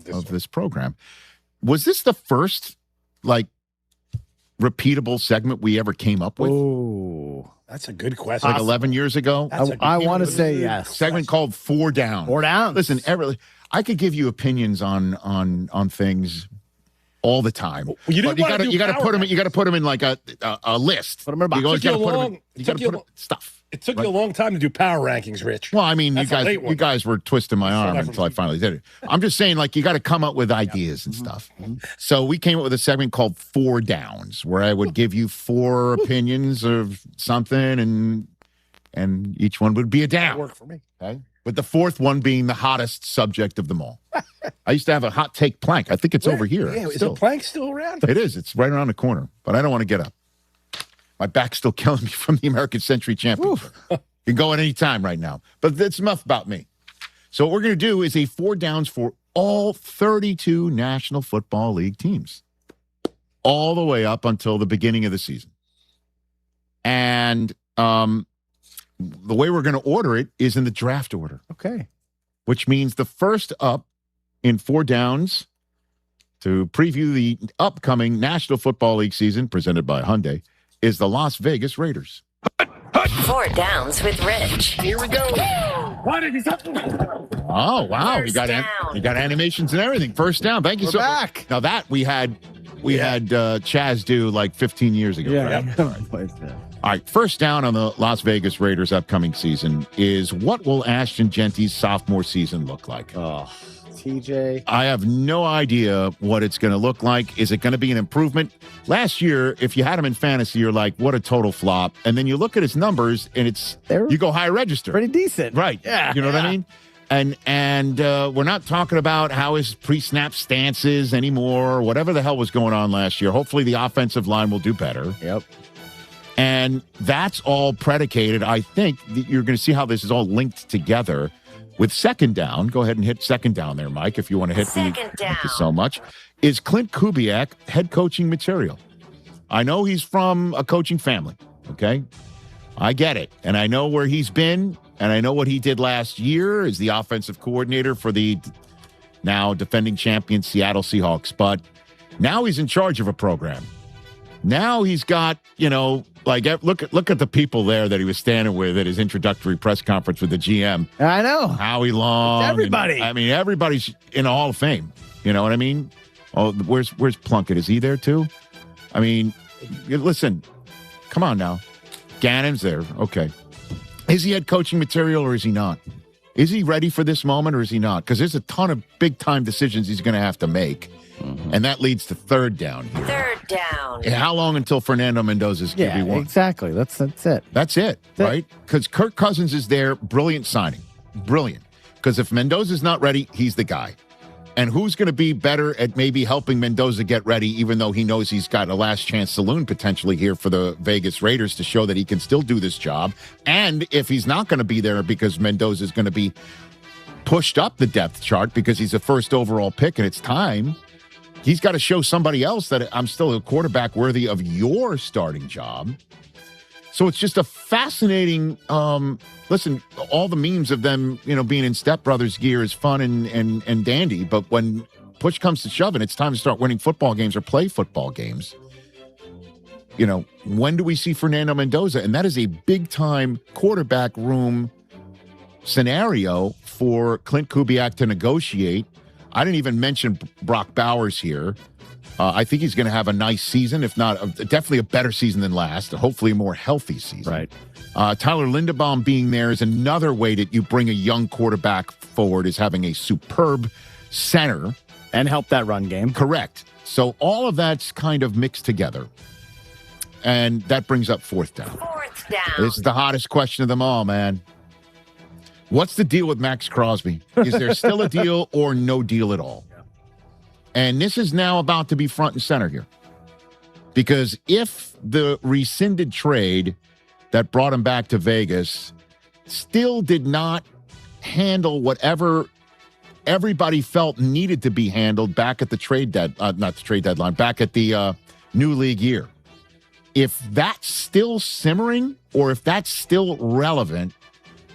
of this program. Was this the first, like, repeatable segment we ever came up with? Oh, that's a good question. Like 11 years ago? I want to say yes. Segment called 4 Downs. 4 Downs. Listen, I could give you opinions on things all the time. Well, you got to put them. You got to put them in like a list. Put them in a box. You got to put stuff. It took you a long time to do power rankings, Rich. Well, I mean, you guys were twisting my arm until I finally did it. I'm just saying, like, you got to come up with ideas and stuff. So we came up with a segment called 4 Downs, where I would give you 4 opinions of something, and each one would be a down. That worked for me. Okay? With the 4th one being the hottest subject of them all. I used to have a hot take plank. I think it's over here. Yeah, is the plank still around? It is. It's right around the corner, but I don't want to get up. My back's still killing me from the American Century Championship. You can go at any time right now. But that's enough about me. So what we're going to do is a 4 Downs for all 32 National Football League teams. All the way up until the beginning of the season. And the way we're going to order it is in the draft order. Okay. Which means the first up in 4 Downs to preview the upcoming National Football League season presented by Hyundai is the Las Vegas Raiders. 4 Downs with Rich. Here we go. Oh, wow. You got animations and everything. First down. Thank you We're so back. much. Now that we had Chaz do like 15 years ago. Yeah. Right? All right. First down on the Las Vegas Raiders upcoming season is, what will Ashton Genty's sophomore season look like? Oh, TJ. I have no idea what it's going to look like. Is it going to be an improvement? Last year, if you had him in fantasy, you're like, what a total flop. And then you look at his numbers and you go high register. Pretty decent. Right. Yeah. You know what I mean? And we're not talking about how his pre-snap stance is anymore, whatever the hell was going on last year. Hopefully the offensive line will do better. Yep. And that's all predicated. I think that you're going to see how this is all linked together with second down. Go ahead and hit second down there, Mike, if you want to hit Second down. Thank you so much. Is Clint Kubiak head coaching material? I know he's from a coaching family, okay? I get it. And I know where he's been, and I know what he did last year as the offensive coordinator for the now defending champion Seattle Seahawks. But now he's in charge of a program. Now he's got, like, look at the people there that he was standing with at his introductory press conference with the GM. I know. Howie Long. It's everybody. Everybody's in the Hall of Fame. You know what I mean? Oh, where's Plunkett? Is he there too? I mean, listen, come on now. Gannon's there. Okay. Is he head coaching material or is he not? Is he ready for this moment or is he not? Because there's a ton of big-time decisions he's going to have to make. Mm-hmm. And that leads to third down here. Third down. And how long until Fernando Mendoza's QB1? Yeah, exactly. That's it. That's it, right? Because Kirk Cousins is there. Brilliant signing. Brilliant. Because if Mendoza's not ready, he's the guy. And who's going to be better at maybe helping Mendoza get ready, even though he knows he's got a last chance saloon potentially here for the Vegas Raiders to show that he can still do this job. And if he's not going to be there because Mendoza's going to be pushed up the depth chart because he's a first overall pick and it's time, he's got to show somebody else that I'm still a quarterback worthy of your starting job. So it's just a fascinating, listen, all the memes of them, being in Step Brothers gear is fun and dandy. But when push comes to shove and it's time to start winning football games or play football games, when do we see Fernando Mendoza? And that is a big-time quarterback room scenario for Clint Kubiak to negotiate. I didn't even mention Brock Bowers here. I think he's going to have a nice season, if not definitely a better season than last, hopefully a more healthy season. Right. Tyler Linderbaum being there is another way that you bring a young quarterback forward, is having a superb center. And help that run game. Correct. So all of that's kind of mixed together. And that brings up fourth down. Fourth down. This is the hottest question of them all, man. What's the deal with Max Crosby? Is there still a deal or no deal at all? And this is now about to be front and center here. Because if the rescinded trade that brought him back to Vegas still did not handle whatever everybody felt needed to be handled back at the deadline, back at the new league year. If that's still simmering or if that's still relevant,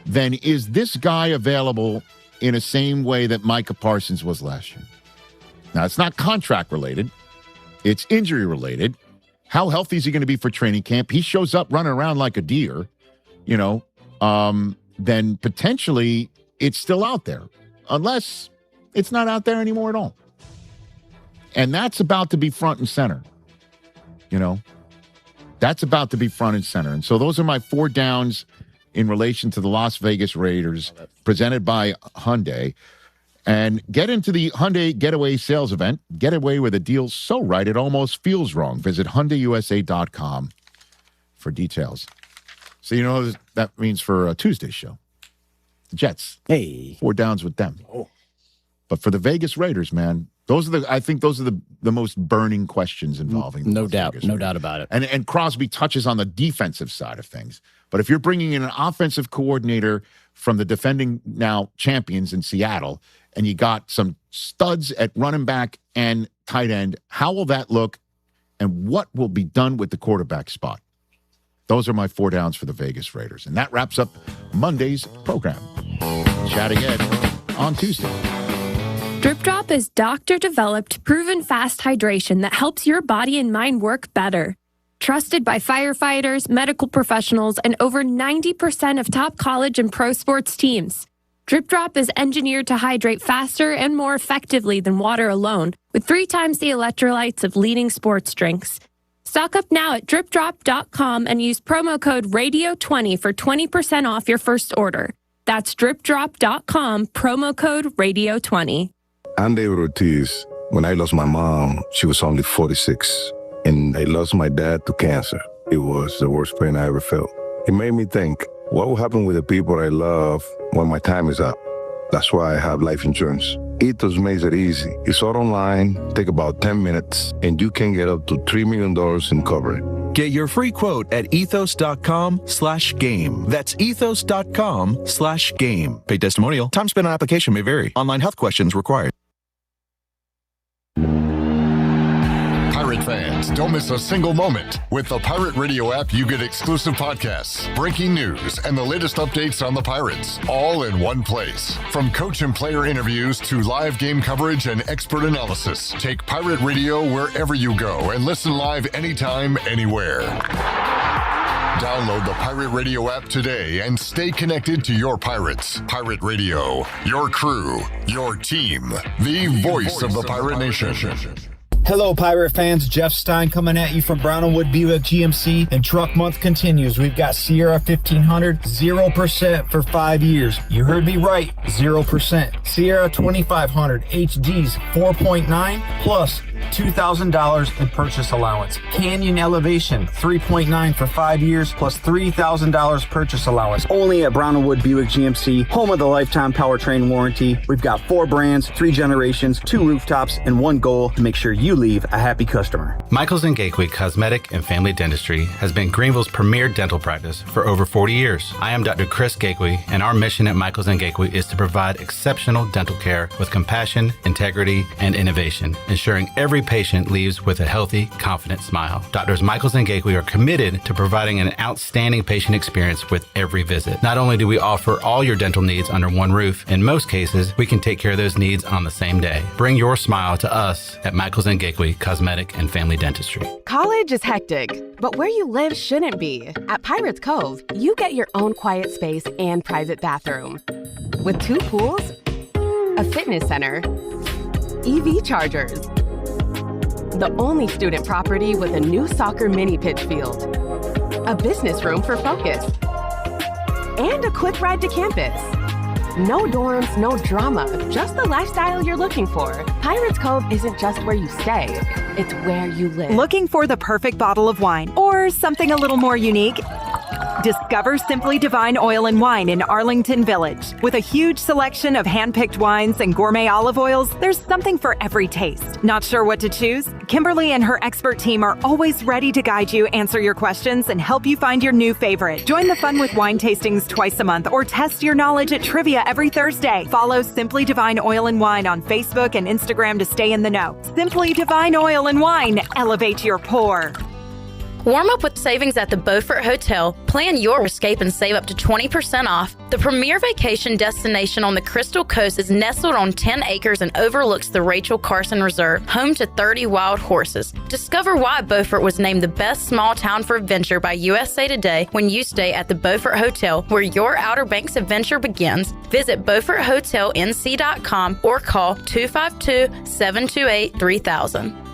then is this guy available in the same way that Micah Parsons was last year? Now, it's not contract related. It's injury related. How healthy is he going to be for training camp? He shows up running around like a deer, then potentially it's still out there, unless it's not out there anymore at all. And that's about to be front and center. That's about to be front and center. And so those are my 4 downs in relation to the Las Vegas Raiders, presented by Hyundai. And get into the Hyundai Getaway sales event. Get away with a deal so right it almost feels wrong. Visit HyundaiUSA.com for details. So you know what that means for Tuesday's show. The Jets. Hey. 4 downs with them. Oh. But for the Vegas Raiders, man, I think those are the most burning questions involving the No Las doubt. Vegas No Raiders. doubt about it. And Crosby touches on the defensive side of things. But if you're bringing in an offensive coordinator from the defending now champions in Seattle, and you got some studs at running back and tight end, how will that look? And what will be done with the quarterback spot? Those are my 4 downs for the Vegas Raiders. And that wraps up Monday's program. Chat again on Tuesday. Drip Drop is doctor-developed, proven fast hydration that helps your body and mind work better. Trusted by firefighters, medical professionals, and over 90% of top college and pro sports teams. Drip Drop is engineered to hydrate faster and more effectively than water alone, with 3 times the electrolytes of leading sports drinks. Stock up now at dripdrop.com and use promo code RADIO20 for 20% off your first order. That's dripdrop.com, promo code RADIO20. I'm David Ortiz. When I lost my mom, she was only 46, and I lost my dad to cancer. It was the worst pain I ever felt. It made me think, what will happen with the people I love when my time is up? That's why I have life insurance. Ethos makes it easy. It's all online, take about 10 minutes, and you can get up to $3 million in coverage. Get your free quote at ethos.com/game. That's ethos.com/game. Paid testimonial. Time spent on application may vary. Online health questions required. Pirate fans, don't miss a single moment. With the Pirate Radio app, you get exclusive podcasts, breaking news, and the latest updates on the Pirates, all in one place. From coach and player interviews to live game coverage and expert analysis, take Pirate Radio wherever you go and listen live anytime, anywhere. Download the Pirate Radio app today and stay connected to your Pirates. Pirate Radio, your crew, your team, the voice of the Pirate Nation. Hello, Pirate fans. Jeff Stein coming at you from Brown & Wood Buick GMC, and truck month continues. We've got Sierra 1500, 0% for 5 years. You heard me right, 0%. Sierra 2500 HGs 4.9 plus $2,000 in purchase allowance. Canyon Elevation 3.9 for 5 years plus $3,000 purchase allowance. Only at Brown & Wood Buick GMC, home of the lifetime powertrain warranty. We've got 4 brands, 3 generations, 2 rooftops, and 1 goal to make sure you leave a happy customer. Michaels & Gakwe Cosmetic and Family Dentistry has been Greenville's premier dental practice for over 40 years. I am Dr. Chris Gakwe, and our mission at Michaels & Gakwe is to provide exceptional dental care with compassion, integrity, and innovation, ensuring every patient leaves with a healthy, confident smile. Doctors Michaels and Gakwe are committed to providing an outstanding patient experience with every visit. Not only do we offer all your dental needs under one roof, in most cases, we can take care of those needs on the same day. Bring your smile to us at Michaels and Gakwe Cosmetic and Family Dentistry. College is hectic, but where you live shouldn't be. At Pirates Cove, you get your own quiet space and private bathroom. With 2 pools, a fitness center, EV chargers, the only student property with a new soccer mini pitch field, a business room for focus, and a quick ride to campus. No dorms, no drama, just the lifestyle you're looking for. Pirates Cove isn't just where you stay, it's where you live. Looking for the perfect bottle of wine or something a little more unique? Discover Simply Divine Oil and Wine in Arlington Village. With a huge selection of hand-picked wines and gourmet olive oils, there's something for every taste. Not sure what to choose? Kimberly and her expert team are always ready to guide you, answer your questions, and help you find your new favorite. Join the fun with wine tastings twice a month or test your knowledge at trivia every Thursday. Follow Simply Divine Oil and Wine on Facebook and Instagram to stay in the know. Simply Divine Oil and Wine. Elevate your pour. Warm up with savings at the Beaufort Hotel. Plan your escape and save up to 20% off. The premier vacation destination on the Crystal Coast is nestled on 10 acres and overlooks the Rachel Carson Reserve, home to 30 wild horses. Discover why Beaufort was named the best small town for adventure by USA Today when you stay at the Beaufort Hotel, where your Outer Banks adventure begins. Visit BeaufortHotelNC.com or call 252-728-3000.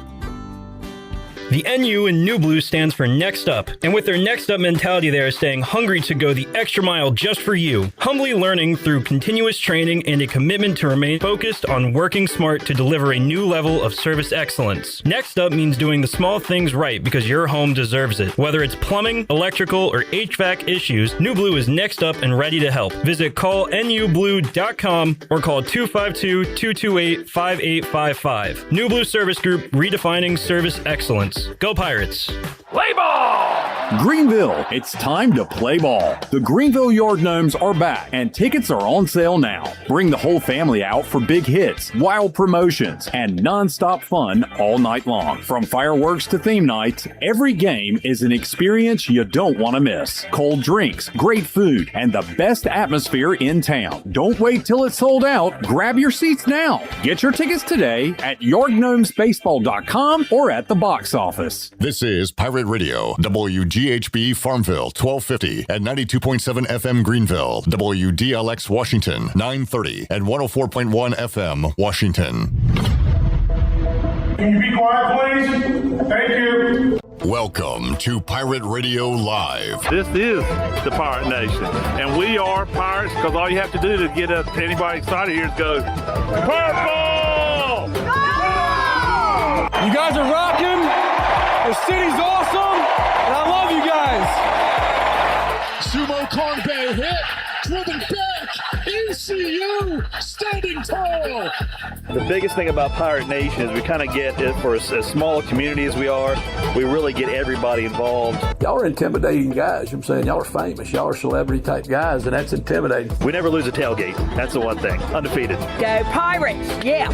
The NU in New Blue stands for Next Up, and with their Next Up mentality, they are staying hungry to go the extra mile just for you, humbly learning through continuous training and a commitment to remain focused on working smart to deliver a new level of service excellence. Next Up means doing the small things right because your home deserves it. Whether it's plumbing, electrical, or HVAC issues, New Blue is next up and ready to help. Visit callnublue.com or call 252-228-5855. New Blue Service Group, redefining service excellence. Go Pirates! Play ball! Greenville, it's time to play ball. The Greenville Yard Gnomes are back, and tickets are on sale now. Bring the whole family out for big hits, wild promotions, and non-stop fun all night long. From fireworks to theme nights, every game is an experience you don't want to miss. Cold drinks, great food, and the best atmosphere in town. Don't wait till it's sold out. Grab your seats now. Get your tickets today at yardgnomesbaseball.com or at the box office. This is Pirate Radio, WGHB Farmville, 1250 and 92.7 FM Greenville, WDLX Washington, 930 and 104.1 FM Washington. Can you be quiet, please? Thank you. Welcome to Pirate Radio Live. This is the Pirate Nation, and we are pirates because all you have to do to get anybody excited here is go, Purple! You guys are rocking. The city's awesome, and I love you guys. Sumo Conbe hit, driven back, ECU standing tall. The biggest thing about Pirate Nation is we kind of get it for as small a community as we are. We really get everybody involved. Y'all are intimidating guys. I'm saying y'all are famous. Y'all are celebrity type guys, and that's intimidating. We never lose a tailgate. That's the one thing. Undefeated. Go Pirates! Yeah.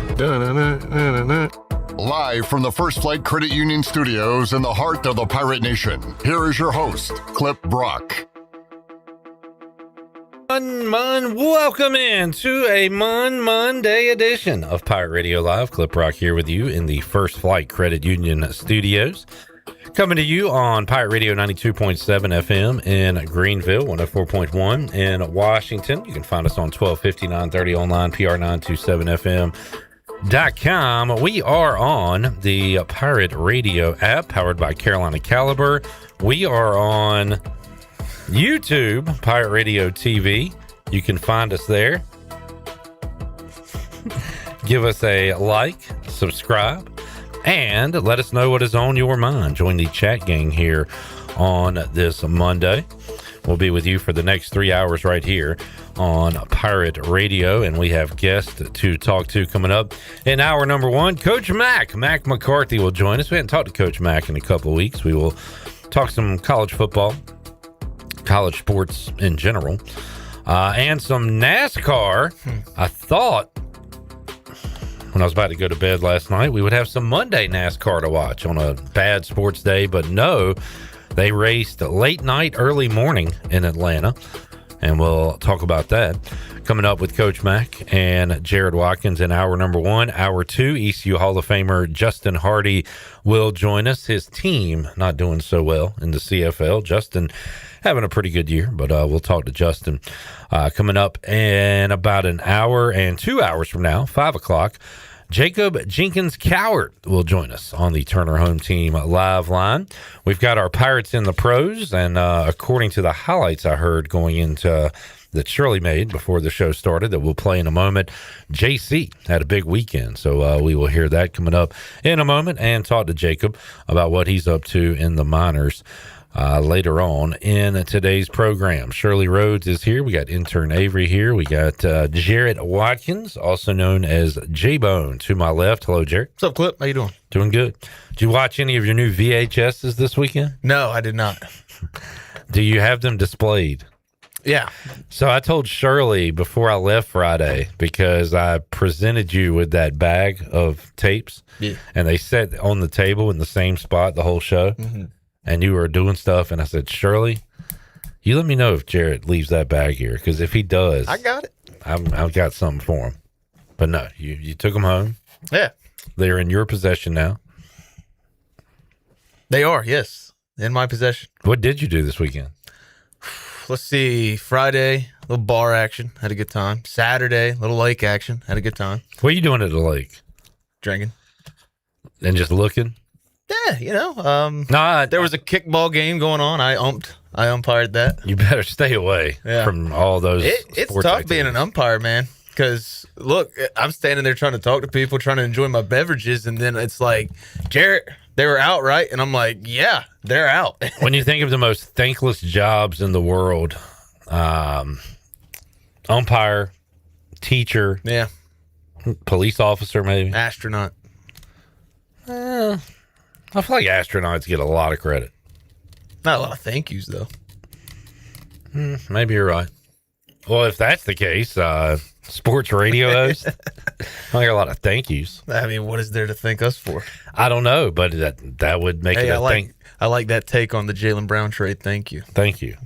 Live from the First Flight Credit Union Studios in the heart of the Pirate Nation, here is your host, Clip Brock. Welcome in to a Monday edition of Pirate Radio Live. Clip Brock here with you in the First Flight Credit Union Studios. Coming to you on Pirate Radio 92.7 FM in Greenville, 104.1 in Washington. You can find us on 1250, 930 online, PR927FM.com. We are on the Pirate Radio app powered by Carolina Caliber. We are on YouTube, Pirate Radio TV. You can find us there. Give us a like, subscribe, and let us know what is on your mind. Join the chat gang here on this Monday. We'll be with you for the next 3 hours right here on Pirate Radio, and we have guests to talk to coming up in hour number one. Coach Mack McCarthy will join us. We haven't talked to Coach Mack in a couple of weeks. We will talk some college football, college sports in general, and some NASCAR. I thought when I was about to go to bed last night we would have some Monday NASCAR to watch on a bad sports day, but no, they raced late night, early morning in Atlanta, and we'll talk about that coming up with Coach Mack and Jared Watkins in hour number one. Hour two, ECU Hall of Famer Justin Hardy will join us. His team not doing so well in the CFL. Justin having a pretty good year, but we'll talk to Justin coming up in about an hour, and 2 hours from now, 5 o'clock. Jacob Jenkins-Cowart will join us on the Turner Home Team live line. We've got our Pirates in the pros, and according to the highlights I heard going into that Shirley made before the show started that we'll play in a moment, JC had a big weekend, so we will hear that coming up in a moment and talk to Jacob about what he's up to in the minors later on in today's program. Shirley Rhodes is here. We got intern Avery here. We got Jared Watkins, also known as J-Bone, to my left. Hello, Jared. What's up, Clip? How you doing? Doing good. Did you watch any of your new VHSs this weekend? No, I did not. Do you have them displayed? Yeah. So I told Shirley before I left Friday, because I presented you with that bag of tapes, yeah, and they sat on the table in the same spot the whole show. Mm-hmm. and you were doing stuff, and I said, Shirley, you let me know if Jarrett leaves that bag here, because if he does, I got it. I've got something for him. But no, you took them home. Yeah. They're in your possession now. They are, yes. In my possession. What did you do this weekend? Let's see. Friday, little bar action. Had a good time. Saturday, little lake action. Had a good time. What are you doing at the lake? Drinking. And just looking? Yeah, there was a kickball game going on. I umpired that. You better stay away from all those It's tough being an umpire, man. Because, look, I'm standing there trying to talk to people, trying to enjoy my beverages, and then it's like, Jarrett, they were out, right? And I'm like, yeah, they're out. When you think of the most thankless jobs in the world, umpire, teacher, police officer, maybe. Astronaut. I feel like astronauts get a lot of credit. Not a lot of thank yous, though. Maybe you're right. Well, if that's the case, sports radio host, I got a lot of thank yous. I mean, what is there to thank us for? I don't know, but that would make it a thing. I like that take on the Jaylen Brown trade. Thank you. Thank you.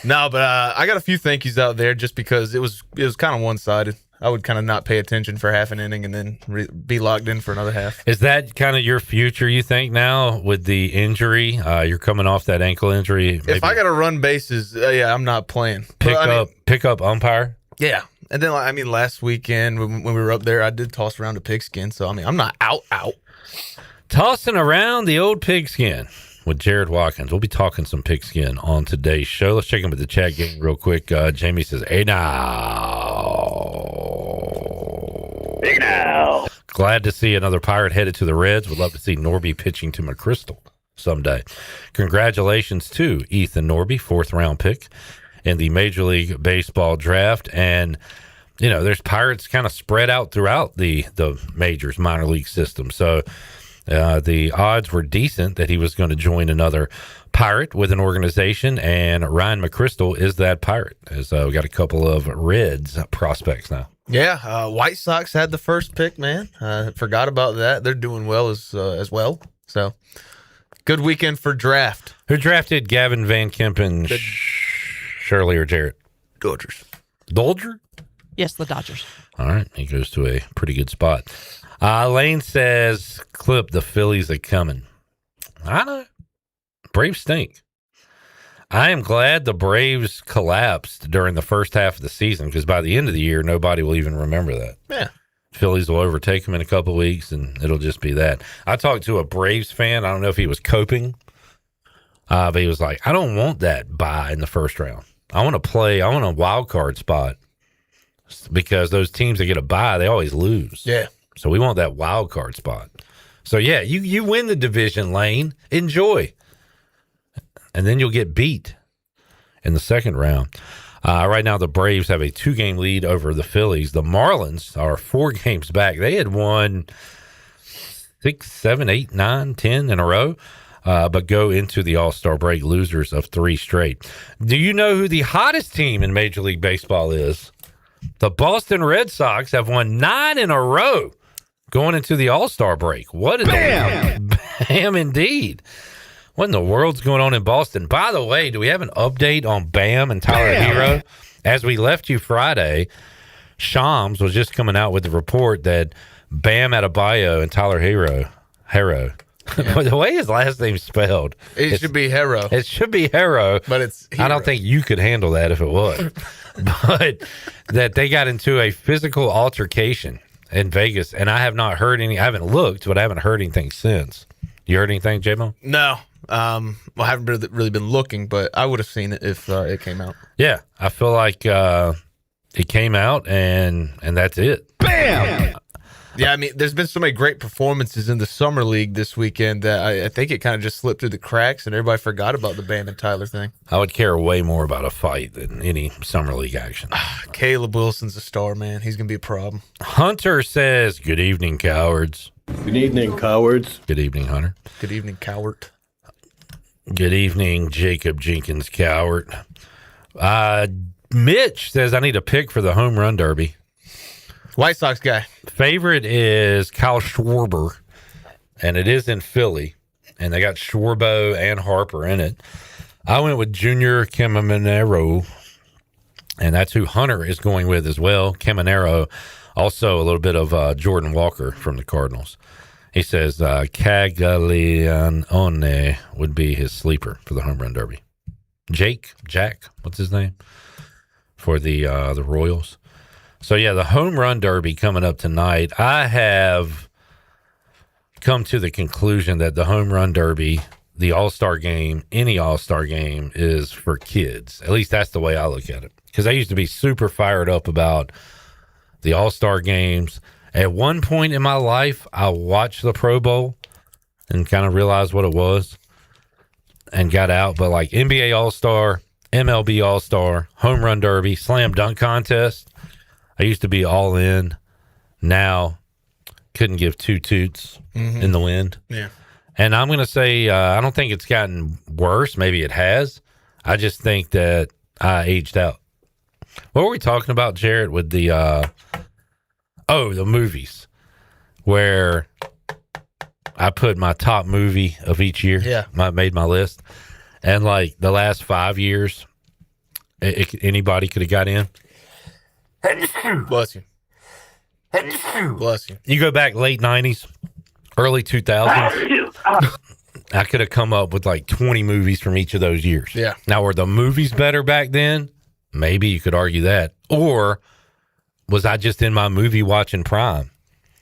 No, but I got a few thank yous out there just because it was kind of one-sided. I would kind of not pay attention for half an inning and then be locked in for another half. Is that kind of your future, you think, now with the injury? You're coming off that ankle injury. If I got to run bases, I'm not playing. Pick up umpire? Yeah. And then, last weekend when we were up there, I did toss around a pigskin. So, I'm not out. Tossing around the old pigskin with Jared Watkins. We'll be talking some pigskin on today's show. Let's check in with the chat game real quick. Jamie says, hey now. Glad to see another Pirate headed to the Reds. Would love to see Norby pitching to McChrystal someday. Congratulations to Ethan Norby, 4th round pick in the Major League Baseball draft. And, there's Pirates kind of spread out throughout the majors, minor league system. So the odds were decent that he was going to join another Pirate with an organization, and Ryan McChrystal is that Pirate. As we got a couple of Reds prospects now. Yeah, White Sox had the first pick, man. Forgot about that. They're doing well as well. So, good weekend for draft. Who drafted Gavin Van Kempen, Shirley or Jarrett? Dodgers. Dodger? Yes, the Dodgers. All right, he goes to a pretty good spot. Lane says, Clip, the Phillies are coming. I know. Braves stink. I am glad the Braves collapsed during the first half of the season, because by the end of the year, nobody will even remember that. Yeah. Phillies will overtake them in a couple of weeks, and it'll just be that. I talked to a Braves fan. I don't know if he was coping, but he was like, I don't want that bye in the first round. I want a wild card spot, because those teams that get a bye, they always lose. Yeah. So we want that wild card spot. So, yeah, you win the division, Lane. Enjoy. And then you'll get beat in the second round. Right now, the Braves have a 2-game lead over the Phillies. The Marlins are 4 games back. They had won 6, 7, 8, 9, 10 in a row, but go into the All-Star break losers of 3 straight. Do you know who the hottest team in Major League Baseball is? The Boston Red Sox have won 9 in a row going into the All-Star break. What is Bam! Bam, indeed. What in the world's going on in Boston? By the way, do we have an update on Bam and Tyler Hero? As we left you Friday, Shams was just coming out with the report that Bam Adebayo and Tyler Hero, the way his last name's spelled. It should be Hero. It should be Hero. But it's Hero. I don't think you could handle that if it was. But that they got into a physical altercation in Vegas, and I have not heard any. I haven't looked, but I haven't heard anything since. You heard anything, J-Mo? No. I haven't really been looking, but I would have seen it if it came out. Yeah, I feel like it came out, and that's it. Bam! Yeah, there's been so many great performances in the Summer League this weekend that I think it kind of just slipped through the cracks, and everybody forgot about the Bam and Tyler thing. I would care way more about a fight than any Summer League action. Caleb Wilson's a star, man. He's going to be a problem. Hunter says, good evening, cowards. Good evening, cowards. Good evening, Hunter. Good evening, Cowart. Good evening, Jacob Jenkins-Cowart. Mitch says, I need a pick for the home run derby. White Sox guy. Favorite is Kyle Schwarber, and it is in Philly. and they got Schwarbo and Harper in it. I went with Junior Caminero, and that's who Hunter is going with as well. Caminero, also a little bit of Jordan Walker from the Cardinals. He says Caglianone would be his sleeper for the home run derby. Jack, what's his name? For the Royals. So, yeah, the home run derby coming up tonight. I have come to the conclusion that the home run derby, the all-star game, any all-star game is for kids. At least that's the way I look at it. Because I used to be super fired up about the all-star games. At one point in my life, I watched the Pro Bowl and kind of realized what it was and got out. But like NBA All-Star, MLB All-Star, home run derby, slam dunk contest, I used to be all in. Now, couldn't give two toots in the wind. Yeah. And I'm going to say, I don't think it's gotten worse. Maybe it has. I just think that I aged out. What were we talking about, Jarrett, with the the movies, where I put my top movie of each year. Yeah. I made my list. And like the last 5 years, anybody could have got in. Bless you. Bless you. You go back late 90s, early 2000s. I could have come up with like 20 movies from each of those years. Yeah. Now, were the movies better back then? Maybe you could argue that. Or was I just in my movie watching prime?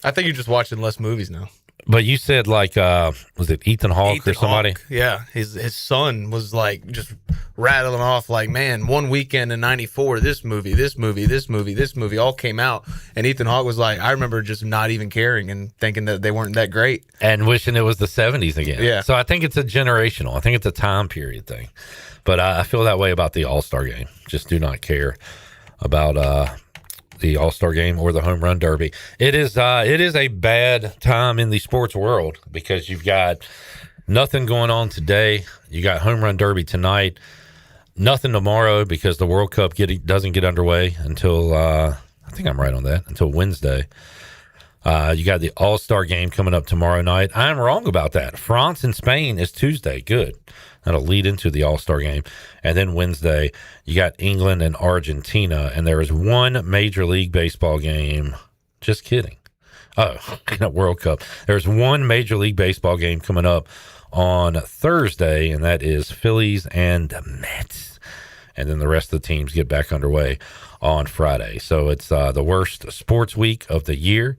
I think you're just watching less movies now. But you said like, was it Ethan Hawke or somebody? Hawke, yeah. His son was like just rattling off like, man, one weekend in 94, this movie all came out. And Ethan Hawke was like, I remember just not even caring and thinking that they weren't that great. And wishing it was the 70s again. Yeah. So I think it's a generational. I think it's a time period thing. But I feel that way about the All-Star game. Just do not care about the All-Star game or the home run derby. It is a bad time in the sports world because you've got nothing going on today. You got home run derby tonight. Nothing tomorrow because the World Cup doesn't get underway until I think I'm right on that, until Wednesday. You got the All-Star game coming up tomorrow night. I'm wrong about that. France and Spain is Tuesday. Good. That'll lead into the All-Star game. And then Wednesday, you got England and Argentina. And there is one Major League Baseball game. Just kidding. Oh, World Cup. There's one Major League Baseball game coming up on Thursday, and that is Phillies and Mets. And then the rest of the teams get back underway on Friday. So it's the worst sports week of the year.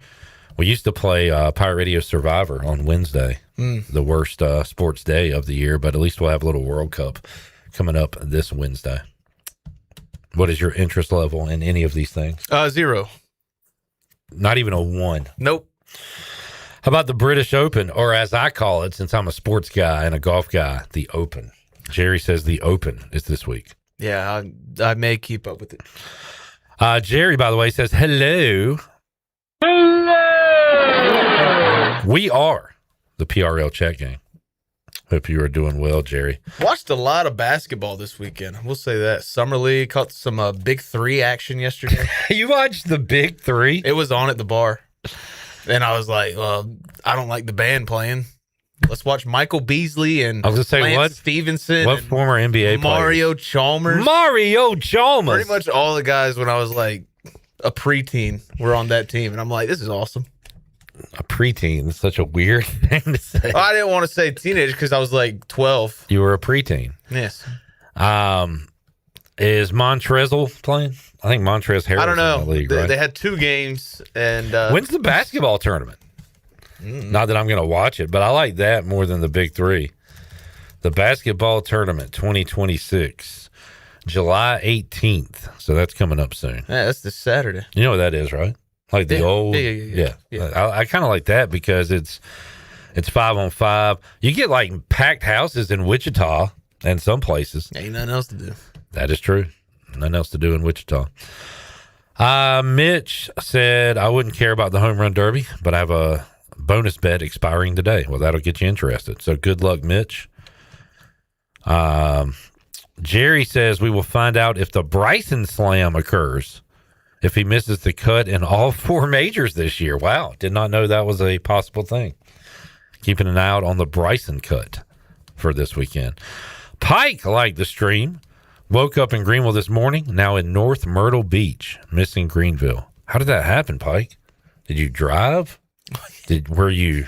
We used to play Pirate Radio Survivor on Wednesday, the worst sports day of the year, but at least we'll have a little World Cup coming up this Wednesday. What is your interest level in any of these things? 0. Not even a 1? Nope. How about the British Open, or as I call it, since I'm a sports guy and a golf guy, the Open? Jerry says the Open is this week. Yeah, I may keep up with it. Jerry, by the way, says hello. We are the PRL chat game. Hope you are doing well, Jerry. Watched a lot of basketball this weekend. We'll say that. Summer League, caught some Big Three action yesterday. You watched the Big Three? It was on at the bar. And I was like, well, I don't like the band playing. Let's watch Michael Beasley and I was gonna say, Lance what Stevenson. What former NBA Mario players? Chalmers. Mario Chalmers. Pretty much all the guys when I was like a preteen were on that team. And I'm like, this is awesome. A preteen. That's such a weird thing to say. I didn't want to say teenage because I was like 12. You were a preteen. Yes. Is Montrezl playing? I think Montrezl Harrell. I don't know. In the league, right? They had 2 games. And when's the basketball tournament? Not that I'm going to watch it, but I like that more than the Big Three. The basketball tournament 2026, July 18th. So that's coming up soon. Yeah, that's this Saturday. You know what that is, right? Like the old, yeah. I kind of like that because it's 5-on-5. You get like packed houses in Wichita and some places. Ain't nothing else to do. That is true. Nothing else to do in Wichita. Mitch said I wouldn't care about the home run derby, but I have a bonus bet expiring today. Well, that'll get you interested. So good luck, Mitch. Jerry says we will find out if the Bryson Slam occurs if he misses the cut in all 4 majors this year. Wow. Did not know that was a possible thing. keeping an eye out on the Bryson cut for this weekend. Pike liked the stream. Woke up in Greenville this morning, now in North Myrtle Beach, missing Greenville. How did that happen, Pike? Did you drive? Were you...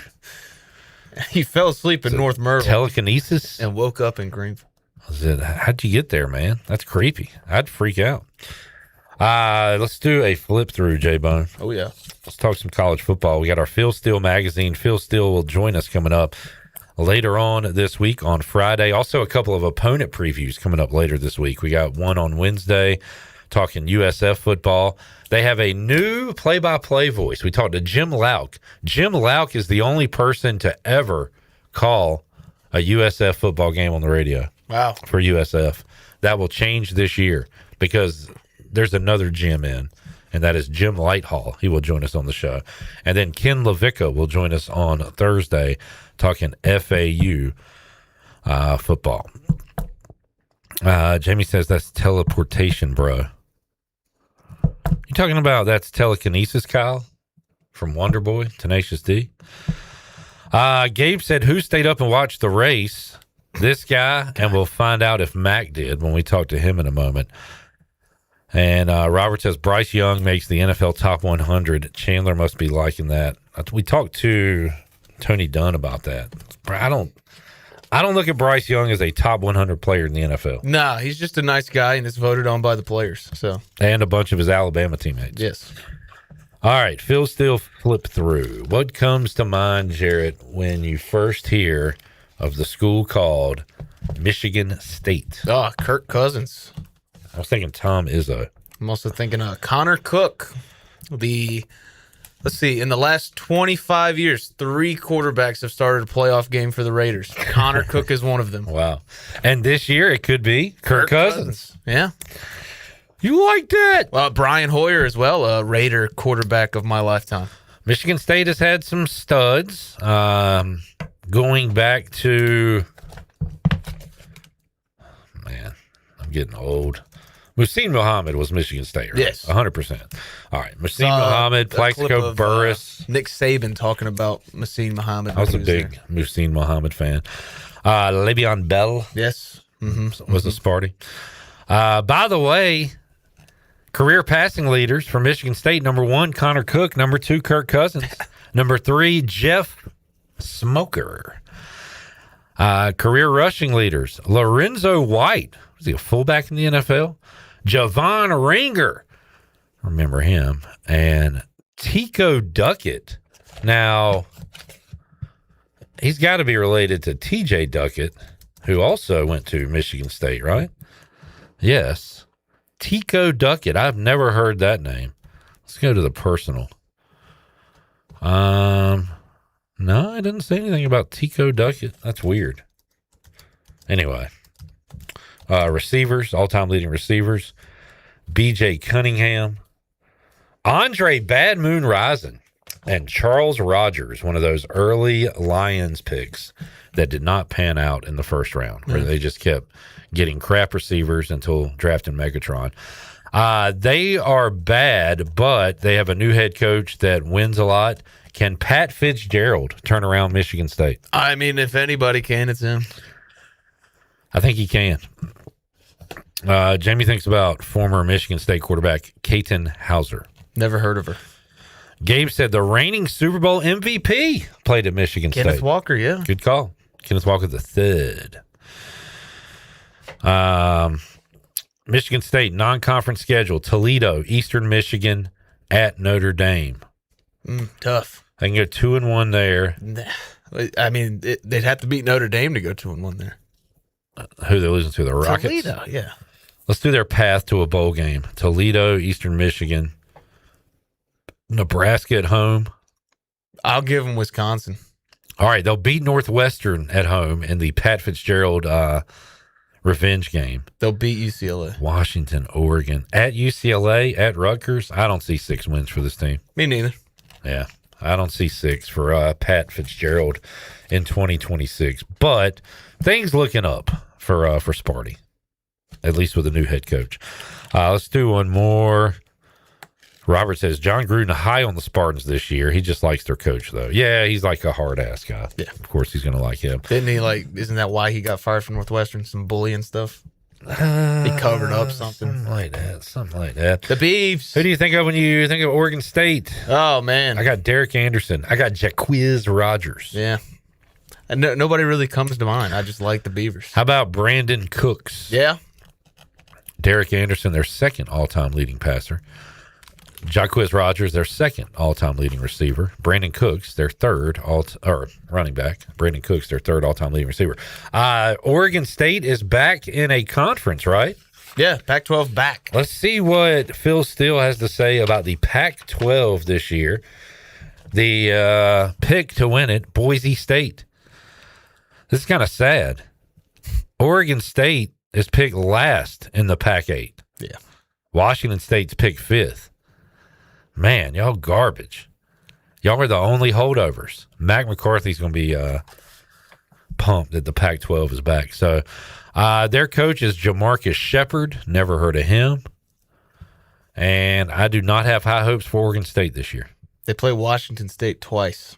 He fell asleep in North Myrtle. Telekinesis? And woke up in Greenville. How'd you get there, man? That's creepy. I'd freak out. Let's do a flip through, J-Bone. Oh, yeah. Let's talk some college football. We got our Phil Steele magazine. Phil Steele will join us coming up later on this week on Friday. Also, a couple of opponent previews coming up later this week. We got one on Wednesday talking USF football. They have a new play-by-play voice. We talked to Jim Lauk. Jim Lauk is the only person to ever call a USF football game on the radio. Wow. For USF. That will change this year because there's another Jim in, and that is Jim Lighthall. He will join us on the show. And then Ken LaVicka will join us on Thursday talking FAU football. Jamie says that's teleportation, bro. You talking about that's telekinesis, Kyle? From Wonder Boy, Tenacious D. Gabe said, who stayed up and watched the race? This guy, and we'll find out if Mac did when we talk to him in a moment. And Robert says, Bryce Young makes the NFL top 100. Chandler must be liking that. We talked to Tony Dunn about that. I don't look at Bryce Young as a top 100 player in the NFL. Nah, he's just a nice guy and is voted on by the players. And a bunch of his Alabama teammates. Yes. All right, Phil Steele flip through. What comes to mind, Jarrett, when you first hear of the school called Michigan State? Oh, Kirk Cousins. I was thinking Tom Izzo. I'm also thinking Connor Cook. Let's see, in the last 25 years, 3 quarterbacks have started a playoff game for the Raiders. Connor Cook is one of them. Wow. And this year it could be Kirk Cousins. Yeah. You like that? Brian Hoyer as well, a Raider quarterback of my lifetime. Michigan State has had some studs going back to, man, I'm getting old. Muhsin Muhammad was Michigan State, right? Yes. 100%. All right. Muhsin Muhammad, Plaxico Burress. Nick Saban talking about Muhsin Muhammad. I was a big Muhsin Muhammad fan. Le'Veon Bell. Yes. Was a Sparty. By the way, career passing leaders for Michigan State: number 1, Connor Cook; number 2, Kirk Cousins; number 3, Jeff Smoker. Career rushing leaders: Lorenzo White. Was he a fullback in the NFL? Javon Ringer, remember him, and Tico Duckett. Now, he's got to be related to TJ Duckett, who also went to Michigan State, right? Yes. Tico Duckett. I've never heard that name. Let's go to the personal. No, I didn't say anything about Tico Duckett. That's weird. Anyway. Receivers, all-time leading receivers, B.J. Cunningham, Andre Bad Moon Rising, and Charles Rogers, one of those early Lions picks that did not pan out in the first round, where they just kept getting crap receivers until drafting Megatron. They are bad, but they have a new head coach that wins a lot. Can Pat Fitzgerald turn around Michigan State? I mean, if anybody can, it's him. I think he can. Jamie thinks about former Michigan State quarterback Katin Hauser. Never heard of her. Gabe said the reigning Super Bowl MVP played at Michigan State. Kenneth Walker, yeah. Good call. Kenneth Walker the third. Michigan State non-conference schedule: Toledo, Eastern Michigan, at Notre Dame. Tough. They can go 2-1 there. I mean, they'd have to beat Notre Dame to go 2-1 there. Who they're losing to? The Rockets? Toledo, yeah. Let's do their path to a bowl game. Toledo, Eastern Michigan, Nebraska at home. I'll give them Wisconsin. All right, they'll beat Northwestern at home in the Pat Fitzgerald revenge game. They'll beat UCLA. Washington, Oregon. At UCLA, at Rutgers. I don't see 6 wins for this team. Me neither. Yeah, I don't see 6 for Pat Fitzgerald in 2026. But things looking up for Sparty, at least with a new head coach. Let's do one more Robert says, John Gruden high on the Spartans this year. He just likes their coach, though. Yeah, he's like a hard-ass guy. Yeah. Of course he's going to like him. Didn't he, isn't that why he got fired from Northwestern? Some bullying stuff? He covered up something. Something like that. The Beavs. Who do you think of when you think of Oregon State? Oh, man. I got Derek Anderson. I got Jacquizz Rodgers. Yeah. And nobody really comes to mind. I just like the Beavers. How about Brandon Cooks? Yeah. Derek Anderson, their second all-time leading passer. Jacquizz Rodgers, their second all-time leading receiver. Brandon Cooks, their third running back. Brandon Cooks, their third all-time leading receiver. Oregon State is back in a conference, right? Yeah, Pac-12 back. Let's see what Phil Steele has to say about the Pac-12 this year. The pick to win it, Boise State. This is kind of sad. Oregon State is picked last in the Pac-8. Yeah. Washington State's picked 5th. Man, y'all garbage. Y'all are the only holdovers. Mack McCarthy's going to be pumped that the Pac-12 is back. So their coach is Jamarcus Shepard. Never heard of him. And I do not have high hopes for Oregon State this year. They play Washington State twice.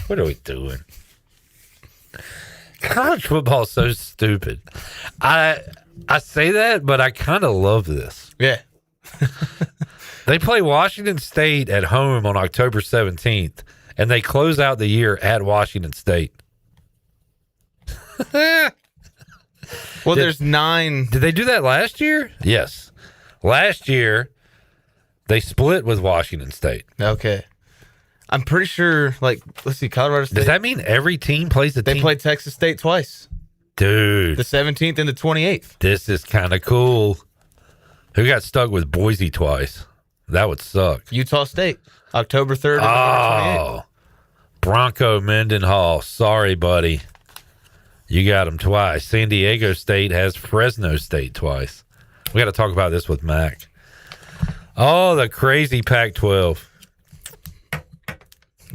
What are we doing? College football is so stupid. I say that, but I kind of love this. Yeah. They play Washington State at home on October 17th, and they close out the year at Washington State. Well, there's 9. Did they do that last year? Yes. Last year, they split with Washington State. Okay. I'm pretty sure, let's see, Colorado State. Does that mean every team plays the team? They played Texas State twice. Dude. The 17th and the 28th. This is kind of cool. Who got stuck with Boise twice? That would suck. Utah State, October 3rd and November 28th. Bronco Mendenhall. Sorry, buddy. You got them twice. San Diego State has Fresno State twice. We got to talk about this with Mac. Oh, the crazy Pac-12.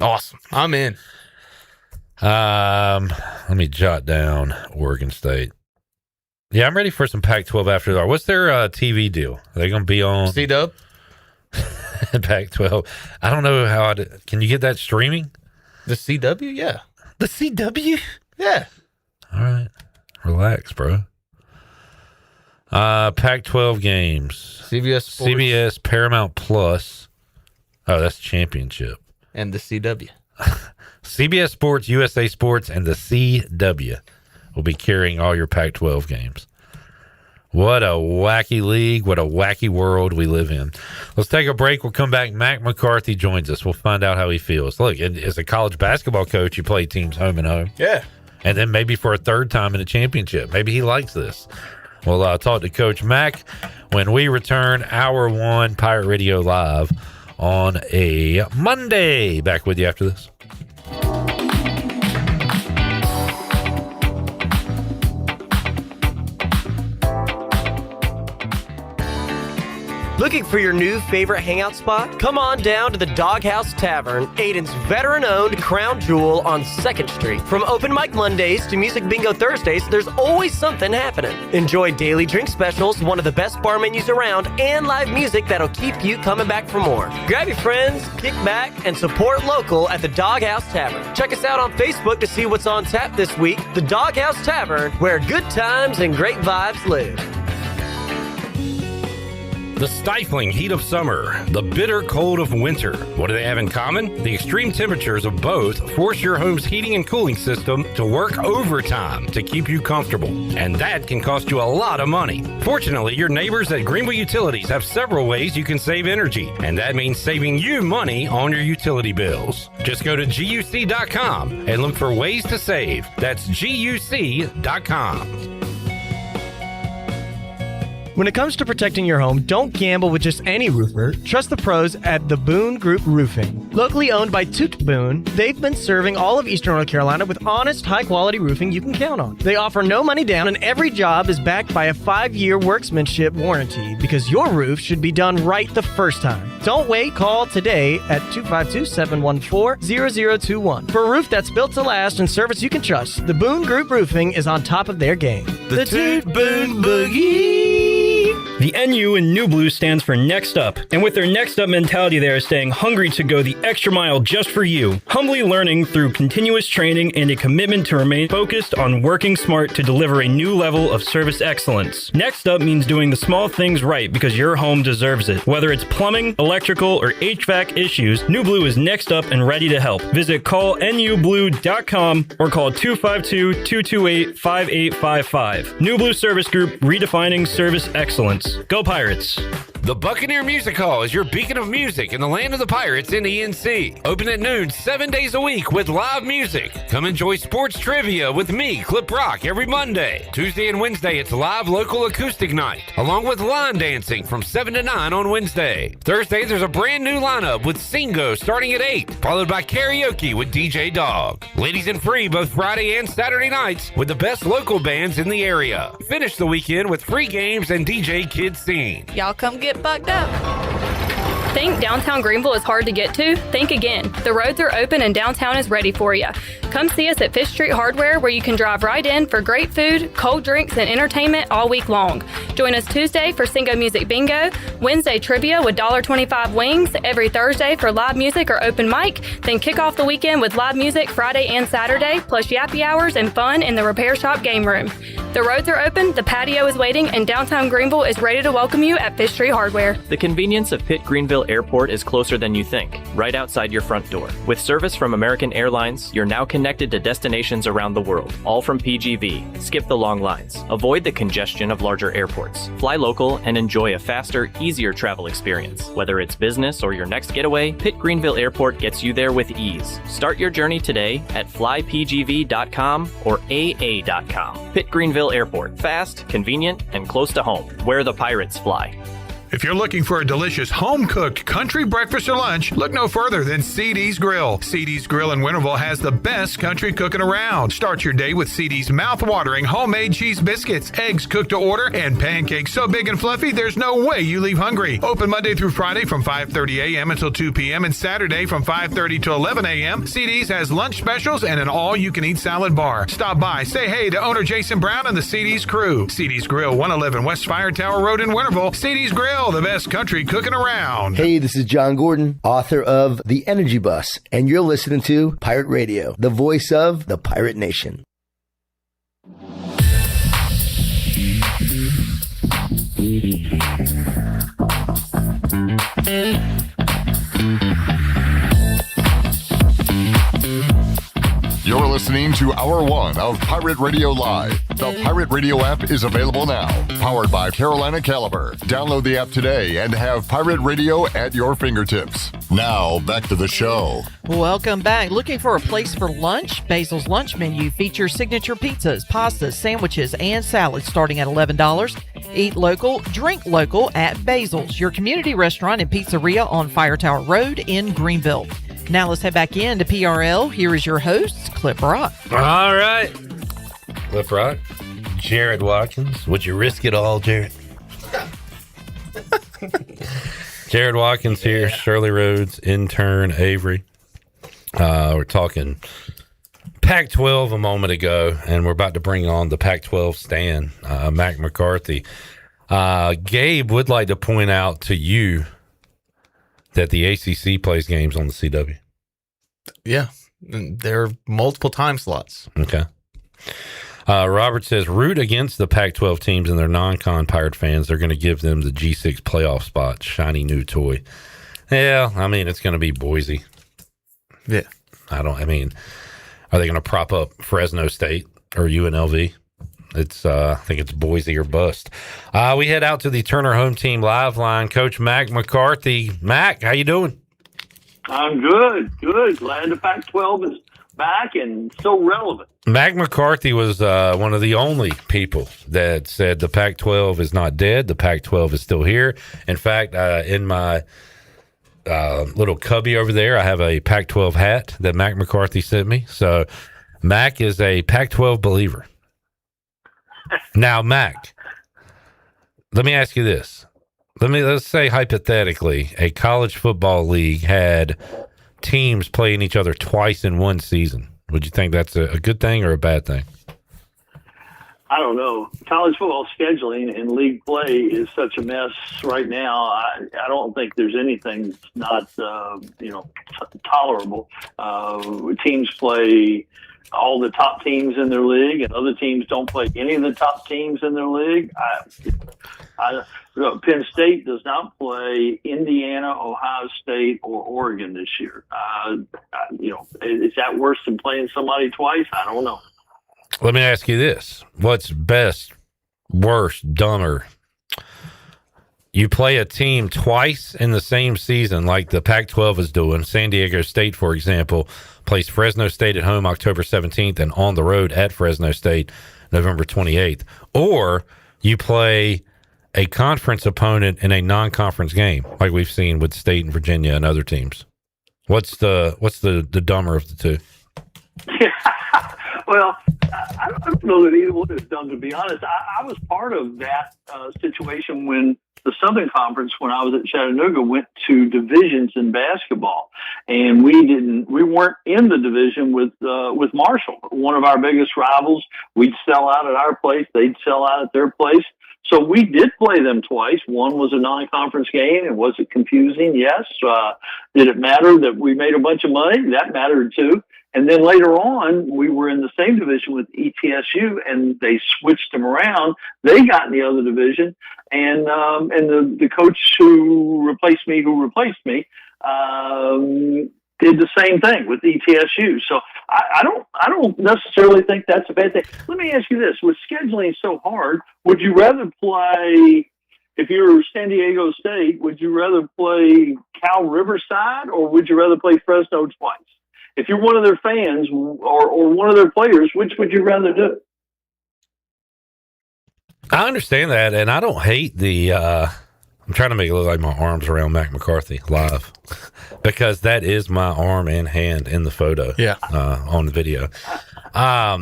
Awesome. I'm in. Let me jot down Oregon State. Yeah, I'm ready for some Pac-12 after dark. What's their TV deal? Are they going to be on C-Dub? Pac-12? I don't know how. Can you get that streaming? The CW? Yeah. The CW? Yeah. All right. Relax, bro. Pac-12 games. CBS Sports. CBS, Paramount Plus. Oh, that's championship. And the CW. CBS Sports, USA Sports, and the CW will be carrying all your Pac-12 games. What a wacky league. What a wacky world we live in. Let's take a break. We'll come back. Mack McCarthy joins us. We'll find out how he feels. Look, as a college basketball coach, you play teams home and home. Yeah. And then maybe for a third time in a championship. Maybe he likes this. We'll talk to Coach Mack when we return. Hour 1, Pirate Radio Live on a Monday. Back with you after this. Looking for your new favorite hangout spot? Come on down to the Doghouse Tavern, Aiden's veteran-owned crown jewel on 2nd Street. From open mic Mondays to music bingo Thursdays, there's always something happening. Enjoy daily drink specials, one of the best bar menus around, and live music that'll keep you coming back for more. Grab your friends, kick back, and support local at the Doghouse Tavern. Check us out on Facebook to see what's on tap this week. The Doghouse Tavern, where good times and great vibes live. The stifling heat of summer, the bitter cold of winter. What do they have in common? The extreme temperatures of both force your home's heating and cooling system to work overtime to keep you comfortable. And that can cost you a lot of money. Fortunately, your neighbors at Greenville Utilities have several ways you can save energy. And that means saving you money on your utility bills. Just go to GUC.com and look for ways to save. That's GUC.com. When it comes to protecting your home, don't gamble with just any roofer. Trust the pros at the Boone Group Roofing. Locally owned by Toot Boone, they've been serving all of Eastern North Carolina with honest, high-quality roofing you can count on. They offer no money down, and every job is backed by a 5-year workmanship warranty because your roof should be done right the first time. Don't wait. Call today at 252-714-0021 for a roof that's built to last and service you can trust. The Boone Group Roofing is on top of their game. The Toot Boone Boogie. The NU in New Blue stands for Next Up, and with their Next Up mentality, they are staying hungry to go the extra mile just for you, humbly learning through continuous training and a commitment to remain focused on working smart to deliver a new level of service excellence. Next Up means doing the small things right because your home deserves it. Whether it's plumbing, electrical, or HVAC issues, New Blue is next up and ready to help. Visit callnublue.com or call 252-228-5855. New Blue Service Group, redefining service excellence. Go Pirates! The Buccaneer Music Hall is your beacon of music in the land of the Pirates in the NC. Open at noon 7 days a week with live music. Come enjoy sports trivia with me, Clip Rock, every Monday. Tuesday and Wednesday, it's live local acoustic night, along with line dancing from 7 to 9 on Wednesday. Thursday, there's a brand new lineup with Singo starting at 8, followed by karaoke with DJ Dog. Ladies and free both Friday and Saturday nights with the best local bands in the area. Finish the weekend with free games and DJ Kids Scene. Y'all come get bucked up. Think downtown Greenville is hard to get to? Think again. The roads are open and downtown is ready for you. Come see us at Fish Street Hardware, where you can drive right in for great food, cold drinks, and entertainment all week long. Join us Tuesday for Singo Music Bingo, Wednesday trivia with $1.25 wings, every Thursday for live music or open mic, then kick off the weekend with live music Friday and Saturday, plus yappy hours and fun in the repair shop game room. The roads are open, the patio is waiting, and downtown Greenville is ready to welcome you at Fish Street Hardware. The convenience of Pitt Greenville Airport is closer than you think, right outside your front door. With service from American Airlines, you're now connected to destinations around the world, all from PGV. Skip the long lines. Avoid the congestion of larger airports. Fly local and enjoy a faster, easier travel experience. Whether it's business or your next getaway, Pitt Greenville Airport gets you there with ease. Start your journey today at flypgv.com or aa.com. Pitt Greenville Airport. Fast, convenient, and close to home, where the Pirates fly. If you're looking for a delicious home-cooked country breakfast or lunch, look no further than CD's Grill. CD's Grill in Winterville has the best country cooking around. Start your day with CD's mouth-watering homemade cheese biscuits, eggs cooked to order, and pancakes so big and fluffy there's no way you leave hungry. Open Monday through Friday from 5:30 a.m. until 2 p.m. and Saturday from 5:30 to 11 a.m. CD's has lunch specials and an all-you-can-eat salad bar. Stop by, say hey to owner Jason Brown and the CD's crew. CD's Grill, 111 West Fire Tower Road in Winterville. CD's Grill, the best country cooking around. Hey, this is John Gordon, author of The Energy Bus, and you're listening to Pirate Radio, the voice of the Pirate Nation. You're listening to Hour 1 of Pirate Radio Live. The Pirate Radio app is available now. Powered by Carolina Caliber. Download the app today and have Pirate Radio at your fingertips. Now, back to the show. Welcome back. Looking for a place for lunch? Basil's Lunch Menu features signature pizzas, pastas, sandwiches, and salads starting at $11. Eat local, drink local at Basil's, your community restaurant and pizzeria on Fire Tower Road in Greenville. Now let's head back in to PRL. Here is your host, Clip Rock. All right. Clip Rock. Jared Watkins. Would you risk it all, Jared? Jared Watkins here. Shirley Rhodes, intern Avery. We're talking Pac-12 a moment ago, and we're about to bring on the Pac-12 stand, Mack McCarthy. Gabe would like to point out to you that the ACC plays games on the CW. Yeah, there are multiple time slots. Okay. Robert says, root against the Pac-12 teams and their non-con Pirate fans. They're going to give them the G6 playoff spot. Shiny new toy. Yeah, I mean, it's going to be Boise. Yeah. Are they going to prop up Fresno State or UNLV? It's I think it's Boise or bust. We head out to the Turner Home Team live line. Coach Mack McCarthy. Mack, how you doing? I'm good. Glad the Pac-12 is back and so relevant. Mack McCarthy was one of the only people that said the Pac-12 is not dead. The Pac-12 is still here. In fact, in my little cubby over there, I have a Pac-12 hat that Mack McCarthy sent me. So Mack is a Pac-12 believer. Now, Mac, let me ask you this. Let's say hypothetically a college football league had teams playing each other twice in one season. Would you think that's a good thing or a bad thing? I don't know. College football scheduling and league play is such a mess right now. I don't think there's anything that's not, tolerable. Teams play all the top teams in their league, and other teams don't play any of the top teams in their league. Penn State does not play Indiana, Ohio State, or Oregon this year. Is that worse than playing somebody twice? I don't know. Let me ask you this. What's best, worst, dumber? You play a team twice in the same season like the Pac-12 is doing. San Diego State, for example, plays Fresno State at home October 17th and on the road at Fresno State November 28th. Or you play a conference opponent in a non-conference game like we've seen with State and Virginia and other teams. What's the dumber of the two? Well, I don't know that either one is dumb, to be honest. I was part of that situation when the Southern Conference, when I was at Chattanooga, went to divisions in basketball, and we weren't in the division with Marshall, one of our biggest rivals. We'd sell out at our place, they'd sell out at their place. So we did play them twice. One was a non-conference game, and was it confusing? Yes. Did it matter that we made a bunch of money? That mattered too. And then later on, we were in the same division with ETSU, and they switched them around. They got in the other division, and the coach who replaced me did the same thing with ETSU. So I don't necessarily think that's a bad thing. Let me ask you this: with scheduling so hard, would you rather play? If you're San Diego State, would you rather play Cal Riverside, or would you rather play Fresno twice? If you're one of their fans or one of their players, which would you rather do? I understand that, and I don't hate the I'm trying to make it look like my arm's around Mack McCarthy live because that is my arm and hand in the photo. Yeah. On the video. I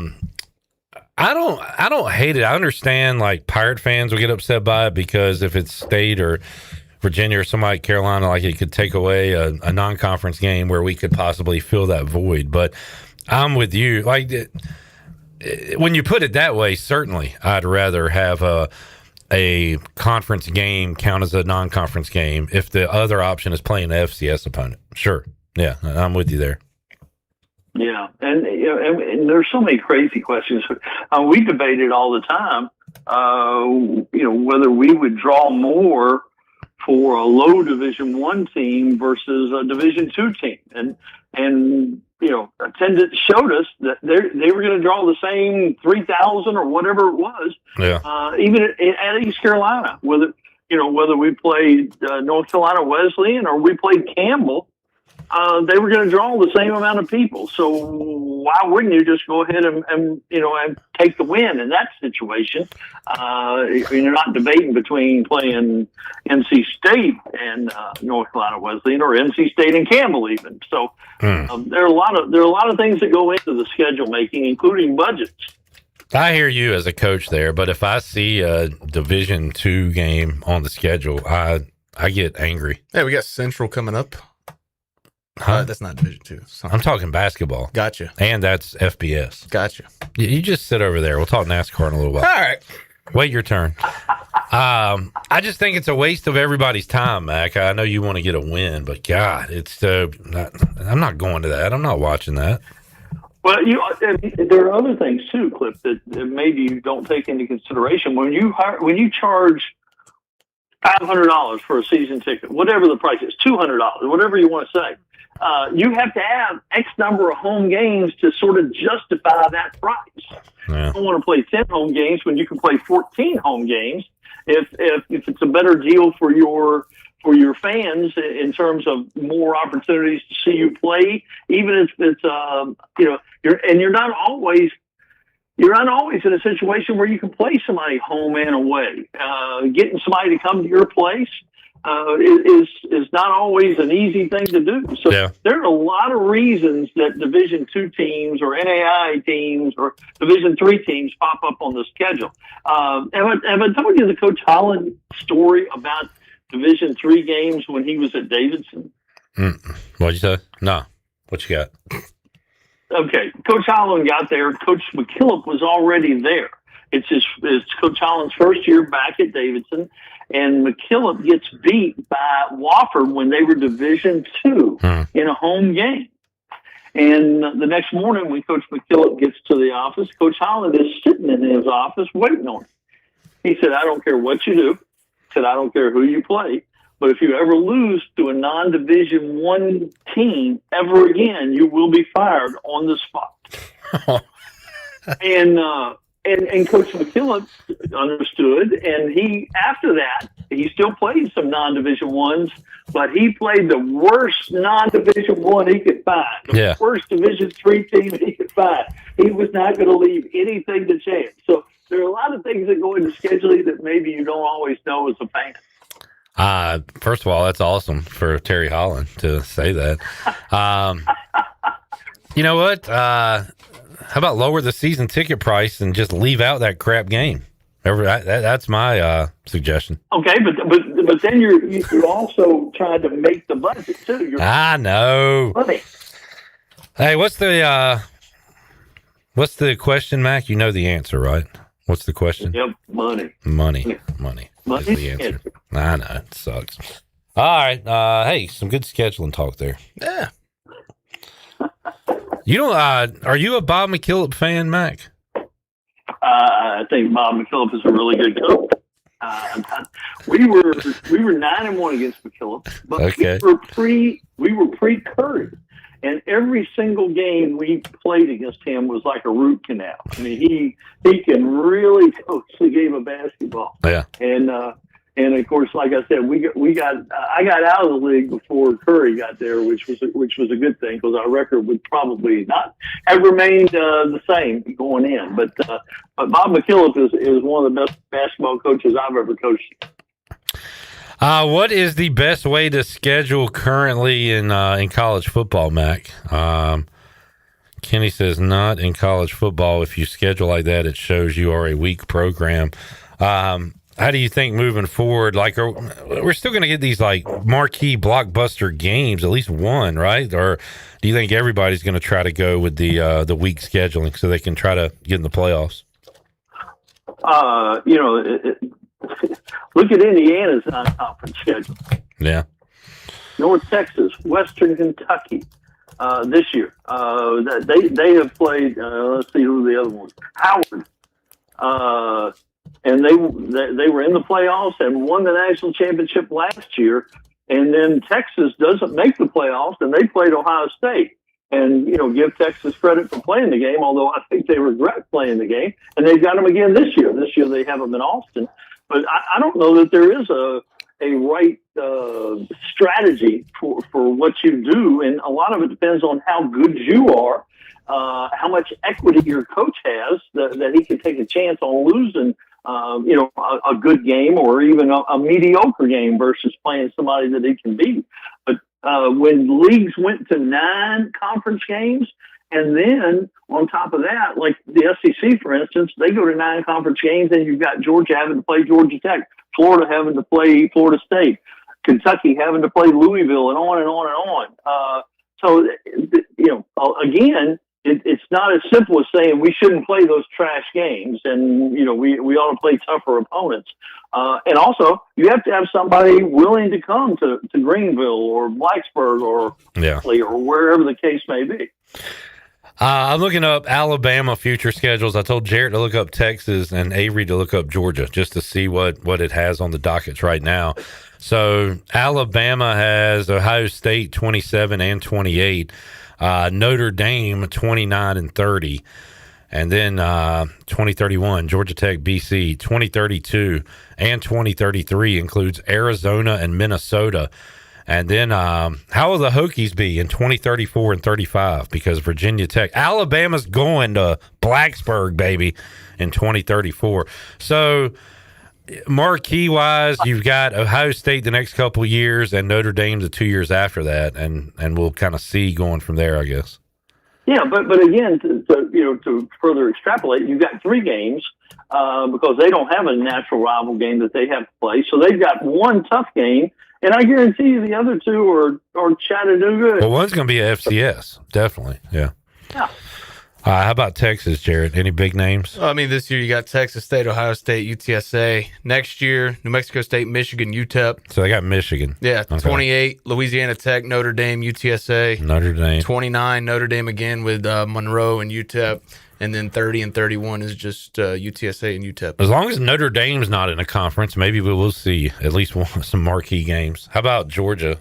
don't hate it. I understand like Pirate fans will get upset by it because if it's State or Virginia or somebody like Carolina, like it could take away a non-conference game where we could possibly fill that void. But I'm with you. Like when you put it that way, certainly I'd rather have a conference game count as a non-conference game if the other option is playing an FCS opponent. Sure. Yeah, I'm with you there. Yeah, and there's so many crazy questions. We debate it all the time. Whether we would draw more for a low Division I team versus a Division II team, and attendance showed us that they were going to draw the same 3,000 or whatever it was. Yeah. Even at East Carolina, whether we played North Carolina Wesleyan or we played Campbell, they were going to draw the same amount of people. So why wouldn't you just go ahead and take the win in that situation? You're not debating between playing NC State and North Carolina Wesleyan or NC State and Campbell even. So there are a lot of things that go into the schedule making, including budgets. I hear you as a coach there, but if I see a Division II game on the schedule, I get angry. Hey, we got Central coming up. That's not Division II. I'm talking basketball. Gotcha. And that's FBS. Gotcha. You just sit over there. We'll talk NASCAR in a little while. All right. Wait your turn. I just think it's a waste of everybody's time, Mac. I know you want to get a win, but God, I'm not going to that. I'm not watching that. Well, there are other things too, Cliff, that maybe you don't take into consideration when you charge $500 for a season ticket, whatever the price is, $200, whatever you want to say. You have to have X number of home games to sort of justify that price. Yeah. You don't want to play 10 home games when you can play 14 home games. If it's a better deal for your fans in terms of more opportunities to see you play, even if it's you're not always in a situation where you can play somebody home and away. Getting somebody to come to your place is not always an easy thing to do. So there are a lot of reasons that Division II teams or NAIA teams or Division III teams pop up on the schedule. Have I told you the Coach Holland story about Division III games when he was at Davidson? What'd you say? No. What you got? Okay, Coach Holland got there. Coach McKillop was already there. It's Coach Holland's first year back at Davidson, and McKillop gets beat by Wofford when they were Division II in a home game. And the next morning, when Coach McKillop gets to the office, Coach Holland is sitting in his office waiting on him. He said, "I don't care what you do." He said, "I don't care who you play. But if you ever lose to a non-Division I team ever again, you will be fired on the spot." And Coach McKillop understood, and after that he still played some non-Division ones, but he played the worst non-Division one he could find, the worst Division III team he could find. He was not going to leave anything to chance. So there are a lot of things that go into scheduling that maybe you don't always know as a fan. First of all, that's awesome for Terry Holland to say that. You know what? How about lower the season ticket price and just leave out that crap game? That's my suggestion. Okay, but then you're also trying to make the budget too. I know. Money. Hey, what's the question, Mac? You know the answer, right? What's the question? Yep, money. Money is the answer. I know, it sucks. All right. Hey, some good scheduling talk there. Yeah. You don't, are you a Bob McKillop fan, Mac? I think Bob McKillop is a really good coach. We were 9-1 against McKillop, but okay. we were pre-Curry, and every single game we played against him was like a root canal. I mean, he can really coach the game of basketball. Yeah, and of course, like I said, I got out of the league before Curry got there, which was a good thing because our record would probably not have remained the same going in. But Bob McKillop is one of the best basketball coaches I've ever coached. What is the best way to schedule currently in college football, Mac? Kenny says not in college football. If you schedule like that, it shows you are a weak program. How do you think moving forward? Like, we're still going to get these like marquee blockbuster games, at least one, right? Or do you think everybody's going to try to go with the weak scheduling so they can try to get in the playoffs? Look at Indiana's non-conference schedule. Yeah. North Texas, Western Kentucky, this year. They have played. Let's see who the other ones. Howard. And they were in the playoffs and won the national championship last year. And then Texas doesn't make the playoffs, and they played Ohio State. And, give Texas credit for playing the game, although I think they regret playing the game. And they've got them again this year. This year they have them in Austin. But I don't know that there is a right strategy for what you do. And a lot of it depends on how good you are, how much equity your coach has that he can take a chance on losing a good game or even a mediocre game versus playing somebody that he can beat. But when leagues went to 9 conference games, and then on top of that, like the SEC, for instance, they go to 9 conference games, and you've got Georgia having to play Georgia Tech, Florida having to play Florida State, Kentucky having to play Louisville, and on and on and on. So, again, it's not as simple as saying we shouldn't play those trash games, and we ought to play tougher opponents. And also, you have to have somebody willing to come to Greenville or Blacksburg or or wherever the case may be. I'm looking up Alabama future schedules. I told Jarrett to look up Texas and Avery to look up Georgia just to see what it has on the dockets right now. So Alabama has Ohio State 27 and 28. Notre Dame 29 and 30, and then 2031 Georgia Tech, BC 2032 and 2033 includes Arizona and Minnesota, and then how will the Hokies be in 2034 and 35 because Virginia Tech, Alabama's going to Blacksburg, baby, in 2034. So marquee wise, you've got Ohio State the next couple of years and Notre Dame the 2 years after that, and we'll kind of see going from there, I guess. Yeah, but again, to further extrapolate, you've got 3 games because they don't have a natural rival game that they have to play, so they've got one tough game, and I guarantee you the other 2 are Chattanooga. Well, one's going to be a FCS, definitely. Yeah. How about Texas, Jared? Any big names? I mean, this year you got Texas State, Ohio State, UTSA. Next year, New Mexico State, Michigan, UTEP. So they got Michigan. Yeah, Okay. 28, Louisiana Tech, Notre Dame, UTSA. Notre Dame. 29, Notre Dame again with Monroe and UTEP. And then 30 and 31 is just UTSA and UTEP. As long as Notre Dame's not in a conference, maybe we will see at least some marquee games. How about Georgia,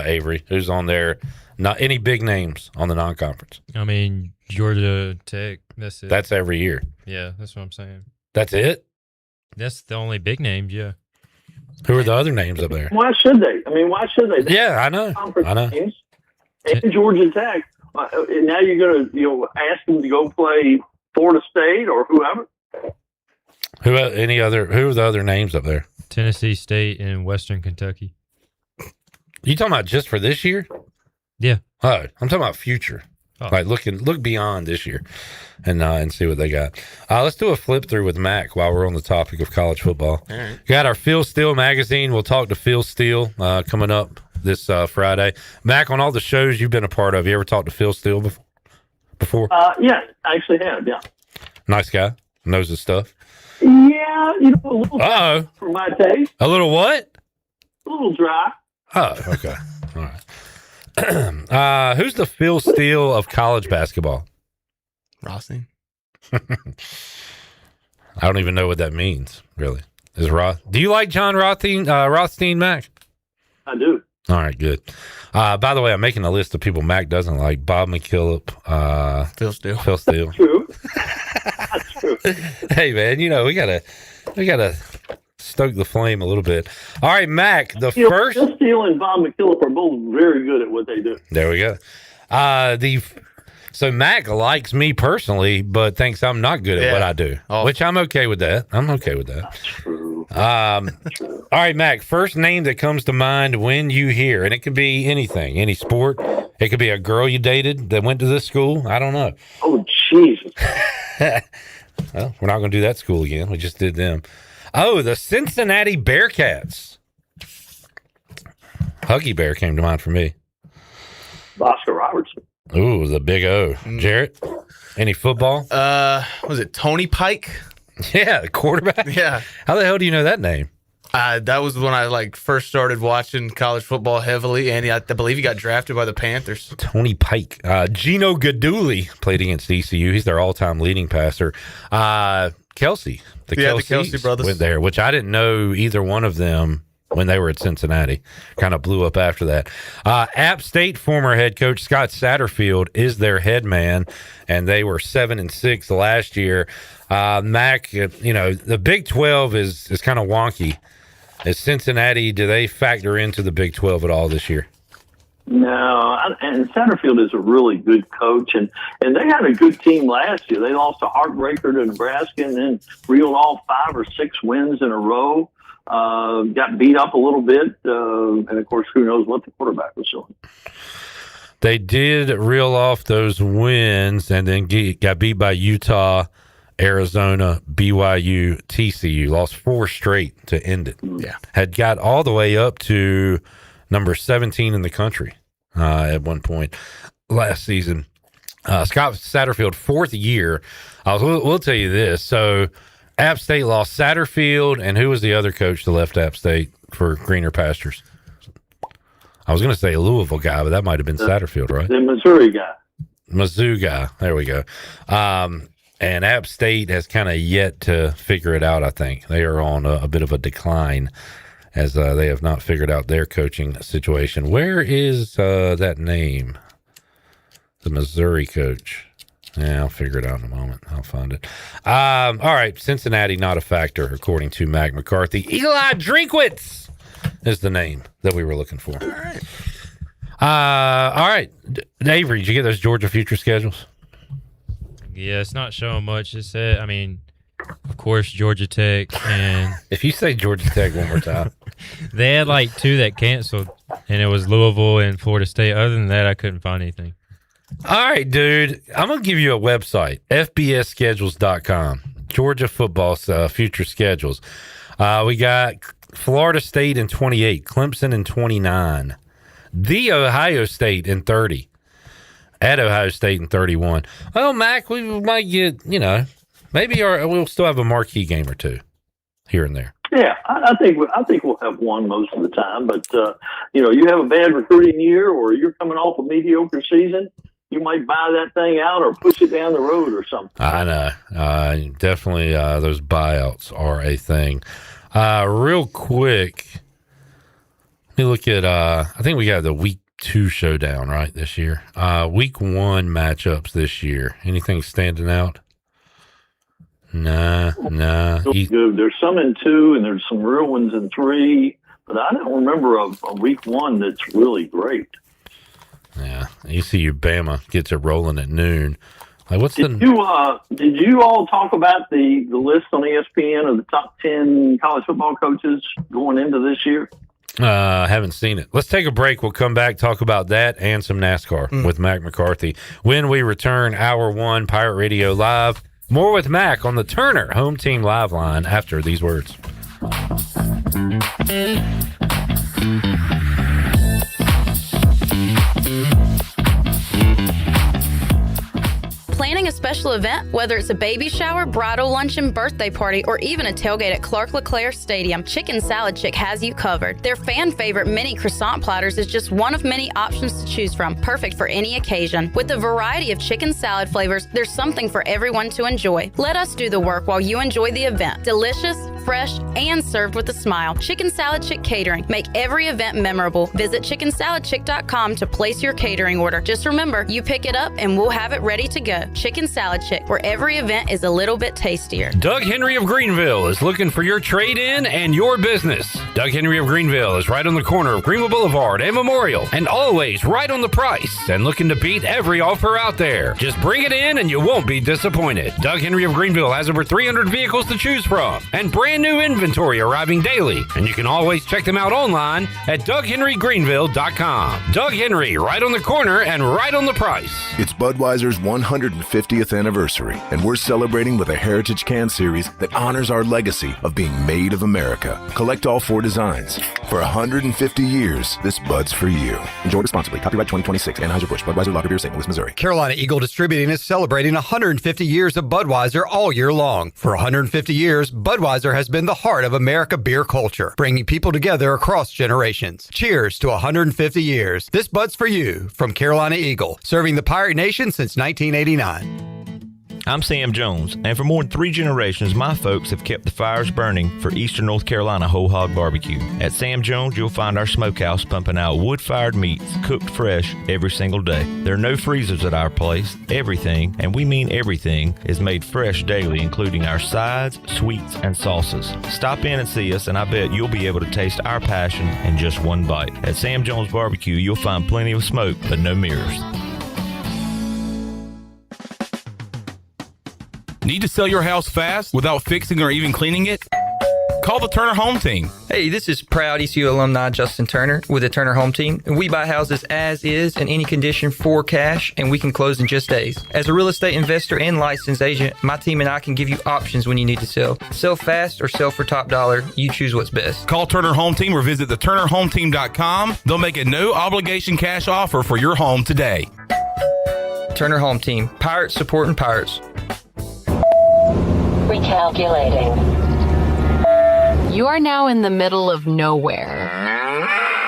Avery? Who's on there? Not any big names on the non-conference. I mean, Georgia Tech. That's it. That's every year. Yeah, that's what I'm saying. That's it? That's the only big names, yeah. Who are the other names up there? Why should they? I mean, why should they? Yeah, I know. Conference I know. games. And Georgia Tech. And now you're going to, ask them to go play Florida State or whoever. Who are the other names up there? Tennessee State and Western Kentucky. You talking about just for this year? Yeah. Oh, I'm talking about future. Oh. Like look beyond this year and see what they got. Let's do a flip through with Mac while we're on the topic of college football. All right. Got our Phil Steele magazine. We'll talk to Phil Steele coming up this Friday. Mac, on all the shows you've been a part of, you ever talked to Phil Steele before? Yeah, I actually have, yeah. Nice guy. Knows his stuff. Yeah, a little Uh-oh. for my taste. A little what? A little dry. Oh, okay. All right. Who's the Phil Steele of college basketball? Rothstein. I don't even know what that means, really. Do you like John Rothstein, Mac? I do. All right, good. By the way, I'm making a list of people Mac doesn't like. Bob McKillop, Phil Steele. Phil Steele. True. That's true. Hey man, we gotta stoke the flame a little bit. All right, Mac, first Phil Steele and Bob McKillop are both very good at what they do. There we go. So Mac likes me personally, but thinks I'm not good at what I do, which I'm okay with that. That's true. All right, Mac, first name that comes to mind when you hear, and it could be anything, any sport. It could be a girl you dated that went to this school. I don't know. Oh, Jesus. Well, we're not going to do that school again. We just did them. Oh, the Cincinnati Bearcats. Huggy Bear came to mind for me. Oscar Robertson. Ooh, the big O. Jarrett, any football? Was it Tony Pike? Yeah, the quarterback. Yeah. How the hell do you know that name? That was when I first started watching college football heavily, and I believe he got drafted by the Panthers. Tony Pike. Gino Gaduli played against ECU. He's their all-time leading passer. Kelsey. The Kelsey brothers went there, which I didn't know either one of them when they were at Cincinnati. Kind of blew up after that. App State former head coach Scott Satterfield is their head man, and they were 7-6 last year. Mac, the Big 12 is kind of wonky. Is Cincinnati, do they factor into the Big 12 at all this year? No, and Satterfield is a really good coach, and they had a good team last year. They lost a heartbreaker to Nebraska and then reeled off 5 or 6 wins in a row. Got beat up a little bit, and of course, who knows what the quarterback was doing. They did reel off those wins and then got beat by Utah, Arizona, BYU, TCU. Lost 4 straight to end it. Yeah. Had got all the way up to number 17 in the country at one point last season. Scott Satterfield, 4th year. We'll tell you this. So App State lost Satterfield, and who was the other coach that left App State for greener pastures? I was going to say a Louisville guy, but that might have been Satterfield, right? The Missouri guy. Mizzou guy. There we go. And App State has kind of yet to figure it out, I think. They are on a bit of a decline as they have not figured out their coaching situation. Where is that name? The Missouri coach. Yeah, I'll figure it out in a moment. I'll find it. All right, Cincinnati, not a factor, according to Mack McCarthy. Eli Drinkwitz is the name that we were looking for. All right. Avery, did you get those Georgia future schedules? Yeah, it's not showing much. It said, of course, Georgia Tech. And if you say Georgia Tech one more time. They had 2 that canceled, and it was Louisville and Florida State. Other than that, I couldn't find anything. All right, dude. I'm going to give you a website, fbsschedules.com. Georgia football future schedules. We got Florida State in 28, Clemson in 29, The Ohio State in 30. at Ohio State in 31. Well, Mac, we might get, maybe we'll still have a marquee game or two here and there. Yeah, I think we'll have one most of the time. But you have a bad recruiting year, or you're coming off a mediocre season, you might buy that thing out or push it down the road or something. I know. Definitely, those buyouts are a thing. Real quick, let me look at. I think we got the week 2 showdown right this year. Week 1 matchups this year. Anything standing out? Nah. Good. There's some in 2, and there's some real ones in 3. But I don't remember a week 1 that's really great. Yeah, ECU Bama gets it rolling at noon. Like, Did you all talk about the list on ESPN of the top 10 college football coaches going into this year? Haven't seen it. Let's take a break. We'll come back, talk about that and some NASCAR with Mack McCarthy. When we return, Hour 1, Pirate Radio Live. More with Mack on the Turner Home Team Live line after these words. Planning a special event, whether it's a baby shower, bridal luncheon, birthday party, or even a tailgate at Clark LeClaire Stadium, Chicken Salad Chick has you covered. Their fan favorite mini croissant platters is just one of many options to choose from, perfect for any occasion. With a variety of chicken salad flavors, there's something for everyone to enjoy. Let us do the work while you enjoy the event. Delicious, fresh, and served with a smile. Chicken Salad Chick Catering. Make every event memorable. Visit chickensaladchick.com to place your catering order. Just remember, you pick it up and we'll have it ready to go. Chicken Salad Chick, where every event is a little bit tastier. Doug Henry of Greenville is looking for your trade-in and your business. Doug Henry of Greenville is right on the corner of Greenville Boulevard and Memorial, and always right on the price and looking to beat every offer out there. Just bring it in and you won't be disappointed. Doug Henry of Greenville has over 300 vehicles to choose from and brand new inventory arriving daily, and you can always check them out online at DougHenryGreenville.com. Doug Henry, right on the corner and right on the price. It's Budweiser's 150th anniversary, and we're celebrating with a Heritage Can Series that honors our legacy of being made of America. Collect all 4 designs. For 150 years, this Bud's for you. Enjoy responsibly. Copyright 2026. Anheuser-Busch. Budweiser Lager Beer, St. Louis, Missouri. Carolina Eagle Distributing is celebrating 150 years of Budweiser all year long. For 150 years, Budweiser has been the heart of America beer culture, bringing people together across generations. Cheers to 150 years. This Bud's for you from Carolina Eagle, serving the Pirate Nation since 1989. I'm Sam Jones, and for more than 3 generations, my folks have kept the fires burning for Eastern North Carolina Whole Hog Barbecue. At Sam Jones, you'll find our smokehouse pumping out wood-fired meats, cooked fresh every single day. There are no freezers at our place. Everything, and we mean everything, is made fresh daily, including our sides, sweets, and sauces. Stop in and see us, and I bet you'll be able to taste our passion in just one bite. At Sam Jones Barbecue, you'll find plenty of smoke, but no mirrors. Need to sell your house fast without fixing or even cleaning it? Call the Turner Home Team. Hey, this is proud ECU alumni Justin Turner with the Turner Home Team. We buy houses as is in any condition for cash, and we can close in just days. As a real estate investor and licensed agent, my team and I can give you options when you need to sell. Sell fast or sell for top dollar. You choose what's best. Call Turner Home Team or visit theturnerhometeam.com. They'll make a no-obligation cash offer for your home today. Turner Home Team. Pirates supporting pirates. Recalculating. You are now in the middle of nowhere.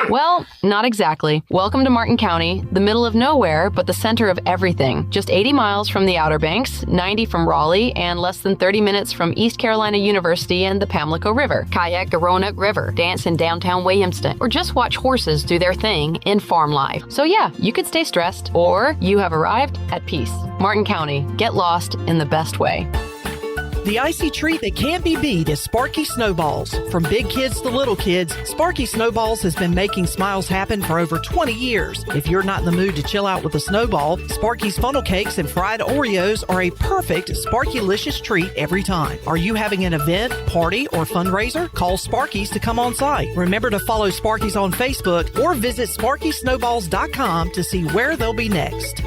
Well, not exactly. Welcome to Martin County, the middle of nowhere, but the center of everything. Just 80 miles from the Outer Banks, 90 from Raleigh, and less than 30 minutes from East Carolina University and the Pamlico River. Kayak the Roanoke River, dance in downtown Williamston, or just watch horses do their thing in farm life. So yeah, you could stay stressed, or you have arrived at peace. Martin County, get lost in the best way. The icy treat that can't be beat is Sparky Snowballs. From big kids to little kids, Sparky Snowballs has been making smiles happen for over 20 years. If you're not in the mood to chill out with a snowball, Sparky's funnel cakes and fried Oreos are a perfect Sparky-licious treat every time. Are you having an event, party, or fundraiser? Call Sparky's to come on site. Remember to follow Sparky's on Facebook or visit SparkySnowballs.com to see where they'll be next.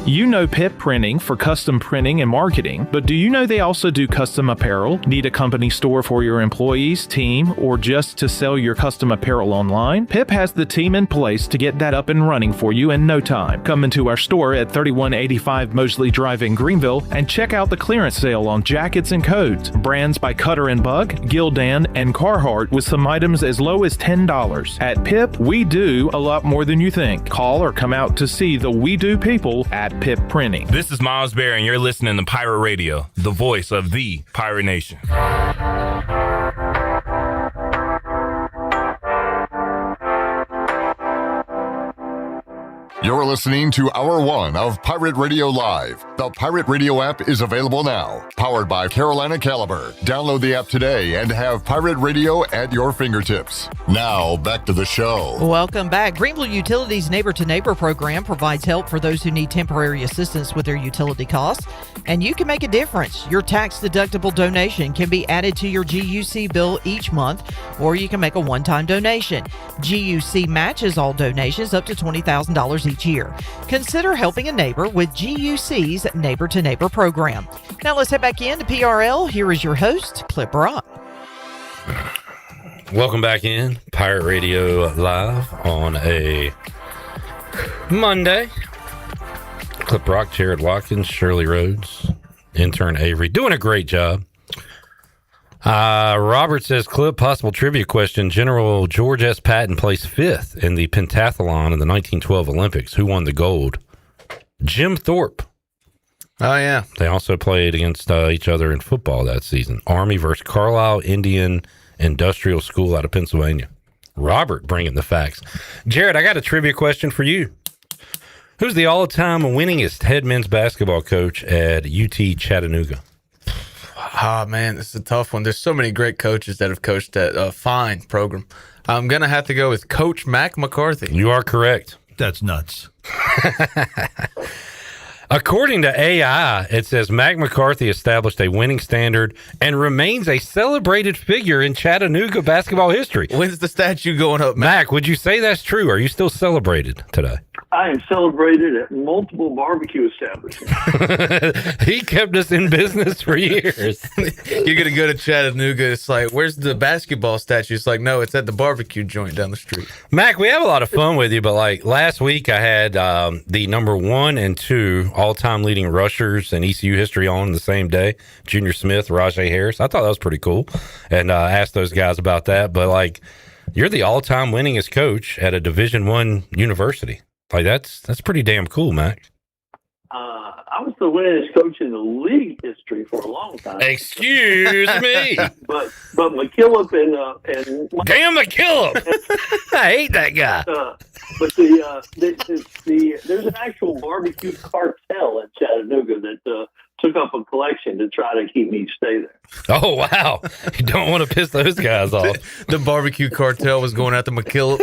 You know Pip Printing for custom printing and marketing, but do you know they also do custom apparel? Need a company store for your employees, team, or just to sell your custom apparel online? Pip has the team in place to get that up and running for you in no time. Come into our store at 3185 Mosley Drive in Greenville and check out the clearance sale on jackets and coats. Brands by Cutter & Buck, Gildan, and Carhartt with some items as low as $10. At Pip, we do a lot more than you think. Call or come out to see the We Do people at Pip Printing. This is Miles Bear, and you're listening to Pirate Radio, the voice of the Pirate Nation. You're listening to Hour 1 of Pirate Radio Live. The Pirate Radio app is available now. Powered by Carolina Caliber. Download the app today and have Pirate Radio at your fingertips. Now, back to the show. Welcome back. Greenville Utilities Neighbor to Neighbor program provides help for those who need temporary assistance with their utility costs, and you can make a difference. Your tax-deductible donation can be added to your GUC bill each month, or you can make a one-time donation. GUC matches all donations up to $20,000 each year. Consider helping a neighbor with GUC's Neighbor to Neighbor program. Now let's head back into PRL. Here is your host, Clip Rock. Welcome back in Pirate Radio Live on a Monday. Clip Rock, Jared Watkins, Shirley Rhodes, intern Avery, doing a great job. Robert says, Clip, possible trivia question. General George S. Patton placed 5th in the pentathlon in the 1912 Olympics. Who won the gold? Jim Thorpe. Oh, yeah. They also played against each other in football that season. Army versus Carlisle Indian Industrial School out of Pennsylvania. Robert bringing the facts. Jared, I got a trivia question for you. Who's the all-time winningest head men's basketball coach at UT Chattanooga? Oh, man, this is a tough one. There's so many great coaches that have coached that fine program. I'm going to have to go with Coach Mack McCarthy. You are correct. That's nuts. According to AI, it says Mack McCarthy established a winning standard and remains a celebrated figure in Chattanooga basketball history. When's the statue going up, Mac, would you say that's true? Are you still celebrated today? I am celebrated at multiple barbecue establishments. He kept us in business for years. You're going to go to Chattanooga. It's like, where's the basketball statue? It's like, no, it's at the barbecue joint down the street. Mac, we have a lot of fun with you, but like last week I had the number 1 and 2 all-time leading rushers in ECU history on the same day, Junior Smith, Rajay Harris. I thought that was pretty cool, and asked those guys about that. But like, you're the all-time winningest coach at a Division I university. Like that's pretty damn cool, Mac. I was the winningest coach in the league history for a long time. Excuse me, but McKillop and damn McKillop, I hate that guy. But there's an actual barbecue cartel in Chattanooga that took up a collection to try to keep me stay there. Oh wow, you don't want to piss those guys off. The barbecue cartel was going after McKillop.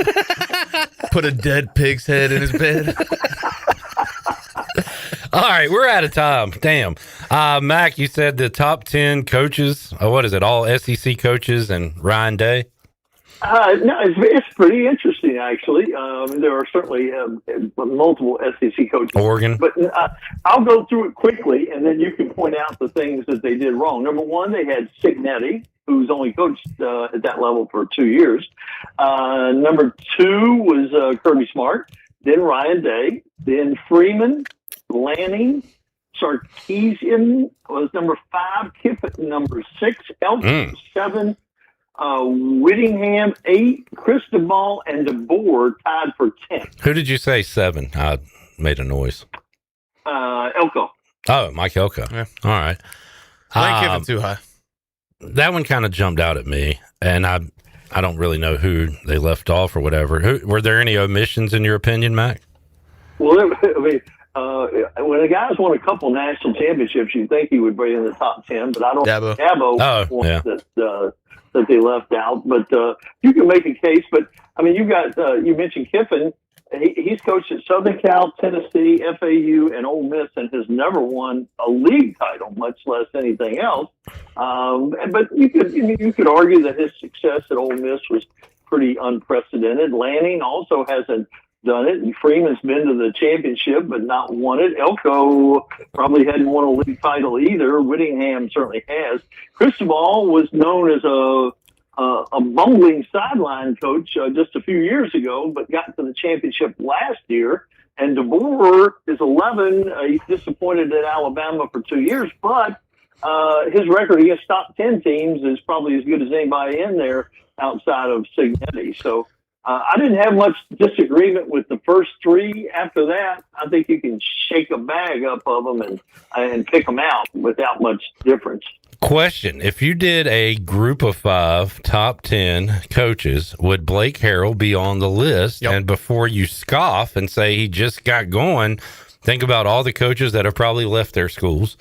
Put a dead pig's head in his bed. All right, we're out of time. Damn. Mac, you said the top 10 coaches. What is it? All SEC coaches and Ryan Day? No, it's pretty interesting, actually. There are certainly multiple SEC coaches. Oregon. But I'll go through it quickly, and then you can point out the things that they did wrong. Number one, they had Signetti, who's only coached at that level for 2 years. Number 2 was Kirby Smart, then Ryan Day, then Freeman, Lanning, Sarkisian was number 5, Kiffin number 6, Elton 7, Whittingham 8, Cristobal and DeBoer tied for 10. Who did you say 7? I made a noise. Elko. Oh, Mike Elko. Yeah. All right. Lane Kiffin too high. That one kind of jumped out at me, and I don't really know who they left off or whatever. Were there any omissions in your opinion, Mac? Well, I mean, when a guy's won a couple national championships, you'd think he would be in the top 10, but I don't think Dabo was one that they left out. But you can make a case. But, I mean, you mentioned Kiffin. He's coached at Southern Cal, Tennessee, FAU, and Ole Miss, and has never won a league title, much less anything else. But you could argue that his success at Ole Miss was pretty unprecedented. Lanning also hasn't done it, and Freeman's been to the championship but not won it. Elko probably hadn't won a league title either. Whittingham certainly has. Cristobal was known as a bumbling sideline coach just a few years ago, but got to the championship last year. And DeBoer is 11. He's disappointed at Alabama for 2 years, but his record against top 10 teams is probably as good as anybody in there outside of Signetti. So I didn't have much disagreement with the first three. After that, I think you can shake a bag up of them and pick them out without much difference. Question: if you did a group of 5 top 10 coaches, would Blake Harrell be on the list? Yep. And before you scoff and say he just got going, think about all the coaches that have probably left their schools.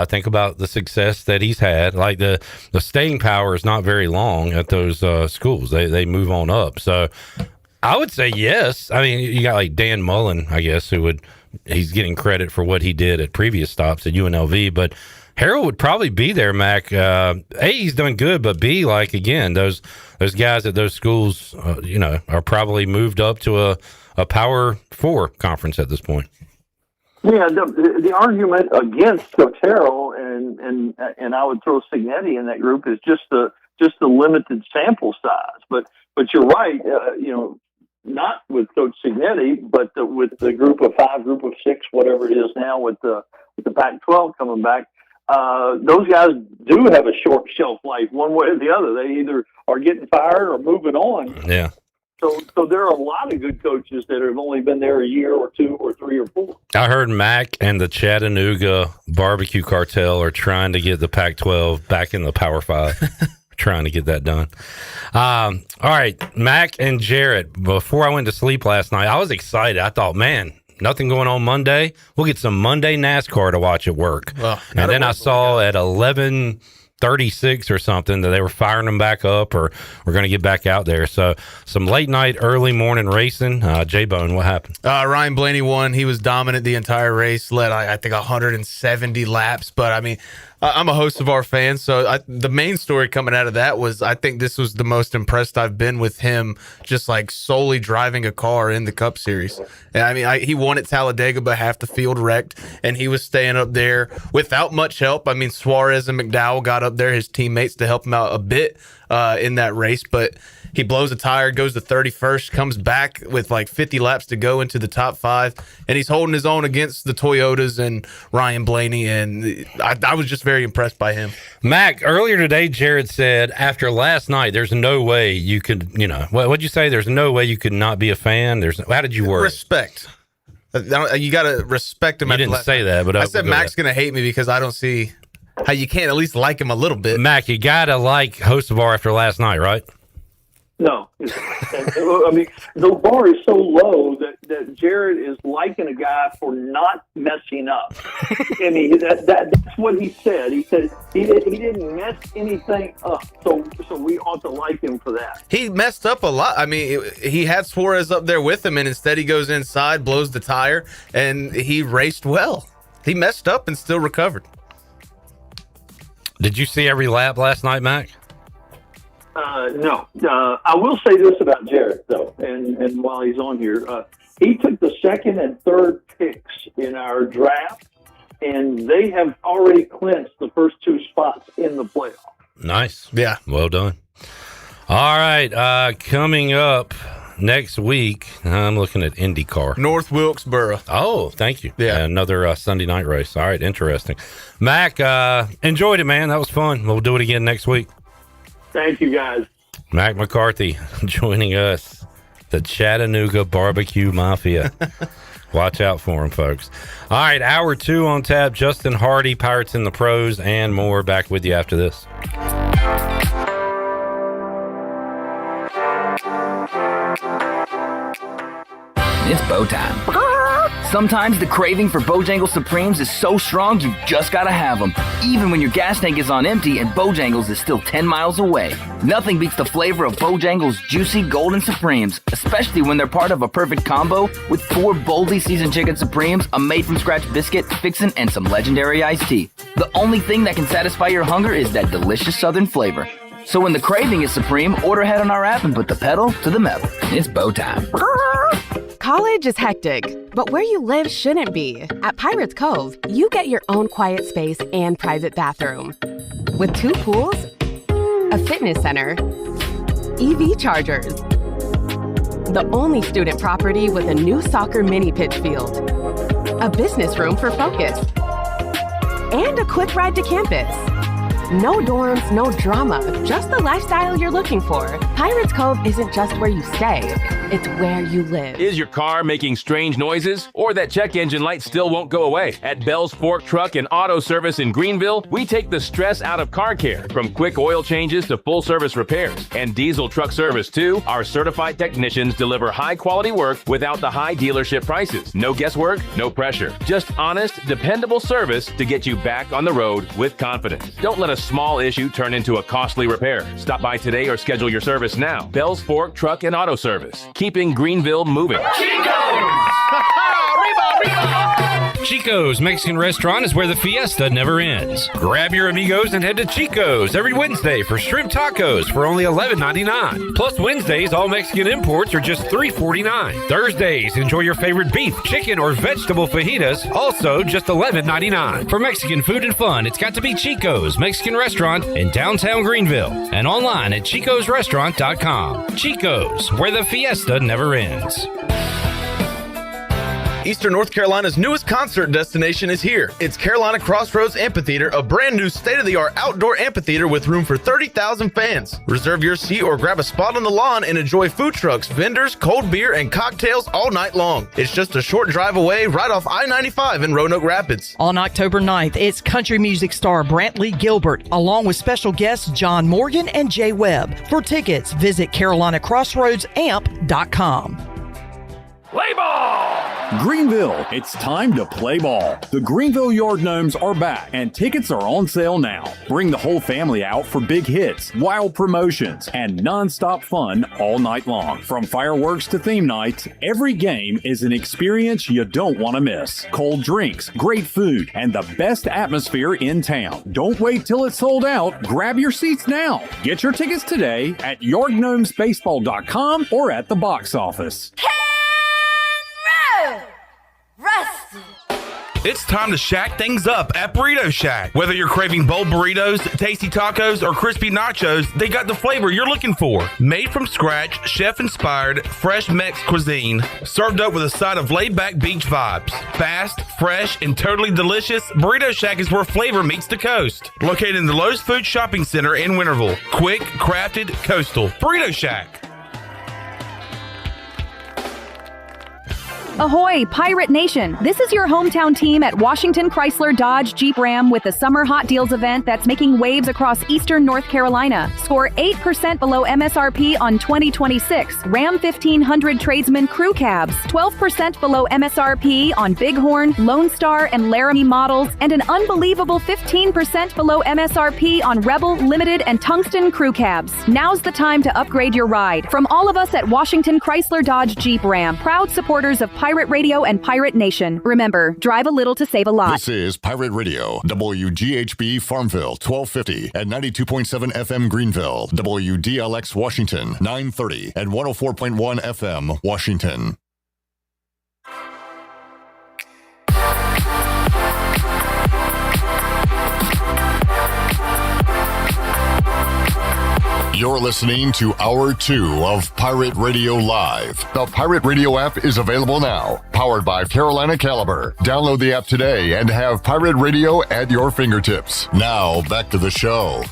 Think about the success that he's had. Like the staying power is not very long at those schools. They move on up. So I would say yes. I mean, you got like Dan Mullen, I guess, he's getting credit for what he did at previous stops at UNLV, but Harrell would probably be there, Mac. A, he's done good, but B, like, again, those guys at those schools, are probably moved up to a Power 4 conference at this point. Yeah, the argument against Coach Harrell and I would throw Signetti in that group is just the limited sample size. But you're right, not with Coach Signetti, but with the group of 5, group of 6, whatever it is now with the Pac-12 coming back. Those guys do have a short shelf life, one way or the other. They either are getting fired or moving on. Yeah. So there are a lot of good coaches that have only been there a year or 2 or 3 or 4. I heard Mac and the Chattanooga barbecue cartel are trying to get the Pac-12 back in the Power 5. Trying to get that done. All right, Mac and Jarrett, before I went to sleep last night, I was excited. I thought, man, nothing going on Monday. We'll get some Monday NASCAR to watch at work. And then I saw at 11:36 or something that they were firing them back up, or we're going to get back out there. So some late night, early morning racing. J-Bone, what happened? Ryan Blaney won. He was dominant the entire race, led, I think, 170 laps. But, I mean, I'm a host of our fans, so the main story coming out of that was I think this was the most impressed I've been with him, just like solely driving a car in the Cup Series. And I mean, he won at Talladega, but half the field wrecked, and he was staying up there without much help. I mean, Suarez and McDowell got up there, his teammates, to help him out a bit in that race, but he blows a tire, goes to 31st, comes back with like 50 laps to go into the top 5, and he's holding his own against the Toyotas and Ryan Blaney, and I was just very impressed by him. Mac, earlier today, Jared said after last night, there's no way you could, what'd you say? There's no way you could not be a fan. How did you word? Respect. You got to respect him. You didn't say that, but I said Mac's going to hate me because I don't see how you can't at least like him a little bit. Mac, you got to like Hocevar after last night, right? No. I mean, the bar is so low that Jared is liking a guy for not messing up. And that's what he said. He said he didn't mess anything up. So we ought to like him for that. He messed up a lot. I mean, he had Suarez up there with him, and instead he goes inside, blows the tire, and he raced well. He messed up and still recovered. Did you see every lap last night, Mac? No. I will say this about Jarrett, though, and while he's on here, he took the 2nd and 3rd picks in our draft, and they have already clinched the first 2 spots in the playoff. Nice. Yeah. Well done. All right. Coming up next week, I'm looking at IndyCar. North Wilkesboro. Oh, thank you. Yeah. Another Sunday night race. All right. Interesting. Mac, enjoyed it, man. That was fun. We'll do it again next week. Thank you, guys. Mack McCarthy joining us, the Chattanooga Barbecue Mafia. Watch out for him, folks. All right, hour 2 on tap. Justin Hardy, Pirates in the Pros, and more. Back with you after this. It's bow time. Sometimes the craving for Bojangles Supremes is so strong you just gotta have them, even when your gas tank is on empty and Bojangles is still 10 miles away. Nothing beats the flavor of Bojangles' juicy golden Supremes, especially when they're part of a perfect combo with 4 boldly seasoned chicken Supremes, a made-from-scratch biscuit, fixin', and some legendary iced tea. The only thing that can satisfy your hunger is that delicious southern flavor. So when the craving is supreme, order ahead on our app and put the pedal to the metal. It's bow time. College is hectic, but where you live shouldn't be. At Pirates Cove, you get your own quiet space and private bathroom. With 2 pools, a fitness center, EV chargers, the only student property with a new soccer mini pitch field, a business room for focus, and a quick ride to campus. No dorms, no drama, just the lifestyle you're looking for. Pirates Cove isn't just where you stay, it's where you live. Is your car making strange noises or that check engine light still won't go away? At Bell's Fork Truck and Auto Service in Greenville, we take the stress out of car care, from quick oil changes to full service repairs. And diesel truck service too. Our certified technicians deliver high quality work without the high dealership prices. No guesswork, no pressure. Just honest, dependable service to get you back on the road with confidence. Don't let a small issue turn into a costly repair. Stop by today or schedule your service now. Bell's Fork Truck and Auto Service. Keeping Greenville moving. Chico's Mexican Restaurant is where the fiesta never ends. Grab your amigos and head to Chico's every Wednesday for shrimp tacos for only $11.99. Plus Wednesdays, all Mexican imports are just $3.49. Thursdays, enjoy your favorite beef, chicken, or vegetable fajitas, also just $11.99. For Mexican food and fun, it's got to be Chico's Mexican Restaurant in downtown Greenville and online at chicosrestaurant.com. Chico's, where the fiesta never ends. Eastern North Carolina's newest concert destination is here. It's Carolina Crossroads Amphitheater, a brand new state-of-the-art outdoor amphitheater with room for 30,000 fans. Reserve your seat or grab a spot on the lawn and enjoy food trucks, vendors, cold beer, and cocktails all night long. It's just a short drive away right off I-95 in Roanoke Rapids. On October 9th, it's country music star Brantley Gilbert, along with special guests John Morgan and Jay Webb. For tickets, visit CarolinaCrossroadsAmp.com. Play ball! Greenville, it's time to play ball. The Greenville Yard Gnomes are back, and tickets are on sale now. Bring the whole family out for big hits, wild promotions, and non-stop fun all night long. From fireworks to theme nights, every game is an experience you don't want to miss. Cold drinks, great food, and the best atmosphere in town. Don't wait till it's sold out. Grab your seats now. Get your tickets today at yardgnomesbaseball.com or at the box office. Rusty. It's time to shack things up at Burrito Shack. Whether you're craving bold burritos, tasty tacos, or crispy nachos, they got the flavor you're looking for. Made from scratch, chef-inspired, fresh Mex cuisine, served up with a side of laid-back beach vibes. Fast, fresh, and totally delicious, Burrito Shack is where flavor meets the coast. Located in the Lowe's Food Shopping Center in Winterville. Quick, crafted, coastal. Burrito Shack. Ahoy, Pirate Nation! This is your hometown team at Washington Chrysler Dodge Jeep Ram with the Summer Hot Deals event that's making waves across eastern North Carolina. Score 8% below MSRP on 2026 Ram 1500 Tradesman Crew Cabs, 12% below MSRP on Bighorn, Lone Star, and Laramie models, and an unbelievable 15% below MSRP on Rebel, Limited, and Tungsten Crew Cabs. Now's the time to upgrade your ride. From all of us at Washington Chrysler Dodge Jeep Ram, proud supporters of Pirate Radio and Pirate Nation. Remember, drive a little to save a lot. This is Pirate Radio, WGHB Farmville, 1250 at 92.7 FM Greenville, WDLX Washington, 930 and 104.1 FM Washington. You're listening to Hour 2 of Pirate Radio Live. The Pirate Radio app is available now, powered by Carolina Caliber. Download the app today and have Pirate Radio at your fingertips. Now, back to the show.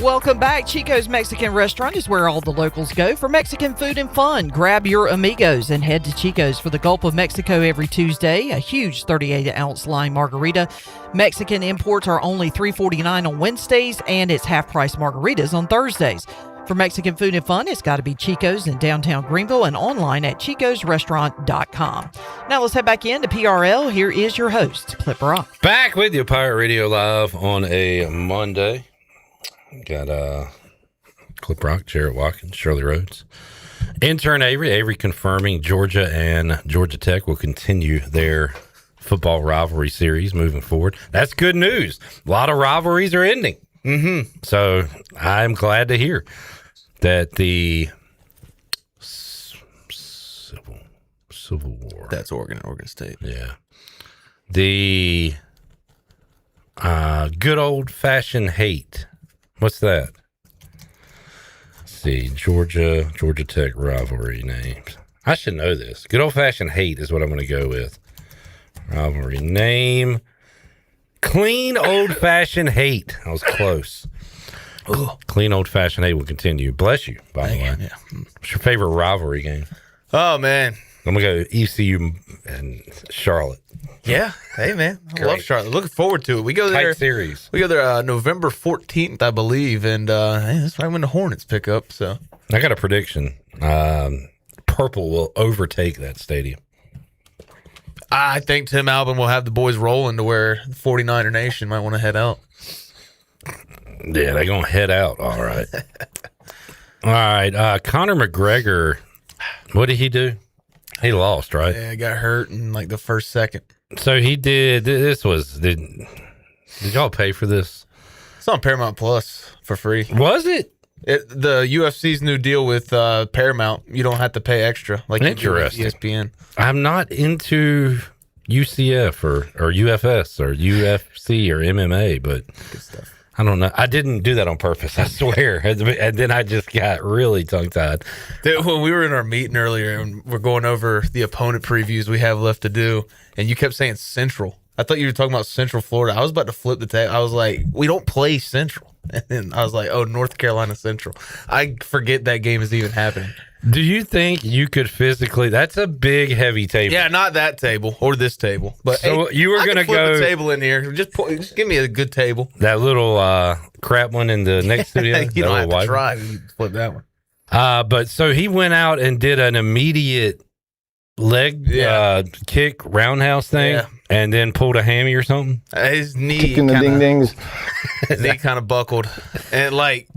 Welcome back. Chico's Mexican Restaurant is where all the locals go for Mexican food and fun. Grab your amigos and head to Chico's for the Gulf of Mexico every Tuesday. A huge 38-ounce lime margarita. Mexican imports are only $3.49 on Wednesdays, and it's half-price margaritas on Thursdays. For Mexican food and fun, it's got to be Chico's in downtown Greenville and online at chicosrestaurant.com. Now let's head back into PRL. Here is your host, Clip Rock. Back with you, Pirate Radio Live on a Monday. Got Clip Rock, Jarrett Watkins, Shirley Rhodes. Intern Avery confirming Georgia and Georgia Tech will continue their football rivalry series moving forward. That's good news. A lot of rivalries are ending. So I'm glad to hear that the Civil War. That's Oregon State. Yeah. The good old-fashioned hate. What's that? Let's see. Georgia Tech rivalry names. I should know this. Good old-fashioned hate is what I'm going to go with. Rivalry name. Clean old-fashioned hate. I was close. Clean old-fashioned hate will continue. Bless you, by the way. Yeah. What's your favorite rivalry game? Oh, man. I'm going to go ECU and Charlotte. Yeah. Hey, man. I love Charlotte. Looking forward to it. We go there. Tight series. We go there November 14th, I believe. And hey, that's right when the Hornets pick up. So I got a prediction. Purple will overtake that stadium. I think Tim Albin will have the boys rolling to where the 49er Nation might want to head out. Yeah, they're going to head out. All right. All right. Conor McGregor, what did he do? He lost, right? Yeah, got hurt in like the first second. So he did. Did y'all pay for this? It's on Paramount Plus for free. Was it? The UFC's new deal with Paramount, you don't have to pay extra like you do with ESPN. I'm not into UCF or UFS or UFC or MMA, but good stuff. I don't know. I didn't do that on purpose, I swear. And then I just got really tongue-tied. Dude, when we were in our meeting earlier and we're going over the opponent previews we have left to do, and you kept saying Central. I thought you were talking about Central Florida. I was about to flip the table. I was like, we don't play Central. And then I was like, oh, North Carolina Central. I forget that game is even happening. Do you think you could physically? That's a big, heavy table. Yeah, not that table or this table. But so hey, you were going to go the table in here. Just give me a good table. That little crap one in the next studio. You don't have to try. You flip that one. But so he went out and did an immediate leg kick roundhouse thing, and then pulled a hammy or something. His knee Kicking the ding dings. His knee kind of buckled, and like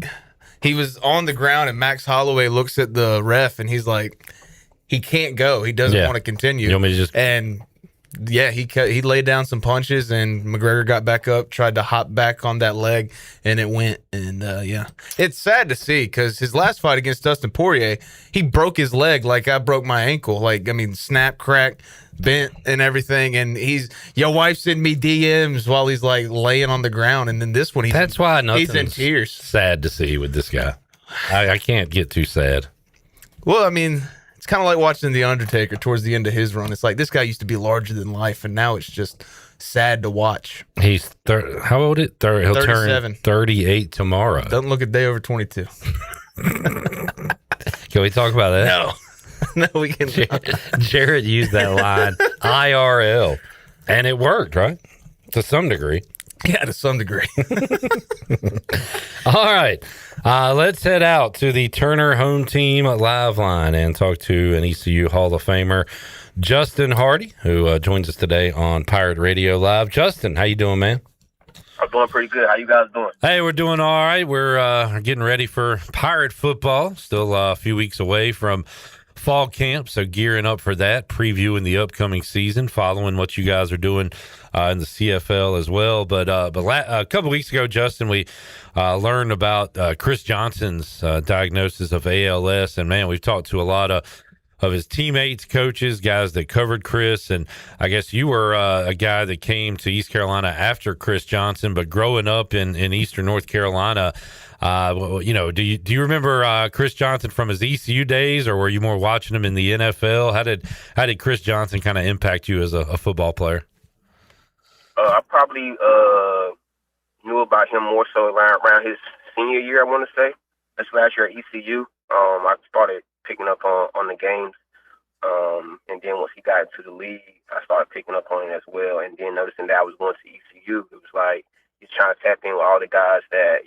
he was on the ground, and Max Holloway looks at the ref, and he's like, he can't go. He doesn't want to continue. You want me to just and. Yeah, he laid down some punches, and McGregor got back up, tried to hop back on that leg, and it went. And it's sad to see because his last fight against Dustin Poirier, he broke his leg like I broke my ankle. Like, I mean, snap, crack, bent, and everything. And your wife sent me DMs while he's like laying on the ground. And then this one, that's why he's in tears. Sad to see with this guy. I can't get too sad. Well, I mean. It's kind of like watching The Undertaker towards the end of his run. It's like this guy used to be larger than life, and now it's just sad to watch. He's how old is it? He'll 37. Turn 38 tomorrow. Doesn't look a day over 22. Can we talk about that? No, we can. Jared used that line, IRL, and it worked, right? To some degree. Yeah, to some degree. All right. Let's head out to the Turner Home Team live line and talk to an ECU Hall of Famer, Justin Hardy, who joins us today on Pirate Radio Live. Justin, how you doing, man? I'm doing pretty good. How you guys doing? Hey, we're doing all right. We're getting ready for Pirate football. Still a few weeks away from fall camp, so gearing up for that, previewing the upcoming season, following what you guys are doing in the CFL as well. But a couple weeks ago, Justin, we learned about Chris Johnson's diagnosis of ALS, and man, we've talked to a lot of his teammates, coaches, guys that covered Chris, and I guess you were a guy that came to East Carolina after Chris Johnson, but growing up in Eastern North Carolina, do you remember Chris Johnson from his ECU days, or were you more watching him in the NFL? How did Chris Johnson kind of impact you as a football player? I probably knew about him more so around his senior year, I want to say. That's last year at ECU. I started picking up on the games, and then once he got into the league, I started picking up on it as well. And then noticing that I was going to ECU, it was like he's trying to tap in with all the guys that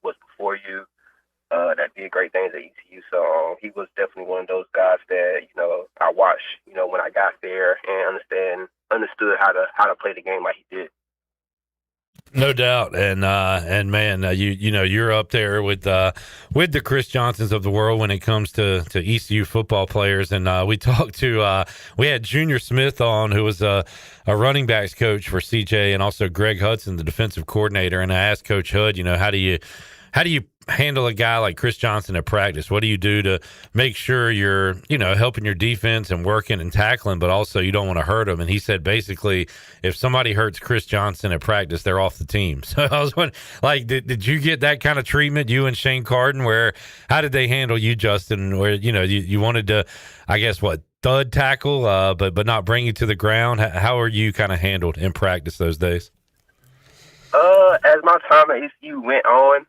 was before you, that did great things at ECU. So he was definitely one of those guys that I watched when I got there and understood how to play the game like he did. No doubt, and man, you're up there with the Chris Johnsons of the world when it comes to ECU football players. And we talked to we had Junior Smith on, who was a running backs coach for CJ, and also Greg Hudson, the defensive coordinator. And I asked Coach Hud, how how do you handle a guy like Chris Johnson at practice? What do you do to make sure you're, helping your defense and working and tackling, but also you don't want to hurt him? And he said, basically, if somebody hurts Chris Johnson at practice, they're off the team. So I was wondering, did you get that kind of treatment, you and Shane Carden, how did they handle you, Justin, where, you wanted to, I guess, thud tackle, but not bring you to the ground? How are you kind of handled in practice those days? As my time at ECU went on,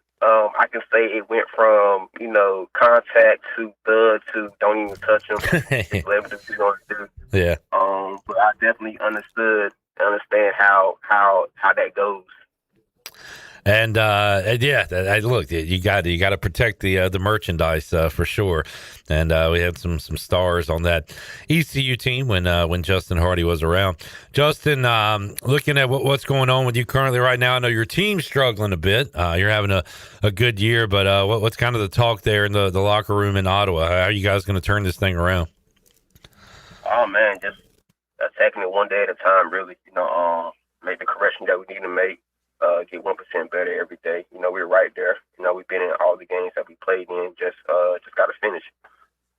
I can say it went from, contact to thud to don't even touch him. Just let him do what he's going to do. Yeah. But I definitely understand how that goes. And look, you got to protect the merchandise for sure. And we had some stars on that ECU team when Justin Hardy was around. Justin, looking at what's going on with you currently right now, I know your team's struggling a bit. You're having a good year, but what's kind of the talk there in the locker room in Ottawa? How are you guys going to turn this thing around? Oh man, just taking it one day at a time. Really, make the correction that we need to make. Get 1% better every day. We're right there. We've been in all the games that we played in. Just got to finish.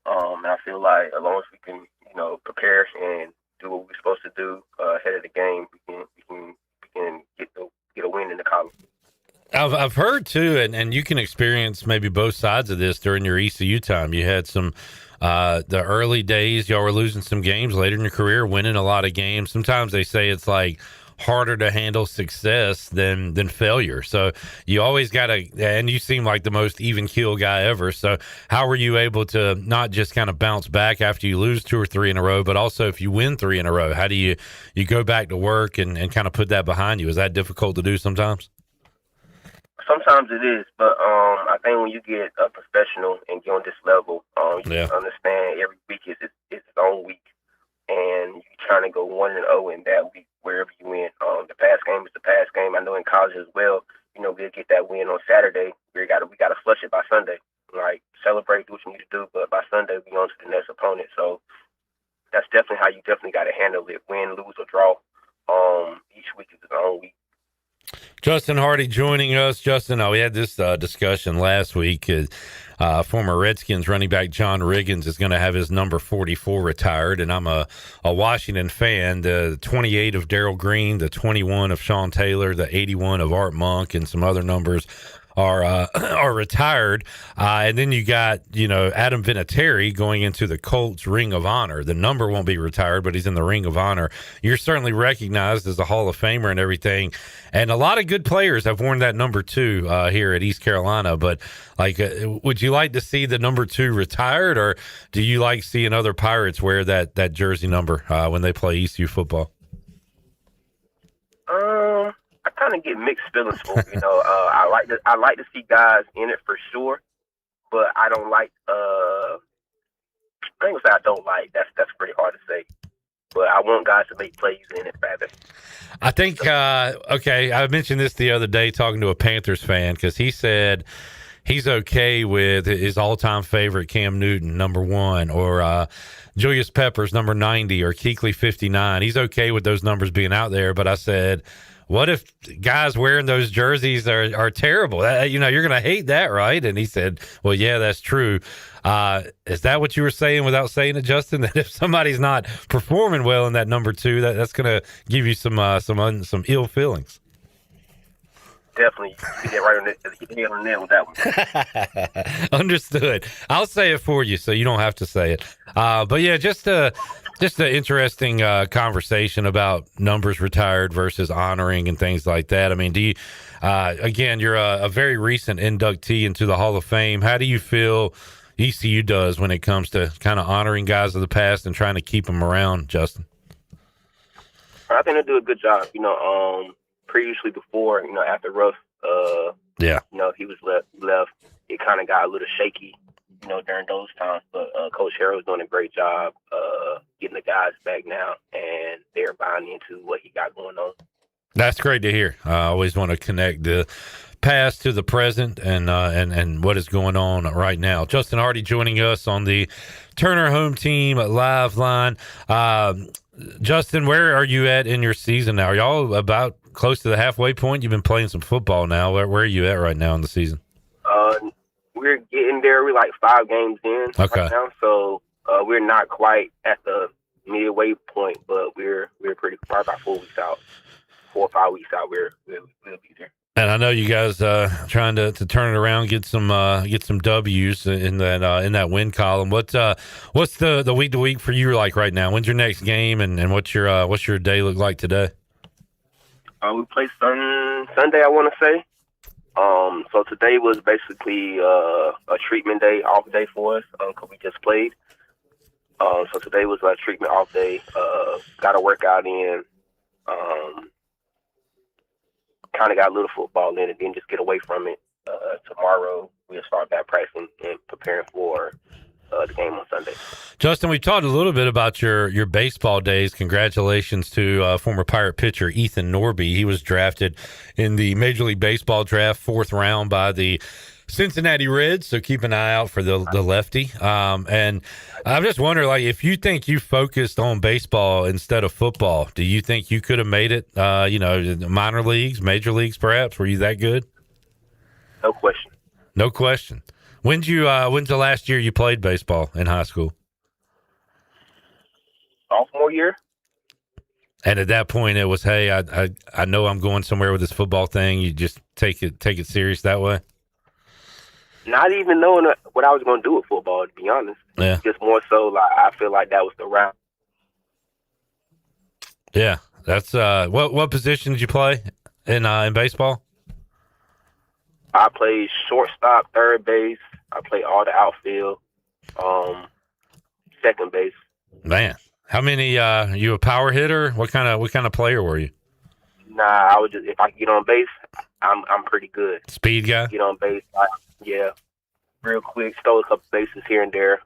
And I feel like as long as we can, prepare and do what we're supposed to do ahead of the game, we can get a win in the column. I've heard too, and you can experience maybe both sides of this during your ECU time. You had some the early days, y'all were losing some games. Later in your career, winning a lot of games. Sometimes they say it's like harder to handle success than failure. So you always got to, and you seem like the most even keel guy ever. So how were you able to not just kind of bounce back after you lose 2 or 3 in a row, but also if you win 3 in a row, how do you go back to work and kind of put that behind you? Is that difficult to do sometimes? Sometimes it is, but I think when you get a professional and get on this level, you understand every week is its own week, and you're trying to go 1-0 in that week wherever you win. The past game is the past game. I know in college as well. We'll get that win on Saturday. We got to flush it by Sunday. Like celebrate, do what you need to do, but by Sunday we on to the next opponent. So that's definitely how you definitely got to handle it. Win, lose, or draw. Each week is its own week. Justin Hardy joining us. Justin, we had this discussion last week. Former Redskins running back John Riggins is going to have his number 44 retired, and I'm a Washington fan. The 28 of Darrell Green, the 21 of Sean Taylor, the 81 of Art Monk, and some other numbers are retired. And then you got, Adam Vinatieri going into the Colts Ring of Honor. The number won't be retired, but he's in the Ring of Honor. You're certainly recognized as a Hall of Famer and everything. And a lot of good players have worn that number 2 here at East Carolina. But would you like to see the number 2 retired, or do you like seeing other Pirates wear that jersey number when they play ECU football? I kind of get mixed feelings for it. I like to see guys in it for sure, but I don't like. I ain't gonna say I don't like. That's pretty hard to say. But I want guys to make plays in it rather. I think. I mentioned this the other day talking to a Panthers fan because he said he's okay with his all-time favorite Cam Newton number 1 or Julius Peppers number 90 or Kuechly 59. He's okay with those numbers being out there, but I said, what if guys wearing those jerseys are terrible? You're going to hate that, right? And he said, well, yeah, that's true. Is that what you were saying without saying it, Justin? That if somebody's not performing well in that number 2, that's going to give you some ill feelings? Definitely. You get right on the nail with that one. Understood. I'll say it for you so you don't have to say it. But yeah, just an interesting conversation about numbers retired versus honoring and things like that. I mean, do you, again, you're a very recent inductee into the Hall of Fame. How do you feel ECU does when it comes to kind of honoring guys of the past and trying to keep them around, Justin? I think they do a good job. Previously before, after Russ, he was left, it kind of got a little shaky, during those times. But Coach Harrell's doing a great job getting the guys back now, and they're buying into what he got going on. That's great to hear. I always want to connect the past to the present and what is going on right now. Justin Hardy joining us on the Turner Home Team live line. Justin, where are you at in your season now? Are y'all about close to the halfway point? You've been playing some football now. Where are you at right now in the season? We're getting there. We're like 5 games in Okay. right now, so we're not quite at the midway point, but we're pretty far, about 4 weeks out, 4 or 5 weeks out. We'll be there. And I know you guys trying to turn it around, get some W's in that win column. What's the week to week for you like right now? When's your next game, and what's your day look like today? We play Sunday, I want to say. So today was basically a treatment day, off day for us, because we just played. So today was a treatment off day. Got a workout in. Kind of got a little football in, and then just get away from it. Tomorrow we'll start back practicing and preparing for the game on Sunday. Justin, we talked a little bit about your baseball days. Congratulations to former Pirate pitcher Ethan Norby. He was drafted in the Major League Baseball draft, 4th round by the Cincinnati Reds, so keep an eye out for the lefty. And I'm just wondering, like, if you think you focused on baseball instead of football, do you think you could have made it, minor leagues, major leagues perhaps? Were you that good? No question. No question. When's the last year you played baseball in high school? Sophomore year. And at that point, it was, hey, I know I'm going somewhere with this football thing. You just take it serious that way. Not even knowing what I was going to do with football, to be honest. Yeah. Just more so, like, I feel like that was the route. Yeah, that's what position did you play in baseball? I played shortstop, third base. I played all the outfield, second base. Man, how many? You a power hitter? What kind of player were you? Nah, I was just, if I get on base, I'm pretty good. Speed guy. Get on base, yeah, real quick, stole a couple bases here and there.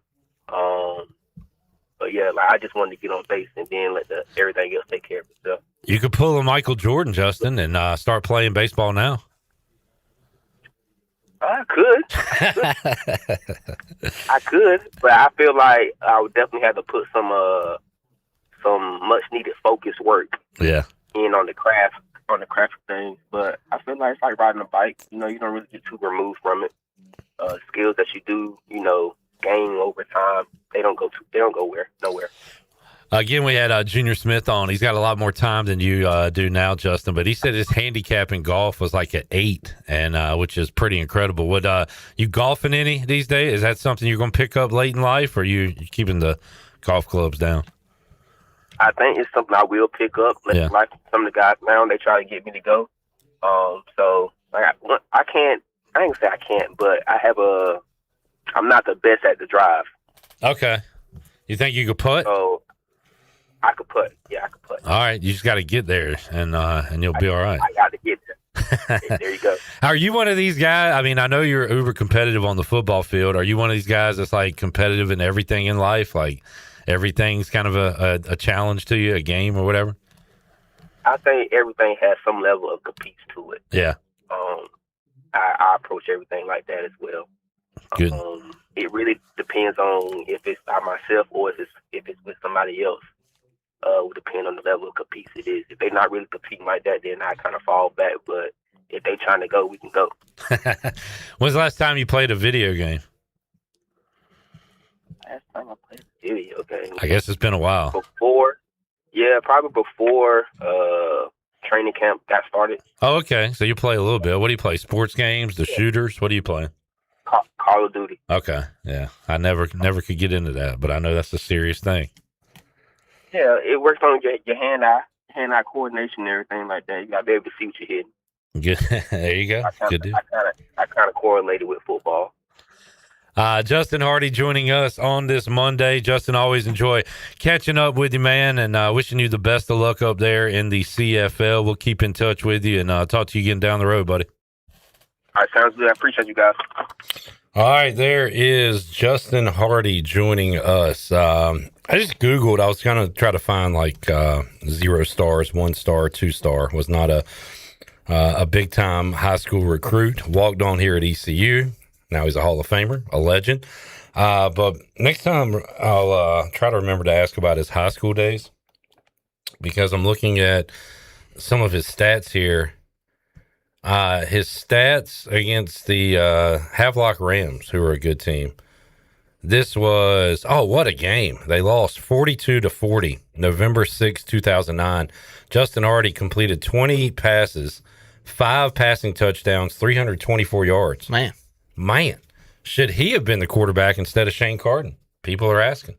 But yeah, like, I just wanted to get on base and then let everything else take care of itself. You could pull a Michael Jordan, Justin, and start playing baseball now. I could. I could, but I feel like I would definitely have to put some much needed focus work in on the craft thing. But I feel like it's like riding a bike. You don't really get too removed from it. Skills that you do, gain over time, they don't go nowhere. Again, we had Junior Smith on. He's got a lot more time than you do now, Justin. But he said his handicap in golf was like an 8, and which is pretty incredible. Would you golfing any these days? Is that something you're going to pick up late in life, or are you keeping the golf clubs down? I think it's something I will pick up. Like some of the guys now, they try to get me to go. So like I can't. I ain't say I can't, but I'm not the best at the drive. Okay. You think you could putt? So I could putt. Yeah, I could putt. All right. You just got to get there, and you'll be all right. I got to get there. There you go. Are you one of these guys? I mean, I know you're uber competitive on the football field. Are you one of these guys that's like competitive in everything in life? Like everything's kind of a challenge to you, a game or whatever? I think everything has some level of competes to it. Yeah. I approach everything like that as well. Good. It really depends on if it's by myself or if it's with somebody else. Would depend on the level of competes it is. If they're not really competing like that, then I kind of fall back. But if they trying to go, we can go. When's the last time you played a video game? Last time I played a video game, I guess it's been a while. Probably before training camp got started. Oh, okay. So you play a little bit. What do you play? Sports games, the shooters? What do you play? Call of Duty. Okay. Yeah. I never could get into that, but I know that's a serious thing. Yeah, it works on your hand-eye coordination and everything like that. You got to be able to see what you're hitting. Good. There you go. Good deal. I kind of correlated with football. Justin Hardy joining us on this Monday. Justin, always enjoy catching up with you, man, and wishing you the best of luck up there in the CFL. We'll keep in touch with you and talk to you again down the road, buddy. All right, sounds good. I appreciate you guys. All right, there is Justin Hardy joining us. I just Googled. I was going to try to find like 0 stars, 1 star, 2 star. Was not a big-time high school recruit. Walked on here at ECU. Now he's a Hall of Famer, a legend. But next time I'll try to remember to ask about his high school days, because I'm looking at some of his stats here. His stats against the Havelock Rams, who are a good team. This was, what a game. They lost 42-40, November 6, 2009. Justin Hardy completed 20 passes, 5 passing touchdowns, 324 yards. Man. Should he have been the quarterback instead of Shane Carden? People are asking.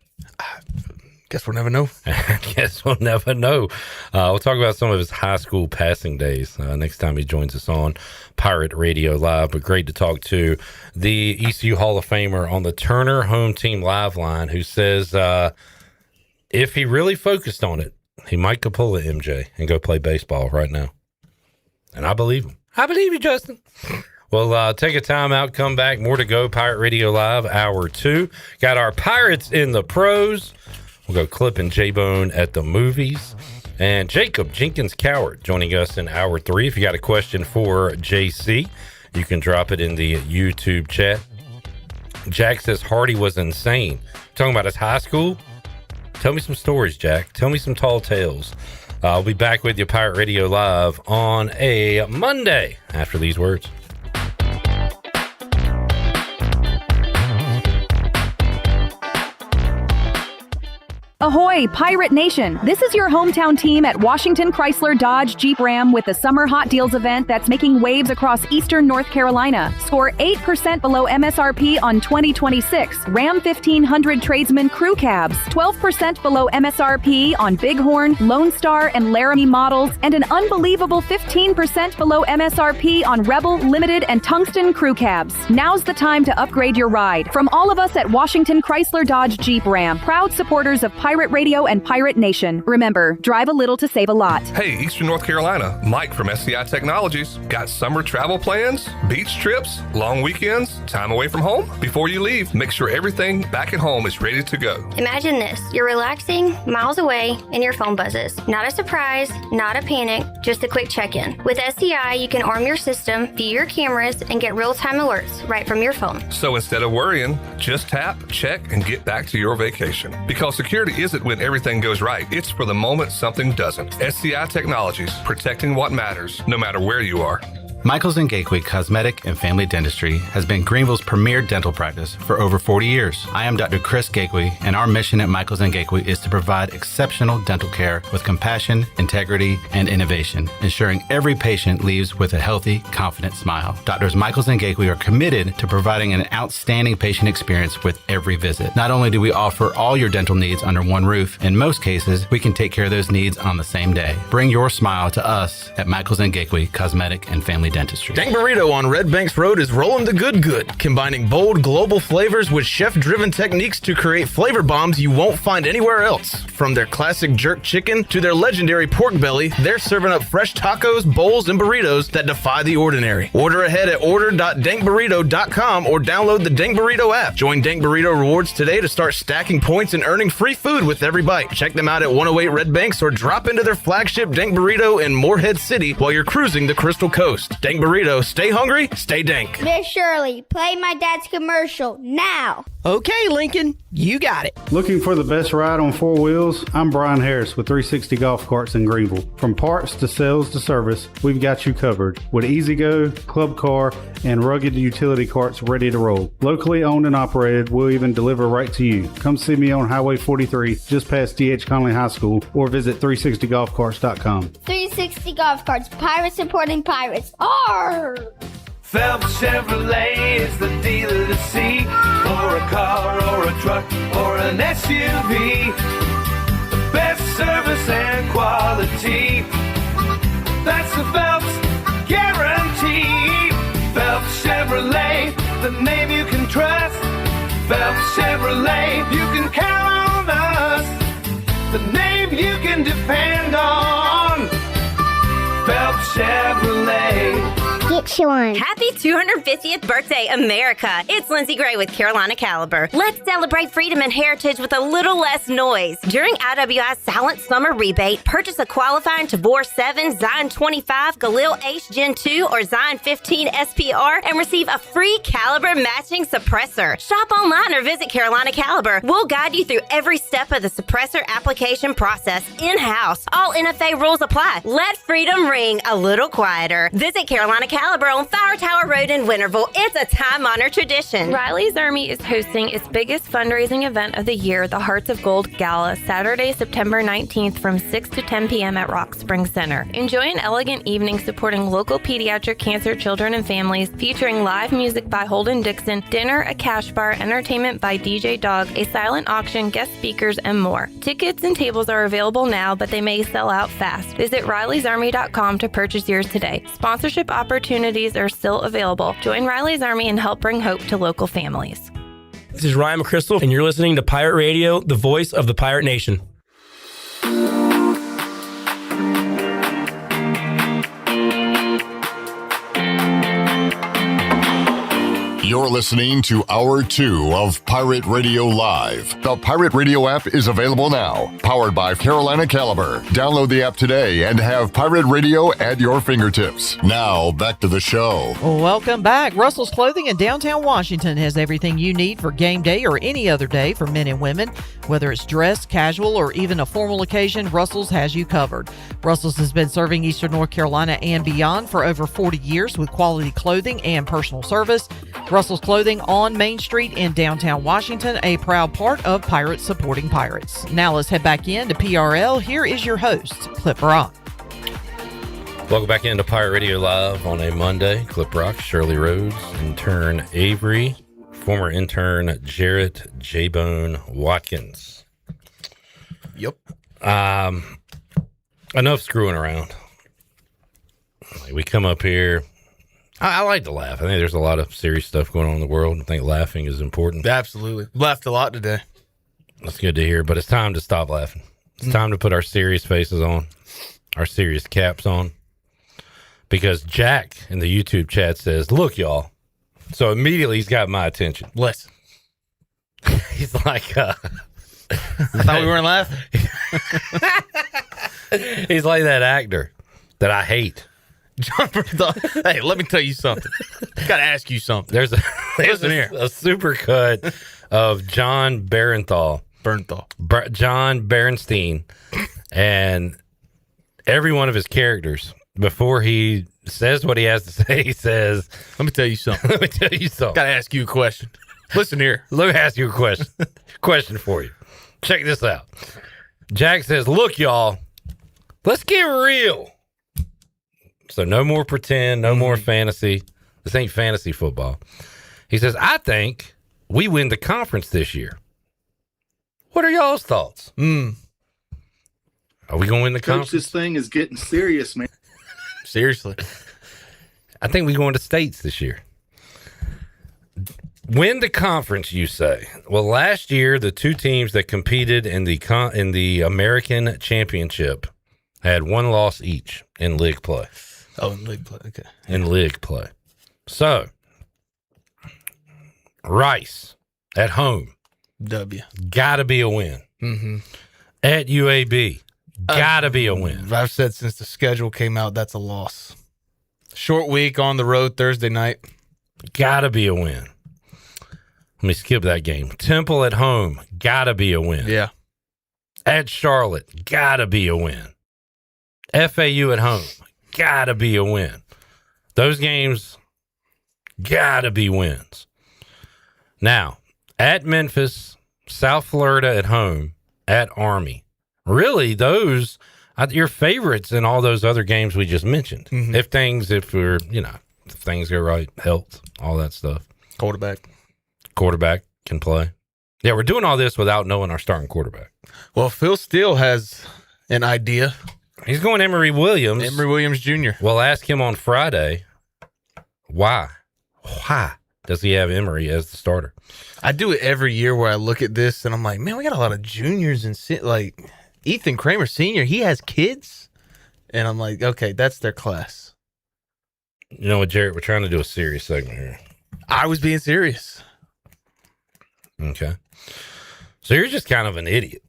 Guess we'll never know. We'll talk about some of his high school passing days next time he joins us on Pirate Radio Live. But great to talk to the ECU Hall of Famer on the Turner Home Team Live line, who says if he really focused on it, he might go pull a MJ and go play baseball right now. And I believe him. I believe you, Justin. Well, take a time out, come back. More to go. Pirate Radio Live, Hour 2. Got our Pirates in the pros. We'll go Clip and J-Bone at the movies. And Jacob Jenkins-Cowart joining us in Hour 3. If you got a question for JC, you can drop it in the YouTube chat. Jack says Hardy was insane. Talking about his high school? Tell me some stories, Jack. Tell me some tall tales. I'll be back with you, Pirate Radio Live, on a Monday after these words. Ahoy, Pirate Nation! This is your hometown team at Washington Chrysler Dodge Jeep Ram with the Summer Hot Deals event that's making waves across eastern North Carolina. Score 8% below MSRP on 2026 Ram 1500 Tradesman Crew Cabs, 12% below MSRP on Bighorn, Lone Star, and Laramie models, and an unbelievable 15% below MSRP on Rebel, Limited, and Tungsten Crew Cabs. Now's the time to upgrade your ride. From all of us at Washington Chrysler Dodge Jeep Ram, proud supporters of Pirate Radio and Pirate Nation. Remember, drive a little to save a lot. Hey, Eastern North Carolina, Mike from SCI Technologies. Got summer travel plans, beach trips, long weekends, time away from home? Before you leave, make sure everything back at home is ready to go. Imagine this. You're relaxing, miles away, and your phone buzzes. Not a surprise, not a panic, just a quick check-in. With SCI, you can arm your system, view your cameras, and get real-time alerts right from your phone. So instead of worrying, just tap, check, and get back to your vacation. Because security isn't when everything goes right. It's for the moment something doesn't. SCI Technologies, protecting what matters, no matter where you are. Michaels & Gakwe Cosmetic and Family Dentistry has been Greenville's premier dental practice for over 40 years. I am Dr. Chris Gakwe, and our mission at Michaels & Gakwe is to provide exceptional dental care with compassion, integrity, and innovation, ensuring every patient leaves with a healthy, confident smile. Doctors Michaels & Gakwe are committed to providing an outstanding patient experience with every visit. Not only do we offer all your dental needs under one roof, in most cases, we can take care of those needs on the same day. Bring your smile to us at Michaels & Gakwe Cosmetic and Family Dentistry. Dank Burrito on Red Banks Road is rolling the good, combining bold global flavors with chef-driven techniques to create flavor bombs you won't find anywhere else. From their classic jerk chicken to their legendary pork belly, they're serving up fresh tacos, bowls, and burritos that defy the ordinary. Order ahead at order.dankburrito.com or download the Dank Burrito app. Join Dank Burrito Rewards today to start stacking points and earning free food with every bite. Check them out at 108 Red Banks or drop into their flagship Dank Burrito in Morehead City while you're cruising the Crystal Coast. Dank Burrito, stay hungry, stay dank. Miss Shirley, play my dad's commercial now. Okay, Lincoln, you got it. Looking for the best ride on four wheels? I'm Brian Harris with 360 Golf Carts in Greenville. From parts to sales to service, we've got you covered with E-Z-Go, Club Car, and rugged utility carts ready to roll. Locally owned and operated, we'll even deliver right to you. Come see me on Highway 43, just past D.H. Conley High School, or visit 360golfcarts.com. 360 Golf Carts, pirates supporting pirates. Arr! Phelps Chevrolet is the dealer to see, for a car or a truck or an SUV. The best service and quality, that's the Phelps guarantee. Phelps Chevrolet, the name you can trust. Phelps Chevrolet, you can count on us. The name you can depend on. Phelps Chevrolet. 61. Happy 250th birthday, America. It's Lindsay Gray with Carolina Caliber. Let's celebrate freedom and heritage with a little less noise. During IWI's Silent Summer Rebate, purchase a qualifying Tavor 7, Zion 25, Galil Ace Gen 2, or Zion 15 SPR and receive a free Caliber matching suppressor. Shop online or visit Carolina Caliber. We'll guide you through every step of the suppressor application process in-house. All NFA rules apply. Let freedom ring a little quieter. Visit Carolina Caliber on Fire Tower Road in Winterville. It's a time-honored tradition. Riley's Army is hosting its biggest fundraising event of the year, the Hearts of Gold Gala, Saturday, September 19th from 6 to 10 p.m. at Rock Springs Center. Enjoy an elegant evening supporting local pediatric cancer children and families, featuring live music by Holden Dixon, dinner, a cash bar, entertainment by DJ Dog, a silent auction, guest speakers, and more. Tickets and tables are available now, but they may sell out fast. Visit RileysArmy.com to purchase yours today. Sponsorship opportunities are still available. Join Riley's Army and help bring hope to local families. This is Ryan McChrystal, and you're listening to Pirate Radio, the voice of the Pirate Nation. You're listening to Hour 2 of Pirate Radio Live. The Pirate Radio app is available now. Powered by Carolina Caliber. Download the app today and have Pirate Radio at your fingertips. Now, back to the show. Welcome back. Russell's Clothing in downtown Washington has everything you need for game day or any other day for men and women. Whether it's dress, casual, or even a formal occasion, Russell's has you covered. Russell's has been serving Eastern North Carolina and beyond for over 40 years with quality clothing and personal service. Russell's Clothing on Main Street in downtown Washington, a proud part of Pirates Supporting Pirates. Now let's head back in to PRL. Here is your host, Clip Rock. Welcome back into Pirate Radio Live on a Monday. Clip Rock, Shirley Rhodes, intern Avery, former intern Jarrett J-Bone Watkins. Yep. Enough screwing around. We come up here. I like to laugh. I think there's a lot of serious stuff going on in the world. I think laughing is important. Absolutely. Laughed a lot today. That's good to hear, but it's time to stop laughing. It's time to put our serious faces on, our serious caps on. Because Jack in the YouTube chat says, look, y'all. So immediately he's got my attention. Listen. He's like, I thought we weren't laughing. He's like that actor that I hate. John Bernthal. Hey, let me tell you something. Got to ask you something. There's a super cut of John Bernthal. John Berenstein. And every one of his characters, before he says what he has to say, he says, let me tell you something. Let me tell you something. Got to ask you a question. Listen here. Let me ask you a question. Question for you. Check this out. Jack says, look, y'all, let's get real. So no more pretend, no more fantasy. This ain't fantasy football. He says, I think we win the conference this year. What are y'all's thoughts? Are we going to win the conference? This thing is getting serious, man. Seriously. I think we're going to states this year. Win the conference, you say? Well, last year, the two teams that competed in the American Championship had one loss each in league play. Oh, in league play. Okay. In league play. So, Rice at home. W. Gotta be a win. Mm-hmm. At UAB. Gotta be a win. I've said since the schedule came out, that's a loss. Short week on the road Thursday night. Gotta be a win. Let me skip that game. Temple at home. Gotta be a win. Yeah. At Charlotte. Gotta be a win. FAU at home. Gotta be a win. Those games gotta be wins. Now, at Memphis, South Florida at home, at Army. Really, those are your favorites in all those other games we just mentioned. Mm-hmm. If things go right, health, all that stuff. Quarterback can play. Yeah, we're doing all this without knowing our starting quarterback. Well, Phil Steele has an idea. He's going Emory Williams. Emory Williams Jr. We'll ask him on Friday. Why does he have Emory as the starter? I do it every year where I look at this and I'm like, man, we got a lot of juniors and like Ethan Kramer Sr., he has kids. And I'm like, okay, that's their class. You know what, Jarrett? We're trying to do a serious segment here. I was being serious. Okay. So you're just kind of an idiot.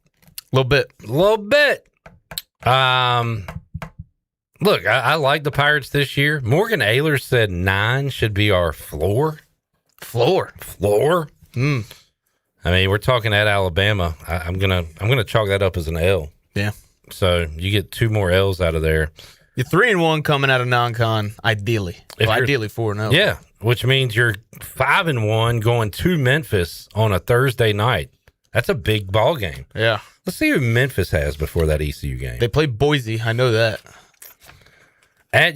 A little bit. Look, I like the Pirates this year. Morgan Ayler said 9 should be our floor. Floor. I mean, we're talking at Alabama. I'm gonna chalk that up as an L. Yeah. So you get 2 more L's out of there. You're 3-1 coming out of non-con, ideally. Ideally 4-0. Yeah, which means you're 5-1 going to Memphis on a Thursday night. That's a big ball game. Yeah. Let's see who Memphis has before that ECU game. They play Boise. I know that. At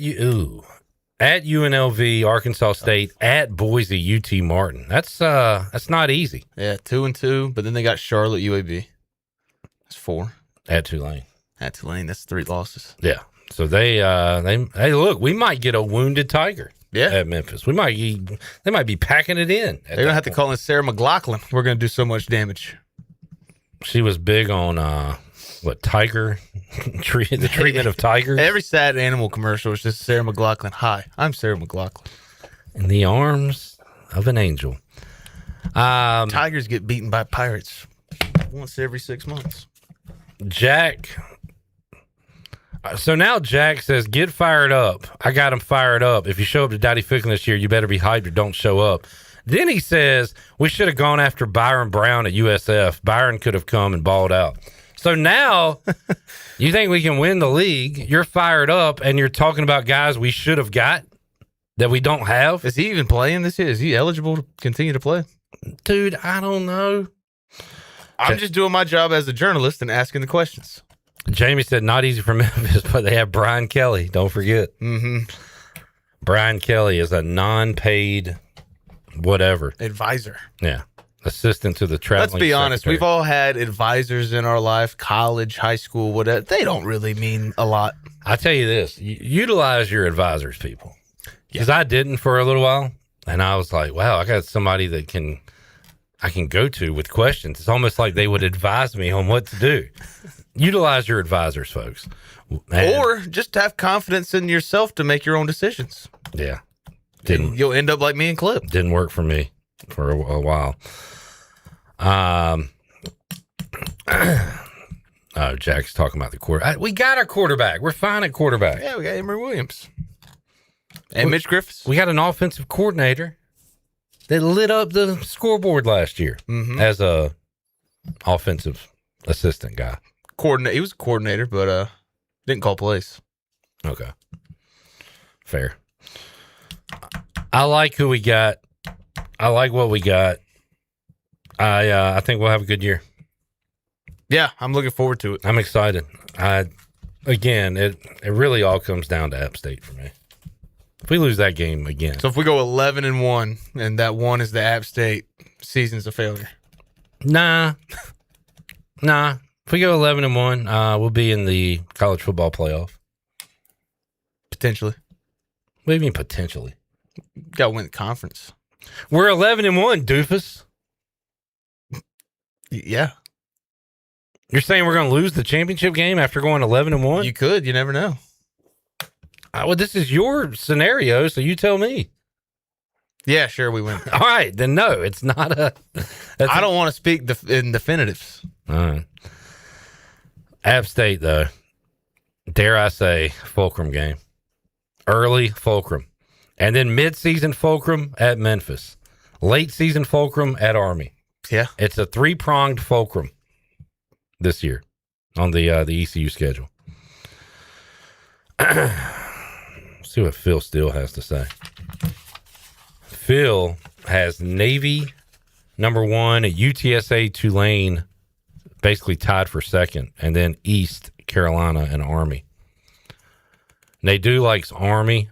UNLV, Arkansas State, at Boise, UT Martin. That's not easy. Yeah, 2-2, but then they got Charlotte, UAB. That's 4. At Tulane. That's 3 losses. Yeah. So they hey, look, we might get a wounded Tiger. Yeah. At Memphis. They might be packing it in. They're gonna have to call in Sarah McLachlan. We're gonna do so much damage. She was big on tiger the treatment of tigers. Every sad animal commercial is just Sarah McLachlan. Hi, I'm Sarah McLachlan. In the arms of an angel. Tigers get beaten by pirates once every 6 months. Jack. So now Jack says, get fired up. I got him fired up. If you show up to Dowdy Ficklin this year, you better be hyped or don't show up. Then he says, we should have gone after Byron Brown at USF. Byron could have come and balled out. So now you think we can win the league. You're fired up and you're talking about guys we should have got that we don't have. Is he even playing this year? Is he eligible to continue to play? Dude, I don't know. I'm just doing my job as a journalist and asking the questions. Jamie said, not easy for Memphis, but they have Brian Kelly. Don't forget. Mm-hmm. Brian Kelly is a non-paid whatever. Advisor. Yeah. Assistant to the traveling Let's be honest. secretary. We've all had advisors in our life, college, high school, whatever. They don't really mean a lot. I tell you this, utilize your advisors, people. Because I didn't for a little while. And I was like, wow, I got somebody that I can go to with questions. It's almost like they would advise me on what to do. Utilize your advisors, folks. Or just have confidence in yourself to make your own decisions. Yeah. You'll end up like me and Clip. Didn't work for me for a while. Oh, Jack's talking about the quarterback. We got our quarterback. We're fine at quarterback. Yeah, we got Emory Williams. And Mitch Griffiths. We got an offensive coordinator that lit up the scoreboard last year as a offensive assistant guy. He was a coordinator, but didn't call plays. Okay. Fair. I like who we got. I like what we got. I think we'll have a good year. Yeah, I'm looking forward to it. I'm excited. Again, it really all comes down to App State for me. If we lose that game again. So if we go 11-1 and that one is the App State, season's a failure. Nah. If we go 11-1, we'll be in the college football playoff. Potentially. What do you mean potentially? Got to win the conference. We're 11-1, doofus. Yeah. You're saying we're going to lose the championship game after going 11-1? You could. You never know. Well, this is your scenario, so you tell me. Yeah, sure, we win. All right, then no, it's not a... I don't want to speak in definitives. All right. App State, though, dare I say, Fulcrum game. Early Fulcrum. And then mid-season Fulcrum at Memphis. Late season Fulcrum at Army. Yeah. It's a 3-pronged Fulcrum this year on the ECU schedule. See what Phil Steele has to say. Phil has Navy #1 at UTSA Tulane, basically tied for second, and then East Carolina and Army. Nadeau likes Army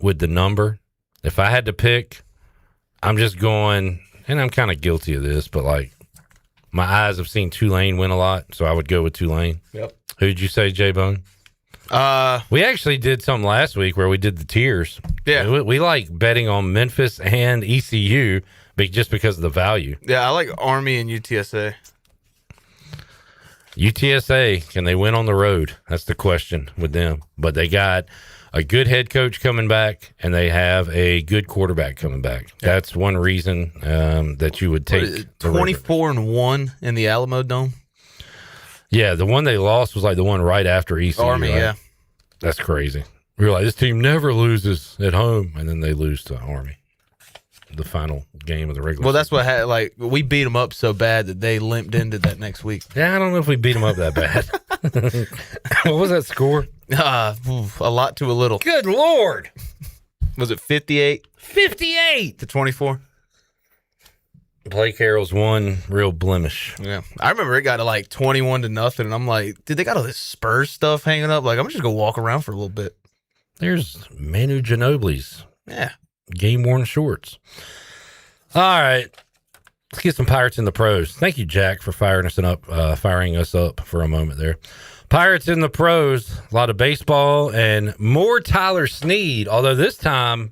with the number. If I had to pick, I'm just going, and I'm kind of guilty of this, but like my eyes have seen Tulane win a lot, so I would go with Tulane. Yep. Who'd you say, J-Bone? We actually did something last week where we did the tiers. Yeah. We like betting on Memphis and ECU just because of the value. Yeah, I like Army and UTSA. UTSA, can they win on the road? That's the question with them. But they got a good head coach coming back, and they have a good quarterback coming back. That's one reason that you would take 24-1 in the Alamo Dome. Yeah, the one they lost was like the one right after ECU. Army, right? yeah. That's crazy. We were like, this team never loses at home, and then they lose to Army. The final game of the regular Well, that's season. what had, like, we beat them up so bad that they limped into that next week. Yeah, I don't know if we beat them up that bad. What was that score? A lot to a little. Good Lord. Was it 58? 58 to 24? Blake Harrell's one real blemish. Yeah. I remember it got to like 21-0, and I'm like, dude, they got all this Spurs stuff hanging up. Like, I'm just going to walk around for a little bit. There's Manu Ginobili's. Yeah. Game-worn shorts. All right. Let's get some Pirates in the Pros. Thank you, Jack, for firing us up for a moment there. Pirates in the Pros. A lot of baseball and more Tyler Snead, although this time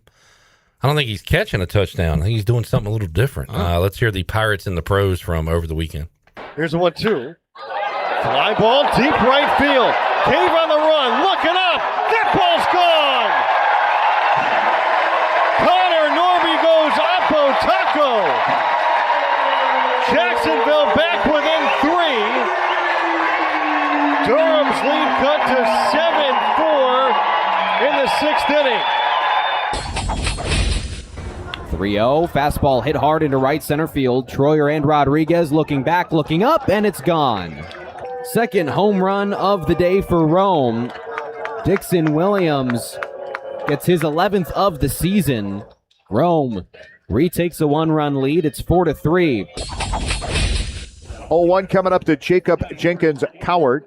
I don't think he's catching a touchdown. I think he's doing something a little different. Let's hear the Pirates in the Pros from over the weekend. Here's a 1-2. Fly ball, deep right field. Cave on the run, looking up. That ball's gone. Connor Norby goes Oppo Taco. Jacksonville back within 3. Durham's lead cut to 7-4 in the 6th inning. 3-0, fastball hit hard into right center field. Troyer and Rodriguez looking back, looking up, and it's gone. Second home run of the day for Rome. Dixon Williams gets his 11th of the season. Rome retakes a 1-run lead. It's 4-3. 0-1 coming up to Jacob Jenkins-Cowart,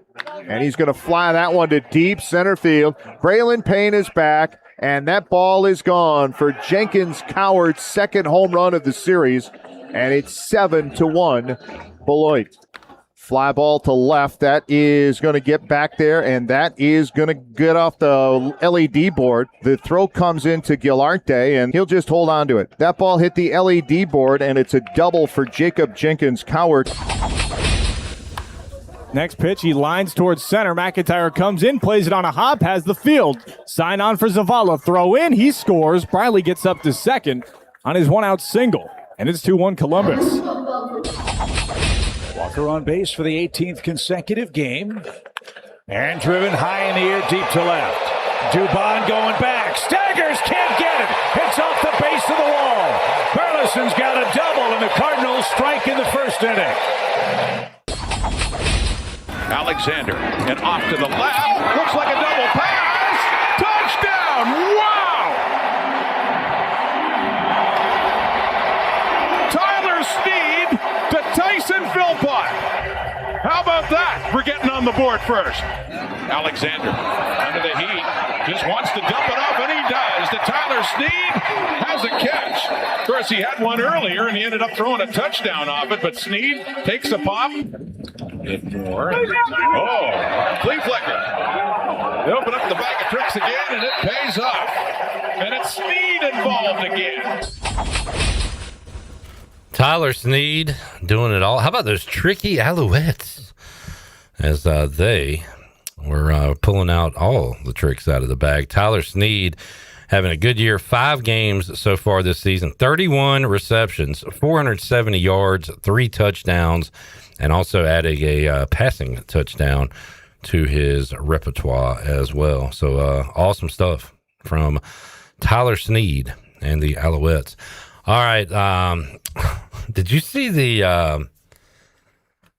and he's going to fly that one to deep center field. Braylon Payne is back, and that ball is gone for Jenkins-Cowart's second home run of the series, and it's 7-1 Beloit. Fly ball to left. That is going to get back there, and that is going to get off the LED board. The throw comes into Gilarte, and he'll just hold on to it. That ball hit the LED board, and it's a double for Jacob Jenkins-Cowart. Next pitch, he lines towards center. McIntyre comes in, plays it on a hop, has the field. Sign on for Zavala. Throw in, he scores. Briley gets up to second on his one-out single, and it's 2-1 Columbus. Walker on base for the 18th consecutive game. And driven high in the air, deep to left. Dubon going back. Staggers, can't get it. Hits off the base of the wall. Burleson's got a double, and the Cardinals strike in the first inning. Alexander, and off to the left. Looks like a double pass. Touchdown! Wow! Tyler Snead to Tyson Philpott. How about that? We're getting on the board first. Alexander under the heat. Just wants to dump it off, and he does. To Tyler Snead has a catch. Of course, he had one earlier, and he ended up throwing a touchdown off it, but Snead takes a pop. More. Oh, flea flicker. They open up the bag of tricks again, and it pays off. And it's Snead involved again. Tyler Snead doing it all. How about those tricky Alouettes? As they were pulling out all the tricks out of the bag. Tyler Snead having a good year. 5 games so far this season. 31 receptions, 470 yards, 3 touchdowns, and also adding a passing touchdown to his repertoire as well. So awesome stuff from Tyler Snead and the Alouettes. All right. Did you see the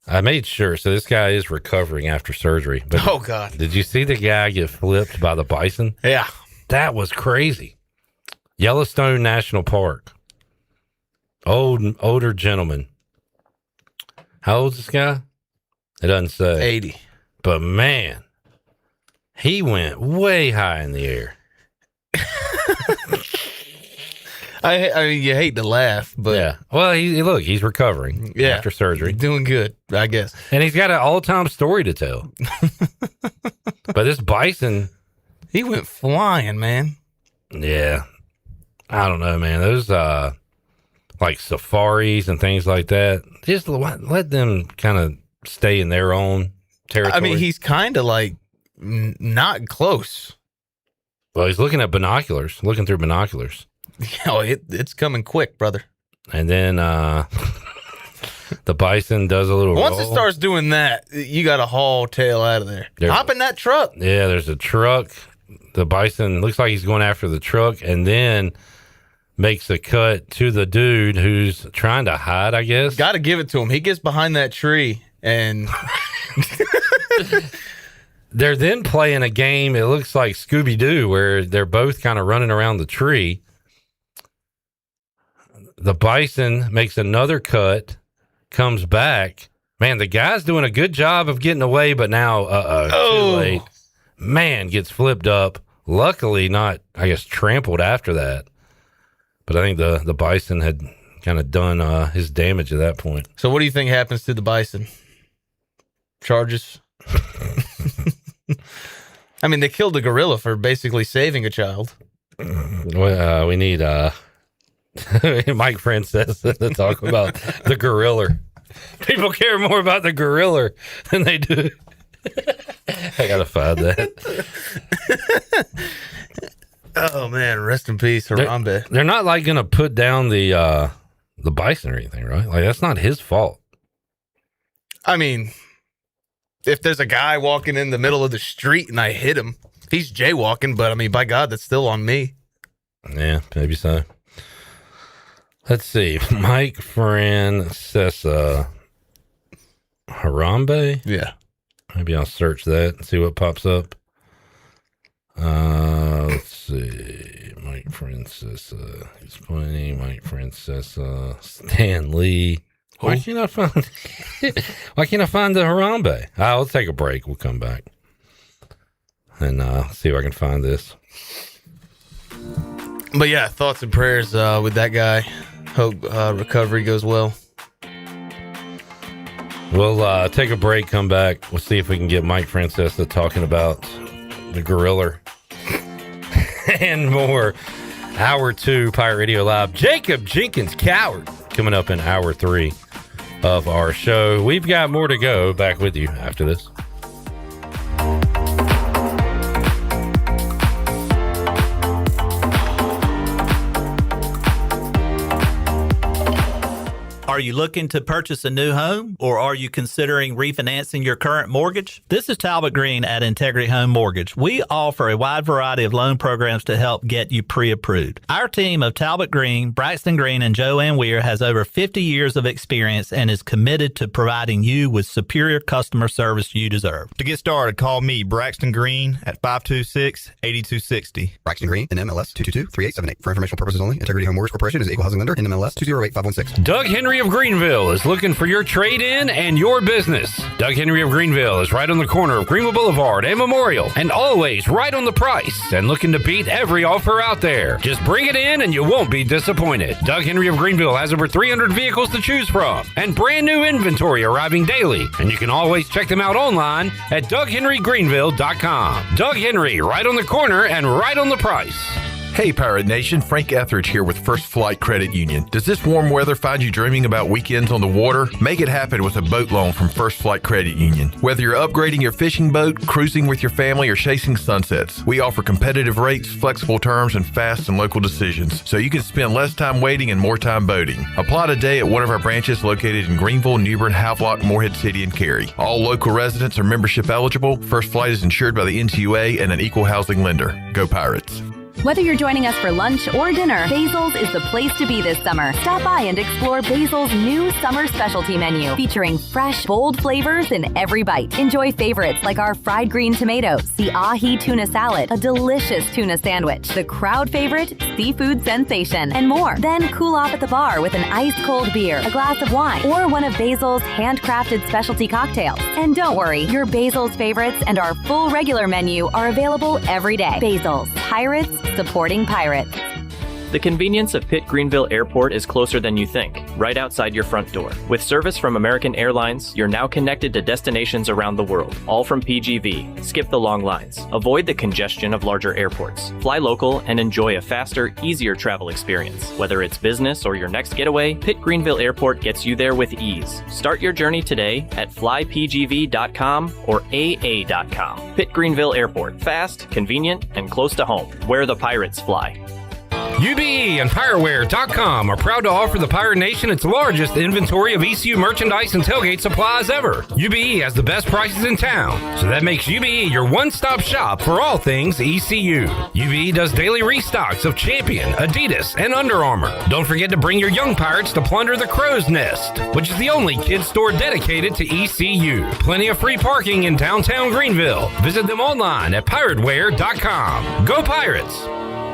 I made sure. So this guy is recovering after surgery. But oh, God. Did you see the guy get flipped by the bison? Yeah. That was crazy. Yellowstone National Park. Older gentleman. How old is this guy? It doesn't say. 80. But man, he went way high in the air. I mean, you hate to laugh, but yeah. Well, he's recovering after surgery. Doing good, I guess. And he's got an all-time story to tell. But this bison, he went flying, man. Yeah. I don't know, man. Those like safaris and things like that, just let them kind of stay in their own territory. I mean, he's kind of like not close. Well, he's looking at binoculars, looking through binoculars. Oh, it's coming quick, brother. And then the bison does a little Once roll. it starts doing that, you got to haul tail out of there. Hop in that truck. Yeah, there's a truck. The bison looks like he's going after the truck and then makes a cut to the dude who's trying to hide, I guess. Got to give it to him. He gets behind that tree and... They're then playing a game, it looks like Scooby-Doo, where they're both kind of running around the tree. The bison makes another cut, comes back. Man, the guy's doing a good job of getting away, but now, too late. Man, gets flipped up. Luckily not, I guess, trampled after that. But I think the bison had kind of done his damage at that point. So what do you think happens to the bison? Charges? I mean, they killed a gorilla for basically saving a child. We need Mike Francesa to talk about the gorilla. People care more about the gorilla than they do. I gotta find that. Oh man, rest in peace, Harambe. They're not like gonna put down the bison or anything, right? Like that's not his fault. I mean, if there's a guy walking in the middle of the street and I hit him, he's jaywalking, but I mean, by God, that's still on me. Yeah, maybe so. Let's see. Mike Francesa. Harambe? Yeah. Maybe I'll search that and see what pops up. Let's see. Mike Francesa. He's playing Mike Francesa. Stan Lee. Why can't I find the Harambe? We'll take a break. We'll come back and see if I can find this. But yeah, thoughts and prayers with that guy. Hope recovery goes well. We'll take a break, come back. We'll see if we can get Mike Francesa talking about the gorilla and more. Hour 2, Pirate Radio Live. Jacob Jenkins-Cowart coming up in hour 3 of our show. We've got more to go. Back with you after this. Are you looking to purchase a new home, or are you considering refinancing your current mortgage? This is Talbot Green at Integrity Home Mortgage. We offer a wide variety of loan programs to help get you pre-approved. Our team of Talbot Green, Braxton Green, and Joanne Weir has over 50 years of experience and is committed to providing you with superior customer service you deserve. To get started, call me, Braxton Green, at 526-8260. Braxton Green, NMLS 222-3878. For informational purposes only, Integrity Home Mortgage Corporation is an equal housing lender, NMLS 208-516. Doug Henry of Greenville is looking for your trade-in and your business. Doug Henry of Greenville is right on the corner of Greenville Boulevard and Memorial, and always right on the price and looking to beat every offer out there. Just bring it in and you won't be disappointed. Doug Henry of Greenville has over 300 vehicles to choose from and brand new inventory arriving daily, and you can always check them out online at DougHenryGreenville.com. Doug Henry, right on the corner and right on the price. Hey Pirate Nation, Frank Etheridge here with First Flight Credit Union. Does this warm weather find you dreaming about weekends on the water? Make it happen with a boat loan from First Flight Credit Union. Whether you're upgrading your fishing boat, cruising with your family, or chasing sunsets, we offer competitive rates, flexible terms, and fast and local decisions, so you can spend less time waiting and more time boating. Apply today at one of our branches located in Greenville, New Bern, Havelock, Morehead City, and Cary. All local residents are membership eligible. First Flight is insured by the NCUA and an equal housing lender. Go Pirates. Whether you're joining us for lunch or dinner, Basil's is the place to be this summer. Stop by and explore Basil's new summer specialty menu, featuring fresh, bold flavors in every bite. Enjoy favorites like our fried green tomatoes, the ahi tuna salad, a delicious tuna sandwich, the crowd favorite seafood sensation, and more. Then cool off at the bar with an ice-cold beer, a glass of wine, or one of Basil's handcrafted specialty cocktails. And don't worry, your Basil's favorites and our full regular menu are available every day. Basil's, Pirates supporting pirates. The convenience of Pitt Greenville Airport is closer than you think, right outside your front door. With service from American Airlines, you're now connected to destinations around the world, all from PGV. Skip the long lines. Avoid the congestion of larger airports. Fly local and enjoy a faster, easier travel experience. Whether it's business or your next getaway, Pitt Greenville Airport gets you there with ease. Start your journey today at flypgv.com or AA.com. Pitt Greenville Airport. Fast, convenient, and close to home, where the Pirates fly. UBE and PireWare.com are proud to offer the Pirate Nation its largest inventory of ECU merchandise and tailgate supplies ever. UBE has the best prices in town, so that makes UBE your one-stop shop for all things ECU. UBE does daily restocks of Champion, Adidas, and Under Armour. Don't forget to bring your young Pirates to plunder the Crow's Nest, which is the only kids store dedicated to ECU. Plenty of free parking in downtown Greenville. Visit them online at PirateWare.com. Go Pirates!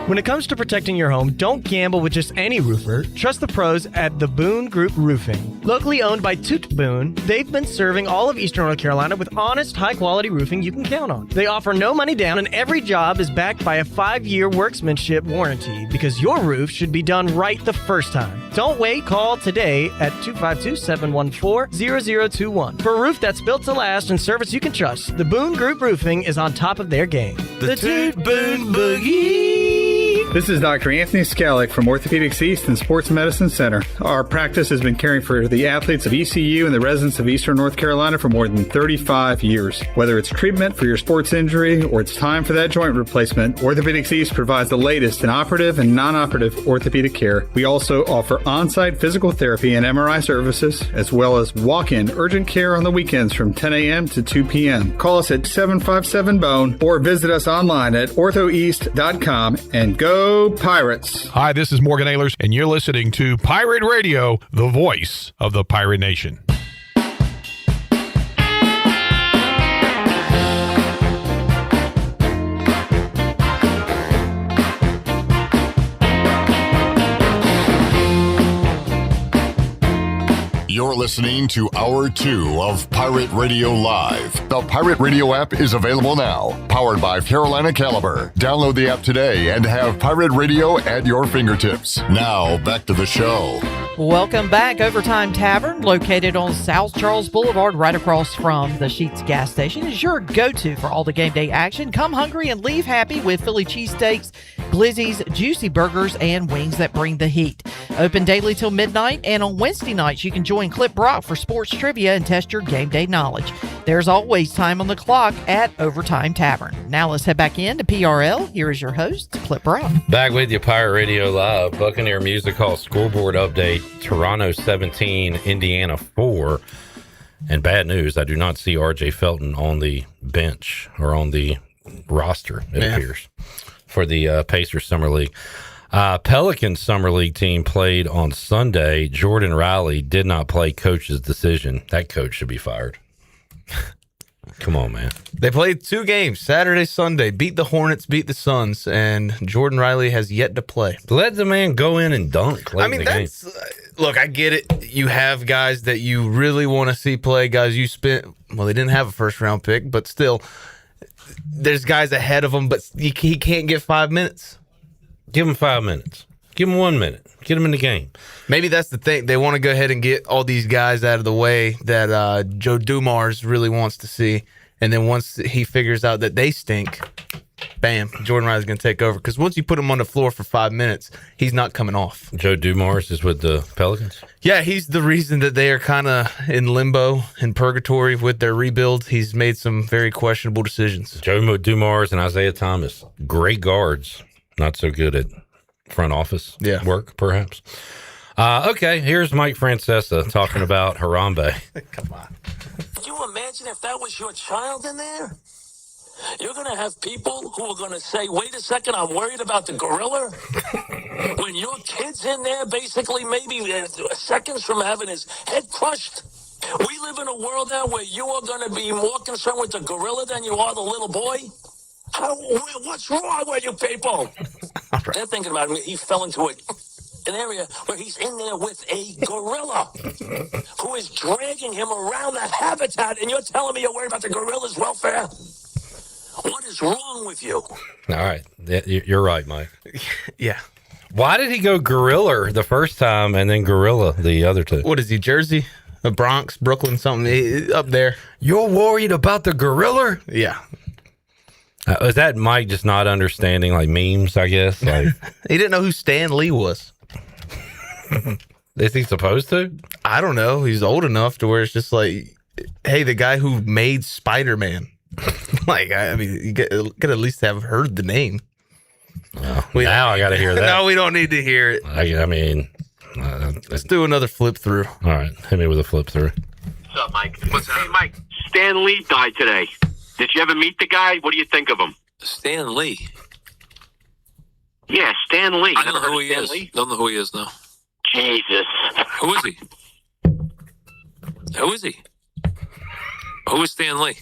When it comes to protecting your home, don't gamble with just any roofer. Trust the pros at the Boone Group Roofing. Locally owned by Toot Boone, they've been serving all of Eastern North Carolina with honest, high-quality roofing you can count on. They offer no money down, and every job is backed by a 5-year workmanship warranty because your roof should be done right the first time. Don't wait. Call today at 252-714-0021 for a roof that's built to last and service you can trust. The Boone Group Roofing is on top of their game. The Toot Boone Boogie. This is Dr. Anthony Skalick from Orthopedics East and Sports Medicine Center. Our practice has been caring for the athletes of ECU and the residents of Eastern North Carolina for more than 35 years. Whether it's treatment for your sports injury or it's time for that joint replacement, Orthopedics East provides the latest in operative and non-operative orthopedic care. We also offer on-site physical therapy and MRI services, as well as walk-in urgent care on the weekends from 10 a.m. to 2 p.m. Call us at 757-BONE or visit us online at orthoeast.com and go Pirates. Hi, this is Morgan Ehlers, and you're listening to Pirate Radio, the voice of the Pirate Nation. You're listening to Hour 2 of Pirate Radio Live. The Pirate Radio app is available now, powered by Carolina Caliber. Download the app today and have Pirate Radio at your fingertips. Now, back to the show. Welcome back. Overtime Tavern, located on South Charles Boulevard, right across from the Sheetz gas station, is your go-to for all the game day action. Come hungry and leave happy with Philly cheesesteaks, glizzies, juicy burgers, and wings that bring the heat. Open daily till midnight, and on Wednesday nights, you can join Clip Brock for sports trivia and test your game day knowledge. There's always time on the clock at Overtime Tavern. Now let's head back in to PRL. Here is your host, Clip Brock. Back with you, Pirate Radio Live. Buccaneer Music Hall scoreboard update. Toronto 17, Indiana 4. And bad news, I do not see R.J. Felton on the bench or on the roster, it appears, for the Pacers Summer League. Pelicans Summer League team played on Sunday. Jordan Riley did not play. Coach's decision. That coach should be fired. Come on, man. They played 2 games, Saturday, Sunday. Beat the Hornets, beat the Suns, and Jordan Riley has yet to play. Let the man go in and dunk. I mean, that's... Look, I get it. You have guys that you really want to see play, guys you spent... Well, they didn't have a first-round pick, but still, there's guys ahead of them, but he can't get 5 minutes. Give him 5 minutes. Give him 1 minute. Get him in the game. Maybe that's the thing. They want to go ahead and get all these guys out of the way that Joe Dumars really wants to see. And then once he figures out that they stink, bam, Jordan Riley's going to take over. Because once you put him on the floor for 5 minutes, he's not coming off. Joe Dumars is with the Pelicans? Yeah, he's the reason that they are kind of in limbo, in purgatory with their rebuild. He's made some very questionable decisions. Joe Dumars and Isaiah Thomas, great guards. Not so good at front office work, perhaps. Okay, here's Mike Francesa talking about Harambe. Come on. Can you imagine if that was your child in there? You're going to have people who are going to say, wait a second, I'm worried about the gorilla. When your kid's in there, basically maybe seconds from having his head crushed. We live in a world now where you are going to be more concerned with the gorilla than you are the little boy. What's wrong with you people? They're thinking about him. He fell into an area where he's in there with a gorilla who is dragging him around that habitat, and you're telling me you're worried about the gorilla's welfare? What is wrong with you? All right. You're right, Mike. Yeah. Why did he go gorilla the first time and then gorilla the other two? What is he, Jersey? The Bronx, Brooklyn, something up there. You're worried about the gorilla? Yeah. Is that Mike just not understanding like memes, I guess? Like he didn't know who Stan Lee was. Is he supposed to? I don't know. He's old enough to where it's just like, hey, the guy who made Spider-Man. Like, I mean, you could at least have heard the name. Now I got to hear that. No, we don't need to hear it. I mean, let's do another flip through. All right, hit me with a flip through. What's up, Mike? Hey, Mike, Stan Lee died today. Did you ever meet the guy? What do you think of him? Stan Lee. Yeah, Stan Lee. I don't know who he is. Don't know who he is, no. Jesus. Who is he? Who is he? Who is Stan Lee?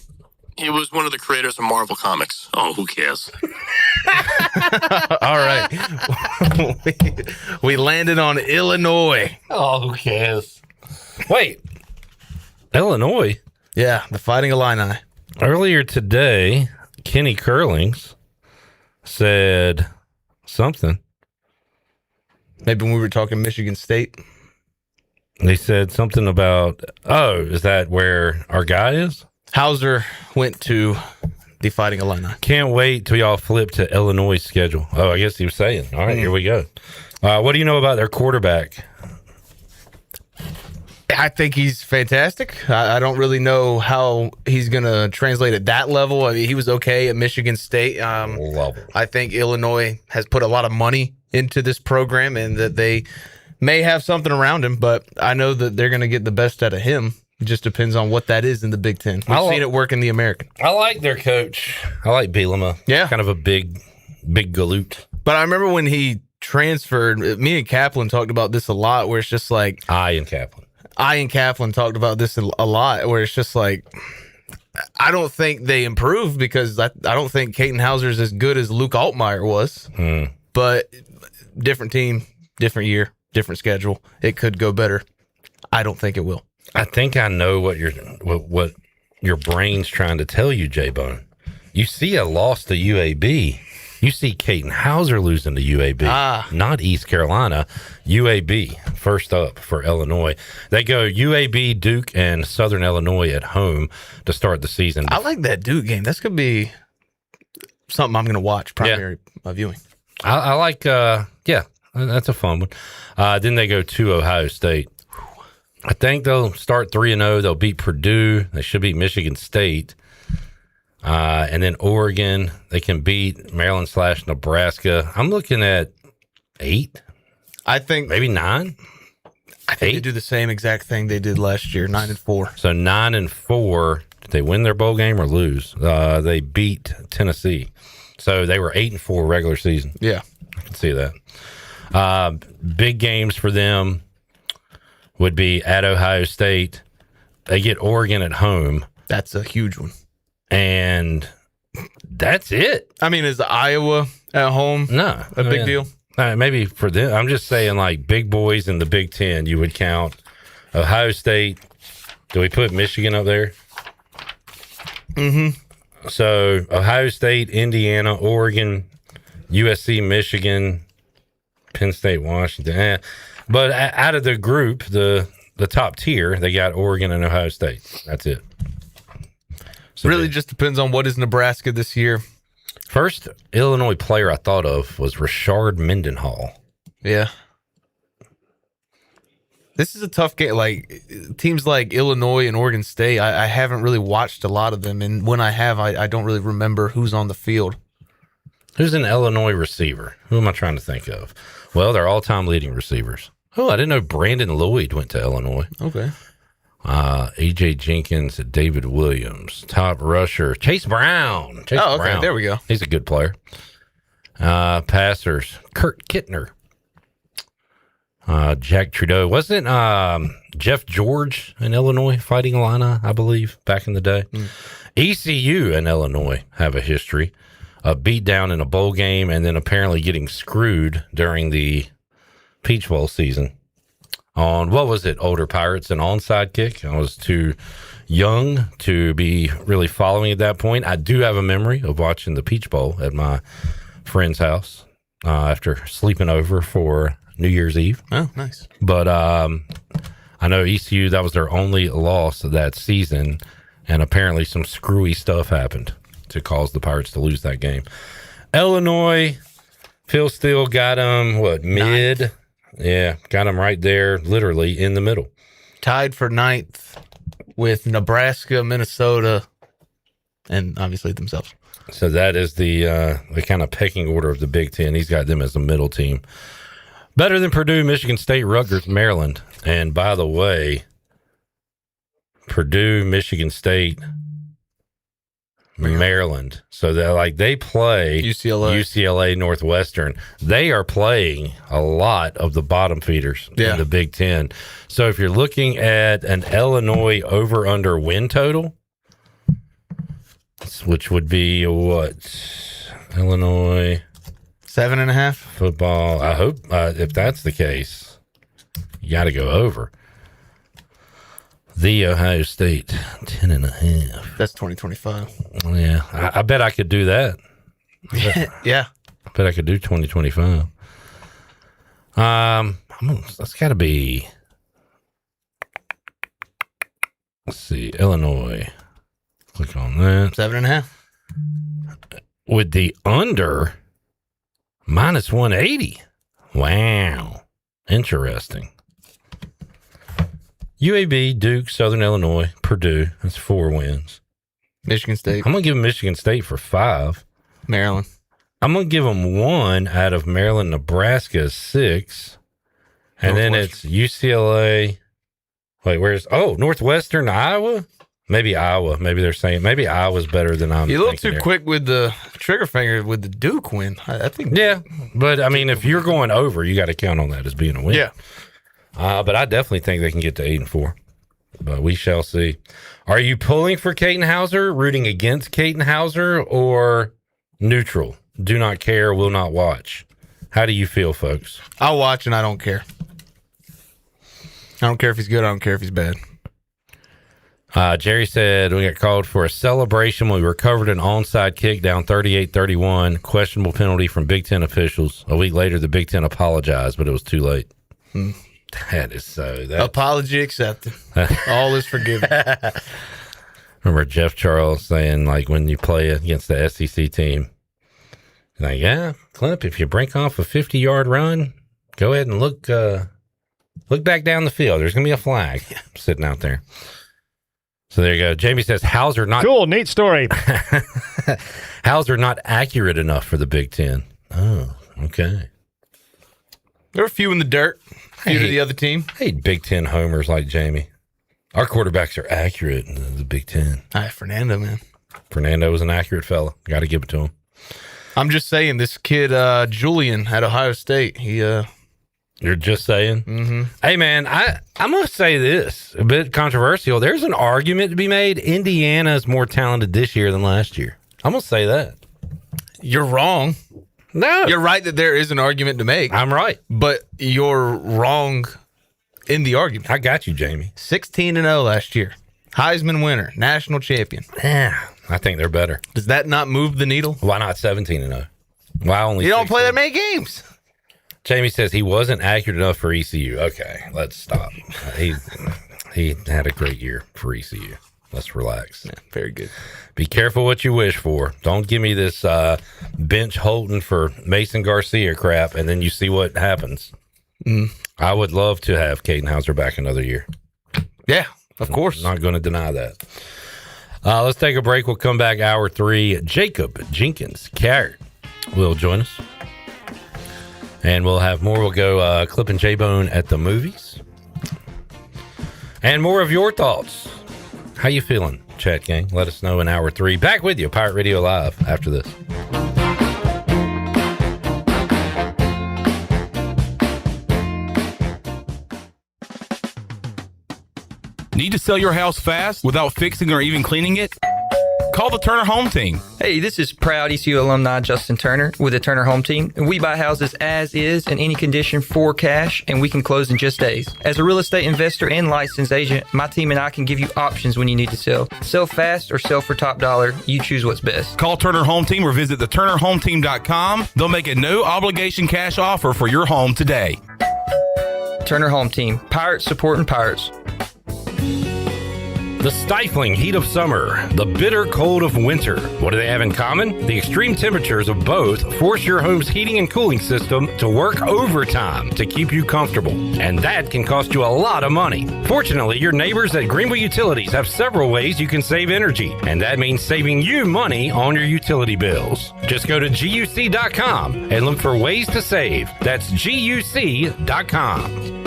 He was one of the creators of Marvel Comics. Oh, who cares? All right. we landed on Illinois. Oh, who cares? Wait. Illinois? Yeah, the Fighting Illini. Earlier today, Kenny Curlings said something. Maybe when we were talking Michigan State. They said something about, is that where our guy is? Hauser went to the Fighting Illini. Can't wait till y'all flip to Illinois' schedule. Oh, I guess he was saying. All right, here we go. What do you know about their quarterback? I think he's fantastic. I don't really know how he's going to translate at that level. I mean, he was okay at Michigan State. I think Illinois has put a lot of money into this program and that they may have something around him, but I know that they're going to get the best out of him. It just depends on what that is in the Big Ten. We've seen it work in the American. I like their coach. I like Bielema. Yeah. Kind of a big galoot. But I remember when he transferred, me and Kaplan talked about this a lot, where it's just like... I and Kaplan talked about this a lot, where it's just like, I don't think they improved because I don't think Caton Hauser's as good as Luke Altmaier was. But different team, different year, different schedule. It could go better. I don't think it will. I think I know what your brain's trying to tell you, J-Bone. You see a loss to UAB. You see Caton Hauser losing to UAB, not East Carolina. UAB first up for Illinois. They go UAB, Duke, and Southern Illinois at home to start the season. I like that Duke game. That's going to be something I'm going to watch primary viewing. I like, that's a fun one. Then they go to Ohio State. I think they'll start 3-0. They'll beat Purdue. They should beat Michigan State. And then Oregon, they can beat Maryland/Nebraska. I'm looking at 8. I think maybe 9. I think they do the same exact thing they did last year, 9-4. So 9-4. Did they win their bowl game or lose? They beat Tennessee. So they were 8-4 regular season. Yeah, I can see that. Big games for them would be at Ohio State. They get Oregon at home. That's a huge one. And that's it. I mean, is Iowa at home a big deal? Maybe for them. I'm just saying, like, big boys in the Big Ten, you would count Ohio State. Do we put Michigan up there? Mm-hmm. So Ohio State, Indiana, Oregon, USC, Michigan, Penn State, Washington. But out of the group, the top tier, they got Oregon and Ohio State. That's it. So really just depends on what is Nebraska this year. First Illinois player I thought of was Rashard Mendenhall. Yeah. This is a tough game. Like, teams like Illinois and Oregon State, I haven't really watched a lot of them. And when I have, I don't really remember who's on the field. Who's an Illinois receiver? Who am I trying to think of? Well, they're all-time leading receivers. Oh, I didn't know Brandon Lloyd went to Illinois. Okay. A.J. Jenkins, David Williams, top rusher, Chase Brown. Okay. Brown. There we go. He's a good player. Passers, Kurt Kittner. Jack Trudeau. Wasn't Jeff George in Illinois Fighting Illini, I believe, back in the day? ECU and Illinois have a history. A beatdown in a bowl game and then apparently getting screwed during the Peach Bowl season. On, what was it, Older Pirates, an onside kick. I was too young to be really following at that point. I do have a memory of watching the Peach Bowl at my friend's house after sleeping over for New Year's Eve. Oh, nice. But I know ECU, that was their only loss of that season, and apparently some screwy stuff happened to cause the Pirates to lose that game. Illinois, Phil Steele got them, mid? Ninth. Yeah, got them right there, literally in the middle. Tied for 9th with Nebraska, Minnesota, and obviously themselves. So that is the kind of pecking order of the Big Ten. He's got them as the middle team. Better than Purdue, Michigan State, Rutgers, Maryland. And by the way, Purdue, Michigan State, Maryland. So they play UCLA, Northwestern. They are playing a lot of the bottom feeders in the Big Ten. So if you're looking at an Illinois over-under win total, which would be what? Illinois 7.5 football. I hope if that's the case, you got to go over. The Ohio State 10.5. That's 2025. Yeah, I bet I could do that. Yeah, I bet I could do 2025. That's got to be. Let's see, Illinois. Click on that. 7.5. With the under minus 180. Wow. Interesting. UAB, Duke, Southern Illinois, Purdue. That's 4 wins. Michigan State. I'm going to give Michigan State for 5. Maryland. I'm going to give them 1 out of Maryland, Nebraska, 6. And then it's UCLA. Wait, where's... Oh, Northwestern, Iowa? Maybe Iowa. Maybe they're saying... Maybe Iowa's better than I'm You look too here. quick with the trigger finger with the Duke win. I think... Yeah, but I mean, if you're going over, you got to count on that as being a win. Yeah. But I definitely think they can get to 8-4. But we shall see. Are you pulling for Caton Hauser, rooting against Caton Hauser, or neutral? Do not care, will not watch. How do you feel, folks? I'll watch and I don't care. I don't care if he's good. I don't care if he's bad. Jerry said we got called for a celebration. We recovered an onside kick down 38-31. Questionable penalty from Big Ten officials. A week later, the Big Ten apologized, but it was too late. That is so... Apology accepted. All is forgiven. Remember Jeff Charles saying, like, when you play against the SEC team, like, yeah, Clip, if you break off a 50-yard run, go ahead and look back down the field. There's going to be a flag sitting out there. So there you go. Jamie says, Hauser not... Cool, neat story. Hauser not accurate enough for the Big Ten. Oh, okay. There were a few in the dirt. A few to the other team. I hate Big Ten homers like Jamie. Our quarterbacks are accurate in the Big Ten. Fernando, man. Fernando was an accurate fella. Got to give it to him. I'm just saying, this kid, Julian at Ohio State, he... You're just saying? Mm-hmm. Hey, man, I'm going to say this, a bit controversial. There's an argument to be made. Indiana is more talented this year than last year. I'm going to say that. You're wrong. No. You're right that there is an argument to make. I'm right. But you're wrong in the argument. I got you, Jamie. 16-0 last year. Heisman winner. National champion. Yeah, I think they're better. Does that not move the needle? Why not 17-0? Why only You don't 16? play that many games. Jamie says he wasn't accurate enough for ECU. Okay, let's stop. He had a great year for ECU. Let's relax. Yeah, very good. Be careful what you wish for. Don't give me this bench Holton for Mason Garcia crap, and then you see what happens. I would love to have Caton Hauser back another year. Yeah, of course. Not going to deny that. Let's take a break. We'll come back hour 3. Jacob Jenkins-Cowart will join us. And we'll have more. We'll go Clip and J-Bone at the movies. And more of your thoughts. How you feeling, chat gang? Let us know in hour 3. Back with you, Pirate Radio Live, after this. Need to sell your house fast without fixing or even cleaning it? Call the Turner Home Team. Hey, this is proud ECU alumni Justin Turner with the Turner Home Team. And we buy houses as is in any condition for cash, and we can close in just days. As a real estate investor and licensed agent, my team and I can give you options when you need to sell. Sell fast or sell for top dollar. You choose what's best. Call Turner Home Team or visit theturnerhometeam.com. They'll make a no obligation cash offer for your home today. Turner Home Team. Pirates supporting pirates. The stifling heat of summer, the bitter cold of winter. What do they have in common? The extreme temperatures of both force your home's heating and cooling system to work overtime to keep you comfortable. And that can cost you a lot of money. Fortunately, your neighbors at Greenville Utilities have several ways you can save energy. And that means saving you money on your utility bills. Just go to GUC.com and look for ways to save. That's GUC.com.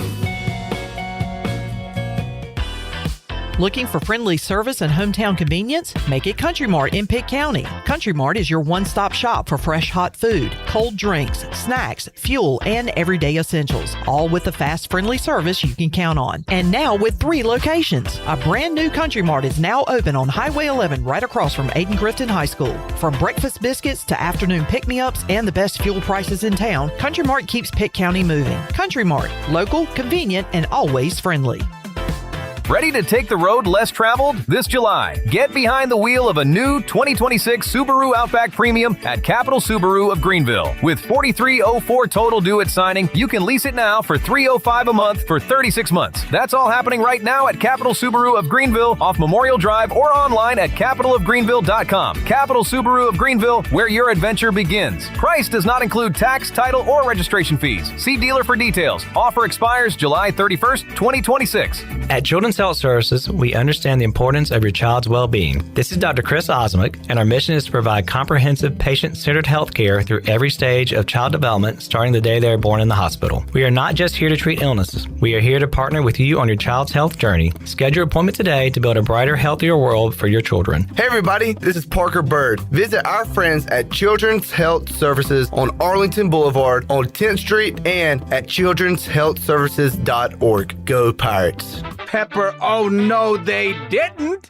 Looking for friendly service and hometown convenience? Make it Country Mart in Pitt County. Country Mart is your one-stop shop for fresh hot food, cold drinks, snacks, fuel, and everyday essentials, all with the fast, friendly service you can count on. And now with 3 locations. A brand new Country Mart is now open on Highway 11 right across from Aiden Grifton High School. From breakfast biscuits to afternoon pick-me-ups and the best fuel prices in town, Country Mart keeps Pitt County moving. Country Mart, local, convenient, and always friendly. Ready to take the road less traveled? This July, get behind the wheel of a new 2026 Subaru Outback Premium at Capital Subaru of Greenville. With $4,304 total due at signing, you can lease it now for $305 a month for 36 months. That's all happening right now at Capital Subaru of Greenville off Memorial Drive or online at capitalofgreenville.com. Capital Subaru of Greenville, where your adventure begins. Price does not include tax, title, or registration fees. See dealer for details. Offer expires July 31st, 2026. At Children's Health Services, we understand the importance of your child's well-being. This is Dr. Chris Osmick, and our mission is to provide comprehensive, patient-centered health care through every stage of child development, starting the day they are born in the hospital. We are not just here to treat illnesses. We are here to partner with you on your child's health journey. Schedule your appointment today to build a brighter, healthier world for your children. Hey everybody, this is Parker Bird. Visit our friends at Children's Health Services on Arlington Boulevard on 10th Street and at childrenshealthservices.org. Go Pirates. Pepper, oh no, they didn't.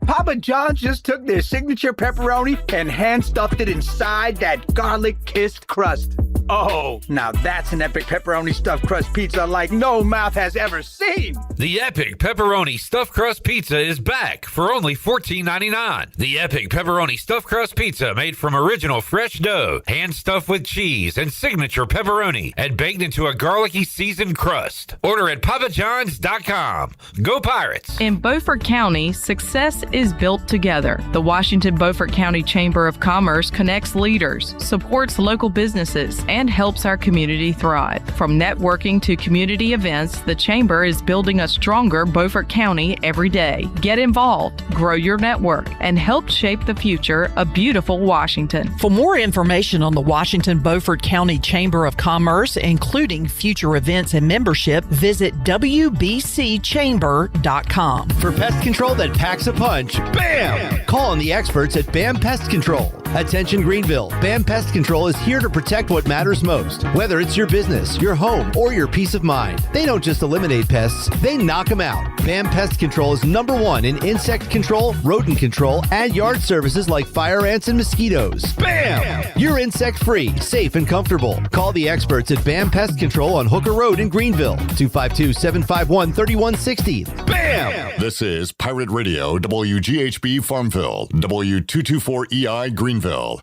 Papa John's just took their signature pepperoni and hand-stuffed it inside that garlic-kissed crust. Oh, now that's an epic pepperoni stuffed crust pizza like no mouth has ever seen. The Epic Pepperoni Stuffed Crust Pizza is back for only $14.99. The Epic Pepperoni Stuffed Crust Pizza made from original fresh dough, hand stuffed with cheese and signature pepperoni, and baked into a garlicky seasoned crust. Order at papajohns.com. Go Pirates! In Beaufort County, success is built together. The Washington Beaufort County Chamber of Commerce connects leaders, supports local businesses, and helps our community thrive. From networking to community events, the Chamber is building a stronger Beaufort County every day. Get involved, grow your network, and help shape the future of beautiful Washington. For more information on the Washington Beaufort County Chamber of Commerce, including future events and membership, visit wbcchamber.com. For pest control that packs a punch, BAM! Call on the experts at BAM Pest Control. Attention Greenville, BAM Pest Control is here to protect what matters most, whether it's your business, your home, or your peace of mind. They don't just eliminate pests, they knock them out. BAM Pest Control is #1 in insect control, rodent control, and yard services like fire ants and mosquitoes. BAM! You're insect-free, safe, and comfortable. Call the experts at BAM Pest Control on Hooker Road in Greenville, 252-751-3160. BAM! This is Pirate Radio, WGHB Farmville, W224EI Greenville,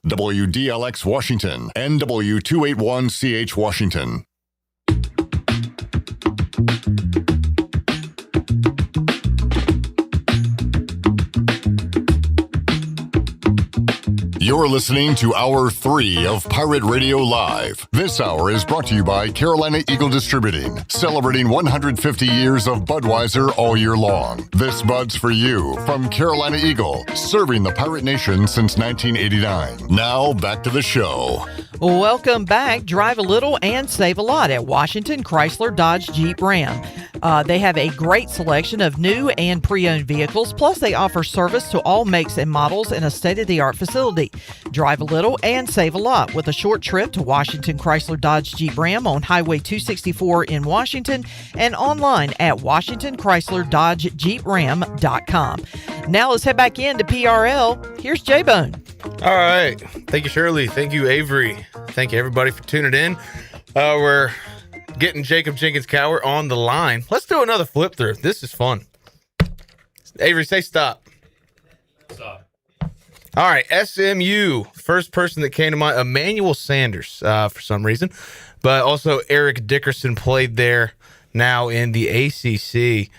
WDLX Washington, and W281CH Washington. You're listening to Hour 3 of Pirate Radio Live. This hour is brought to you by Carolina Eagle Distributing, celebrating 150 years of Budweiser all year long. This Bud's for you from Carolina Eagle, serving the Pirate Nation since 1989. Now, back to the show. Welcome back. Drive a little and save a lot at Washington Chrysler Dodge Jeep Ram. They have a great selection of new and pre-owned vehicles, plus they offer service to all makes and models in a state-of-the-art facility. Drive a little and save a lot with a short trip to Washington Chrysler Dodge Jeep Ram on Highway 264 in Washington and online at WashingtonChrysler.DodgeJeepRam.com. Now let's head back into PRL. Here's J-Bone. All right. Thank you, Shirley. Thank you, Avery. Thank you, everybody, for tuning in. We're getting Jacob Jenkins-Cowart on the line. Let's do another flip through. This is fun. Avery, say stop. Stop. All right, SMU. First person that came to mind, Emmanuel Sanders, for some reason. But also Eric Dickerson played there now in the ACC.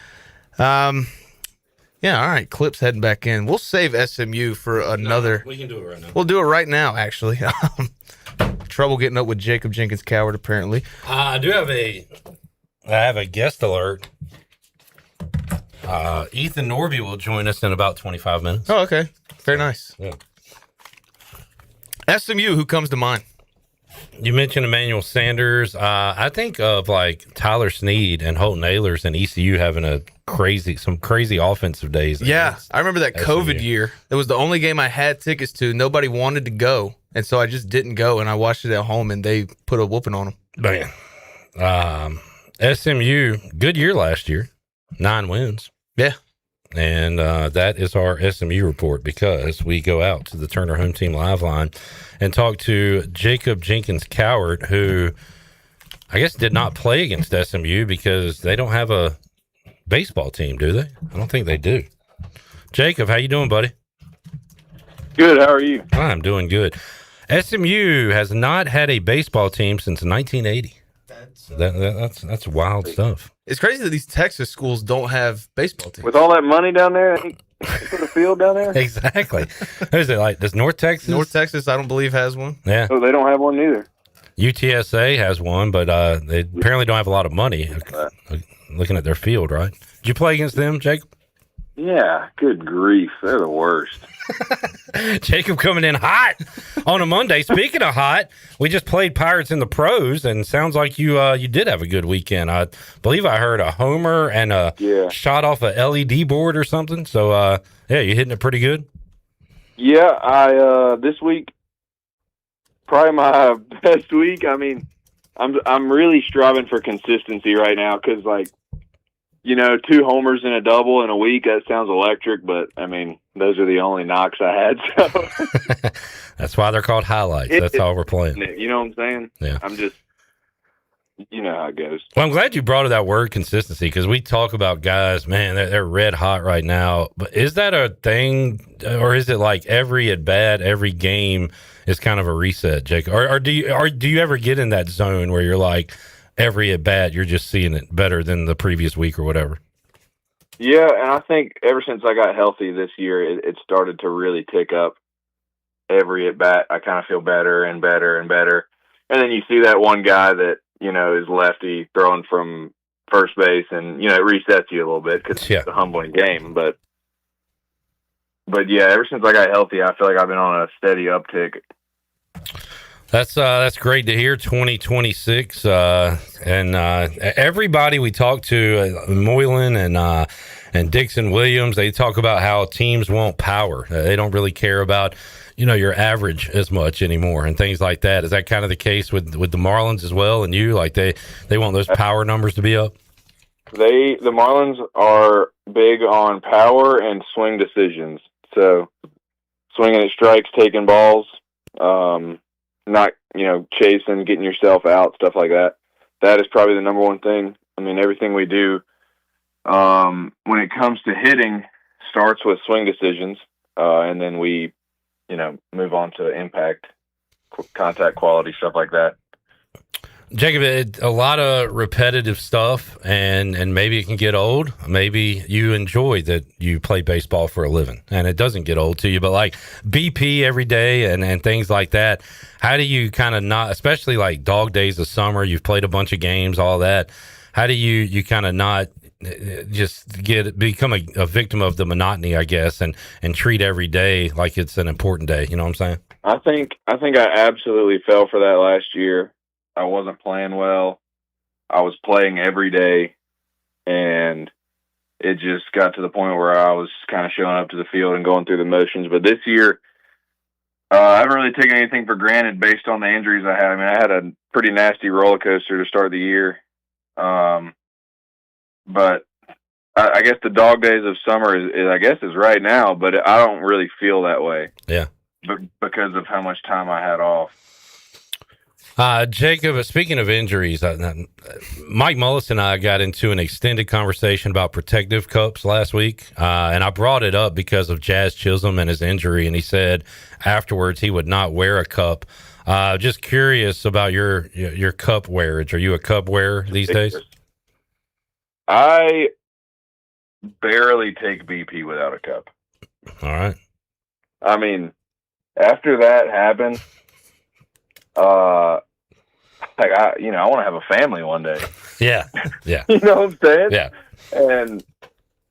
Yeah, all right, clips heading back in. We'll save SMU for another. We can do it right now. We'll do it right now, actually. Trouble getting up with Jacob Jenkins-Cowart, apparently. I have a guest alert. Ethan Norby will join us in about 25 minutes. Oh, okay. Very nice. Yeah. SMU, who comes to mind? You mentioned Emmanuel Sanders. I think of like Tyler Snead and Holton Ahlers and ECU having some crazy offensive days. Yeah, I remember that COVID year. It was the only game I had tickets to. Nobody wanted to go, and so I just didn't go, and I watched it at home, and they put a whooping on them. Man, SMU, good year last year, 9 wins. Yeah. And that is our SMU report, because we go out to the Turner Home Team Live line and talk to Jacob Jenkins-Cowart, who I guess did not play against SMU because they don't have a baseball team, do they? I don't think they do. Jacob, how you doing, buddy? Good. How are you? I'm doing good. SMU has not had a baseball team since 1980. That's wild stuff. It's crazy that these Texas schools don't have baseball teams. With all that money down there, they put a field down there? Exactly. Who's it like? Does North Texas? North Texas, I don't believe, has one. Yeah. Oh, they don't have one either. UTSA has one, but they apparently don't have a lot of money. Looking at their field, right? Did you play against them, Jacob? Yeah. Good grief. They're the worst. Jacob coming in hot on a Monday. Speaking of hot, we just played Pirates in the Pros, and sounds like you did have a good weekend. I believe I heard a homer and a shot off a LED board or something. So, yeah, you hitting it pretty good? Yeah, I this week, probably my best week. I mean, I'm really striving for consistency right now because, like, 2 homers and a double in a week, that sounds electric, but, I mean, those are the only knocks I had. So that's why they're called highlights. That's how we're playing. You know what I'm saying? Yeah. I'm just, you know how it goes. Well, I'm glad you brought up that word consistency, because we talk about guys, man, they're red hot right now. But is that a thing, or is it like every at bat, every game is kind of a reset, Jake? Or do you ever get in that zone where you're like, every at bat, you're just seeing it better than the previous week or whatever? Yeah, and I think ever since I got healthy this year, it started to really tick up. Every at bat, I kind of feel better and better and better. And then you see that one guy that, is lefty throwing from first base, and, it resets you a little bit because it's a humbling game. But yeah, ever since I got healthy, I feel like I've been on a steady uptick. That's great to hear. 2026, and everybody we talk to, Moylan and Dixon Williams, they talk about how teams want power. They don't really care about your average as much anymore and things like that. Is that kind of the case with the Marlins as well? And you, like, they want those power numbers to be up? The Marlins are big on power and swing decisions. So swinging at strikes, taking balls, not, chasing, getting yourself out, stuff like that. That is probably the number one thing. I mean, everything we do, when it comes to hitting, starts with swing decisions, and then we, move on to impact, contact quality, stuff like that. Jacob, a lot of repetitive stuff, and maybe it can get old. Maybe you enjoy that you play baseball for a living, and it doesn't get old to you. But like BP every day and things like that, how do you kind of not, especially like dog days of summer, you've played a bunch of games, all that. How do you kind of not just become a victim of the monotony, I guess, and treat every day like it's an important day? You know what I'm saying? I think I absolutely fell for that last year. I wasn't playing well. I was playing every day, and it just got to the point where I was kind of showing up to the field and going through the motions. But this year, I haven't really taken anything for granted based on the injuries I had. I mean, I had a pretty nasty roller coaster to start the year. But I guess the dog days of summer is right now, but I don't really feel that way. Yeah. Because of how much time I had off. Jacob, speaking of injuries, Mike Mullis and I got into an extended conversation about protective cups last week, and I brought it up because of Jazz Chisholm and his injury, and he said afterwards he would not wear a cup. Just curious about your cup wearage. Are you a cup wearer these days? I barely take BP without a cup. All right. I mean, after that happened, I want to have a family one day. Yeah. Yeah. You know what I'm saying? Yeah. And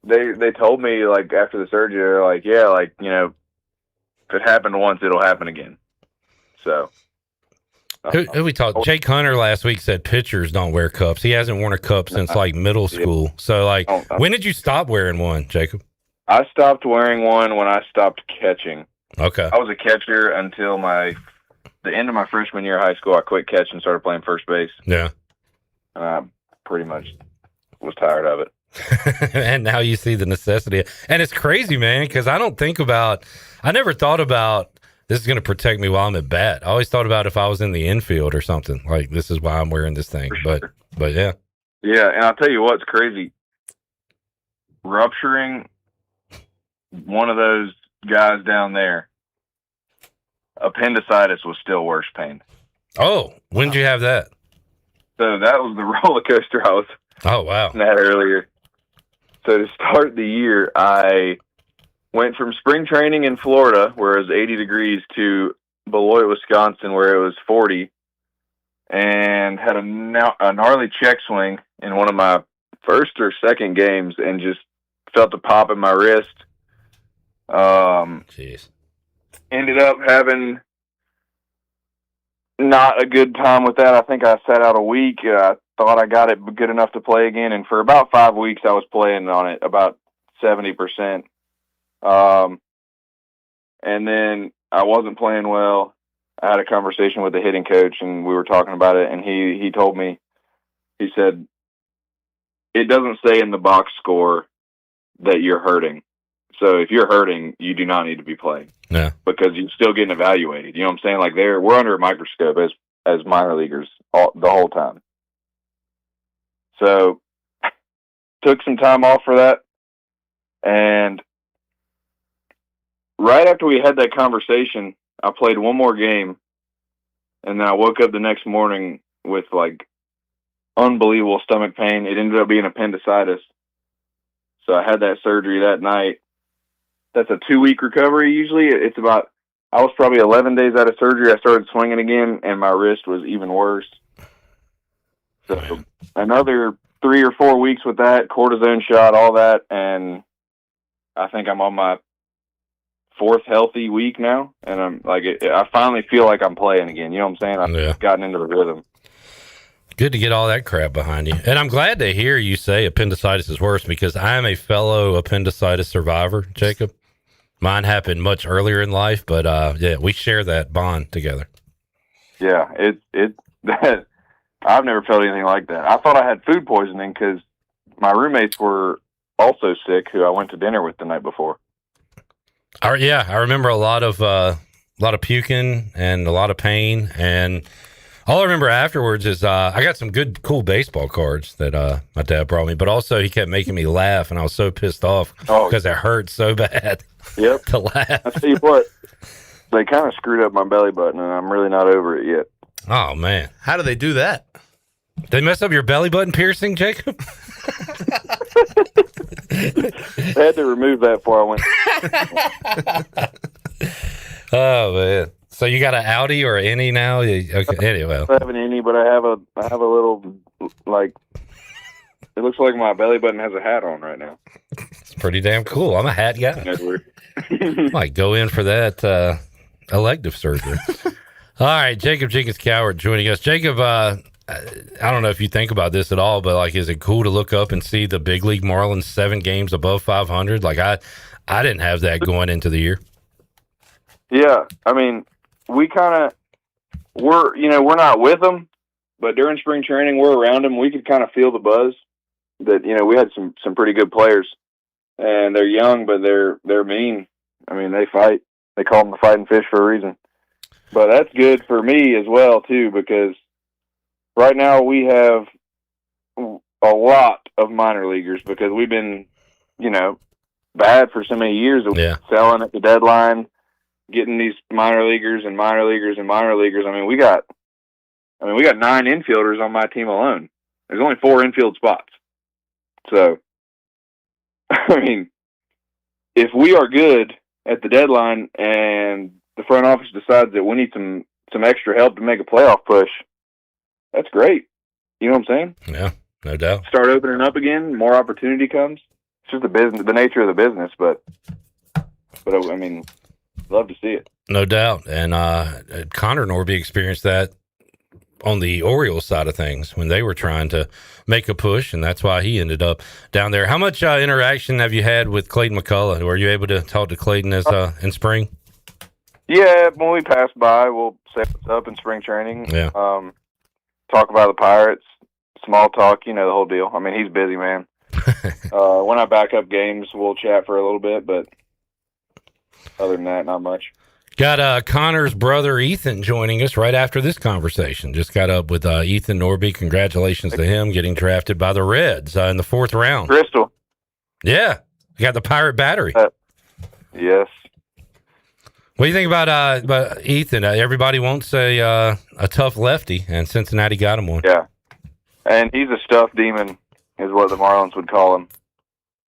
they told me, like, after the surgery, they're like, yeah, like, you know, if it happened once, it'll happen again. So. Who we talked? Jake Hunter last week said pitchers don't wear cups. He hasn't worn a cup since like middle school. So like, when did you stop wearing one, Jacob? I stopped wearing one when I stopped catching. Okay. I was a catcher until the end of my freshman year of high school. I quit catching and started playing first base. Yeah. And I pretty much was tired of it. And now you see the necessity. And it's crazy, man, because I never thought about this is going to protect me while I'm at bat. I always thought about if I was in the infield or something. Like, this is why I'm wearing this thing. But yeah. Yeah, and I'll tell you what's crazy. Rupturing one of those guys down there, appendicitis was still worse pain. Oh, when did you have that? So that was the roller coaster I was at earlier. So to start the year, I went from spring training in Florida, where it was 80 degrees, to Beloit, Wisconsin, where it was 40, and had a gnarly check swing in one of my first or second games and just felt a pop in my wrist. Jeez. Ended up having not a good time with that. I think I sat out a week. I thought I got it good enough to play again, and for about 5 weeks I was playing on it about 70%. And then I wasn't playing well. I had a conversation with the hitting coach, and we were talking about it, and he told me, he said, it doesn't say in the box score that you're hurting. So if you're hurting, you do not need to be playing. Yeah. Because you're still getting evaluated. You know what I'm saying? Like we're under a microscope as minor leaguers the whole time. So took some time off for that. And right after we had that conversation, I played one more game, and then I woke up the next morning with like unbelievable stomach pain. It ended up being appendicitis. So I had that surgery that night. That's a 2-week recovery usually. I was probably 11 days out of surgery. I started swinging again, and my wrist was even worse. So another 3 or 4 weeks with that, cortisone shot, all that, and I think I'm on my 4th healthy week now, and I'm like, I finally feel like I'm playing again. You know what I'm saying? I've gotten into the rhythm. Good to get all that crap behind you. And I'm glad to hear you say appendicitis is worse, because I am a fellow appendicitis survivor, Jacob. Mine happened much earlier in life, but yeah, we share that bond together. Yeah, I've never felt anything like that. I thought I had food poisoning because my roommates were also sick, who I went to dinner with the night before. Yeah, I remember a lot of puking and a lot of pain, and all I remember afterwards is I got some good, cool baseball cards that my dad brought me, but also he kept making me laugh, and I was so pissed off because it hurt so bad. Yep. To laugh. I tell you what, they kind of screwed up my belly button, and I'm really not over it yet. Oh, man. How do they do that? They mess up your belly button piercing, Jacob? They had to remove that before I went. Oh, man. So you got an outie or an innie now? Okay, anyway. I have an innie, but I have a little, like, it looks like my belly button has a hat on right now. It's pretty damn cool. I'm a hat guy. Might go in for that elective surgery. All right, Jacob Jenkins-Cowart joining us. Jacob, I don't know if you think about this at all, but like, is it cool to look up and see the big league Marlins 7 games above 500? Like I didn't have that going into the year. Yeah, I mean, we're not with them, but during spring training, we're around them. We could kind of feel the buzz that, we had some pretty good players, and they're young, but they're mean. I mean, they fight. They call them the fighting fish for a reason. But that's good for me as well, too, because right now we have a lot of minor leaguers because we've been, bad for so many years of selling at the deadline, getting these minor leaguers and minor leaguers and minor leaguers. I mean, we got 9 infielders on my team alone. There's only 4 infield spots. So, I mean, if we are good at the deadline and the front office decides that we need some extra help to make a playoff push, that's great. You know what I'm saying? Yeah, no doubt. Start opening up again, more opportunity comes. It's just the nature of the business, but I mean, love to see it. No doubt. And Connor Norby experienced that on the Orioles side of things when they were trying to make a push, and that's why he ended up down there. How much interaction have you had with Clayton McCullough? Were you able to talk to Clayton in spring? Yeah, when we pass by, we'll say what's up in spring training. Yeah. Talk about the Pirates, small talk, the whole deal. I mean, he's busy, man. When I back up games, we'll chat for a little bit, but other than that, not much. Got Connor's brother Ethan joining us right after this conversation. Just got up with Ethan Norby. Congratulations to him getting drafted by the Reds in the 4th round. Crystal. Yeah, you got the Pirate Battery. Yes. What do you think about Ethan? Everybody wants a tough lefty, and Cincinnati got him one. Yeah, and he's a stuffed demon, is what the Marlins would call him.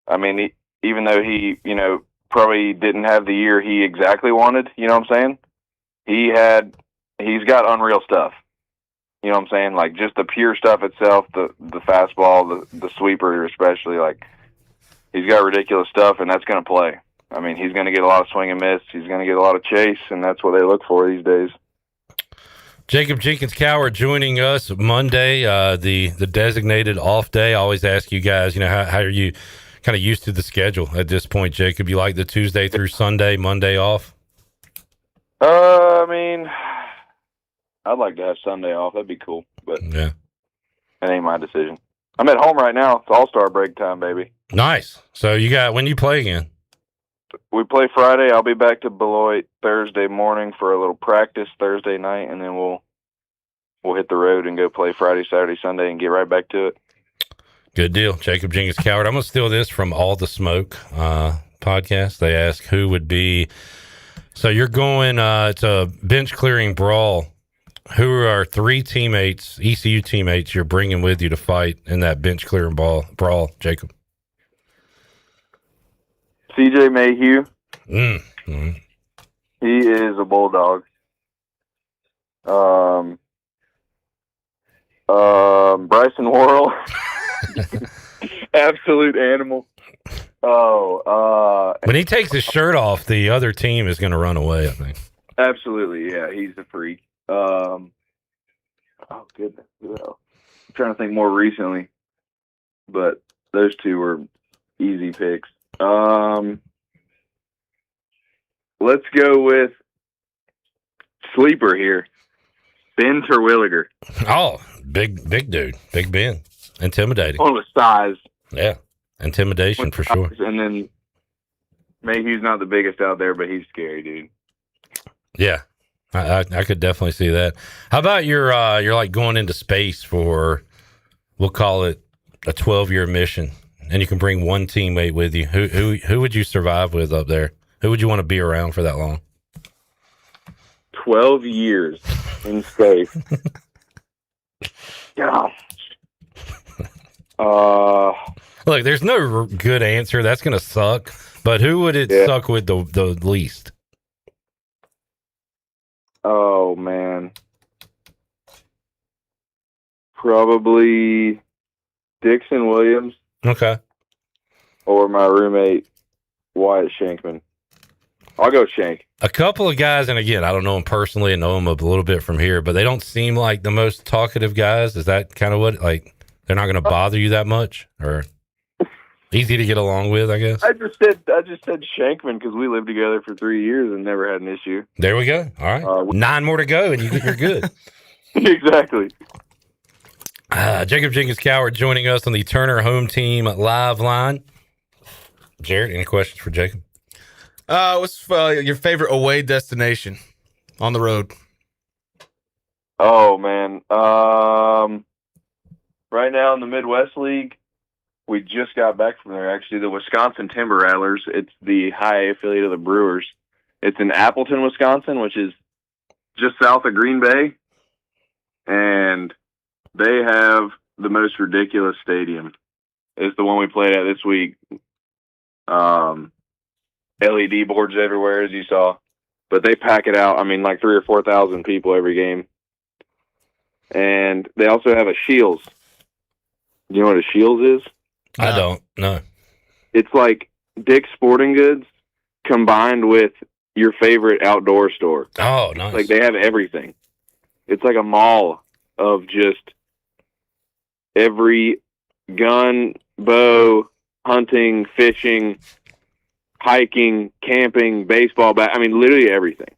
I mean, even though he, probably didn't have the year he exactly wanted, you know what I'm saying? He's got unreal stuff. You know what I'm saying? Like, just the pure stuff itself, the fastball, the sweeper especially, like, he's got ridiculous stuff, and that's going to play. I mean, he's going to get a lot of swing and miss. He's going to get a lot of chase, and that's what they look for these days. Jacob Jenkins-Cowart joining us Monday, the designated off day. I always ask you guys, how are you kind of used to the schedule at this point, Jacob? You like the Tuesday through Sunday, Monday off? I mean, I'd like to have Sunday off. That'd be cool, but yeah, that ain't my decision. I'm at home right now. It's All-Star break time, baby. Nice. So when you play again? We play Friday. I'll be back to Beloit Thursday morning for a little practice Thursday night, and then we'll hit the road and go play Friday, Saturday, Sunday, and get right back to it. Good deal. Jacob Jenkins-Cowart. I'm going to steal this from All the Smoke podcast. They ask who would be. So you're going, it's a bench clearing brawl. Who are 3 teammates, ECU teammates, you're bringing with you to fight in that bench clearing brawl, Jacob? CJ Mayhew. Mm-hmm. He is a bulldog. Bryson Worrell. Absolute animal. When he takes his shirt off, the other team is going to run away, I think. Absolutely, yeah. He's a freak. Oh, goodness. Well, I'm trying to think more recently, but those 2 were easy picks. Let's go with sleeper here. Ben Terwilliger. Oh, big dude. Big Ben. Intimidating. On with size. Yeah. Intimidation for sure. And then Mayhew's not the biggest out there, but he's scary, dude. Yeah. I could definitely see that. How about you're like going into space for, we'll call it a 12-year mission, and you can bring 1 teammate with you. Who would you survive with up there? Who would you want to be around for that long? 12 years in space. Gosh. Look, there's no good answer. That's going to suck. But who would it suck with the least? Oh, man. Probably Dixon Williams. Okay. Or my roommate, Wyatt Shankman. I'll go Shank. A couple of guys, and again, I don't know them personally. I know them a little bit from here, but they don't seem like the most talkative guys. Is that kind of what, like, they're not going to bother you that much, or easy to get along with, I guess? I just said Shankman because we lived together for 3 years and never had an issue. There we go. All right. 9 more to go, and you're good. Exactly. Jacob Jenkins-Cowart joining us on the Turner Home Team live line. Jared, any questions for Jacob? What's your favorite away destination on the road? Oh, man. Right now in the Midwest League, we just got back from there, actually. The Wisconsin Timber Rattlers. It's the high affiliate of the Brewers. It's in Appleton, Wisconsin, which is just south of Green Bay. And they have the most ridiculous stadium. It's the one we played at this week. LED boards everywhere, as you saw. But they pack it out. I mean, like 3,000 or 4,000 people every game. And they also have a Shields. You know what a Shields is? I don't. No. It's like Dick's Sporting Goods combined with your favorite outdoor store. Oh, nice. Like, they have everything. It's like a mall of just every gun, bow, hunting, fishing, hiking, camping, baseball bat. I mean, literally everything.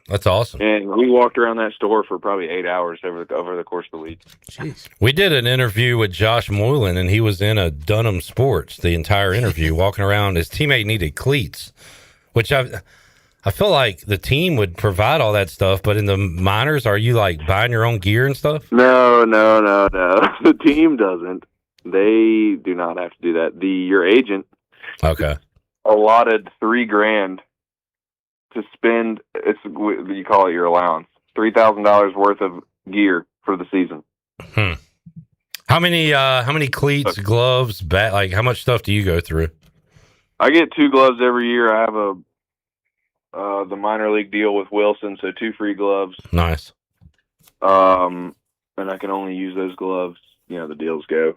That's awesome. And we walked around that store for probably 8 hours over the course of the week. Jeez. We did an interview with Josh Moylan, and he was in a Dunham Sports the entire interview, walking around. His teammate needed cleats, which I feel like the team would provide all that stuff, but in the minors, are you like buying your own gear and stuff? No. The team doesn't. They do not have to do that. Your agent allotted $3,000 to spend. You call it your allowance. $3,000 worth of gear for the season. How many cleats, gloves, bat? Like, how much stuff do you go through? I get 2 gloves every year. I have the minor league deal with Wilson, so 2 free gloves. Nice. And I can only use those gloves. You know, the deals go.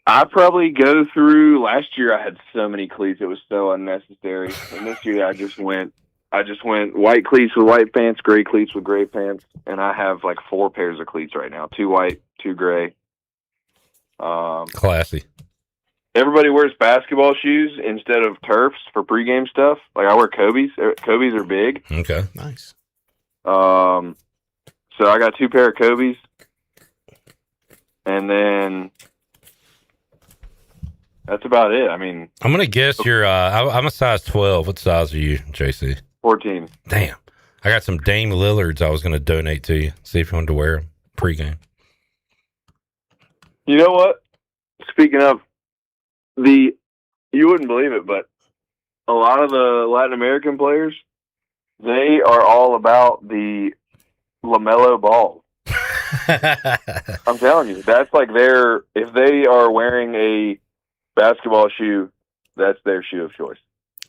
I probably go through. Last year I had so many cleats, it was so unnecessary. And this year I just went white cleats with white pants, gray cleats with gray pants, and I have like 4 pairs of cleats right now: 2 white, 2 gray. Classy. Everybody wears basketball shoes instead of turfs for pregame stuff. Like, I wear Kobe's. Kobe's are big. Okay, nice. So I got 2 pair of Kobe's, and then that's about it. I mean, I'm gonna guess you're. I'm a size 12. What size are you, JC? 14. Damn. I got some Dame Lillards I was gonna donate to you. See if you wanted to wear them pregame. You know what? Speaking of you wouldn't believe it, but a lot of the Latin American players, they are all about the LaMelo ball. I'm telling you, that's like if they are wearing a basketball shoe, that's their shoe of choice.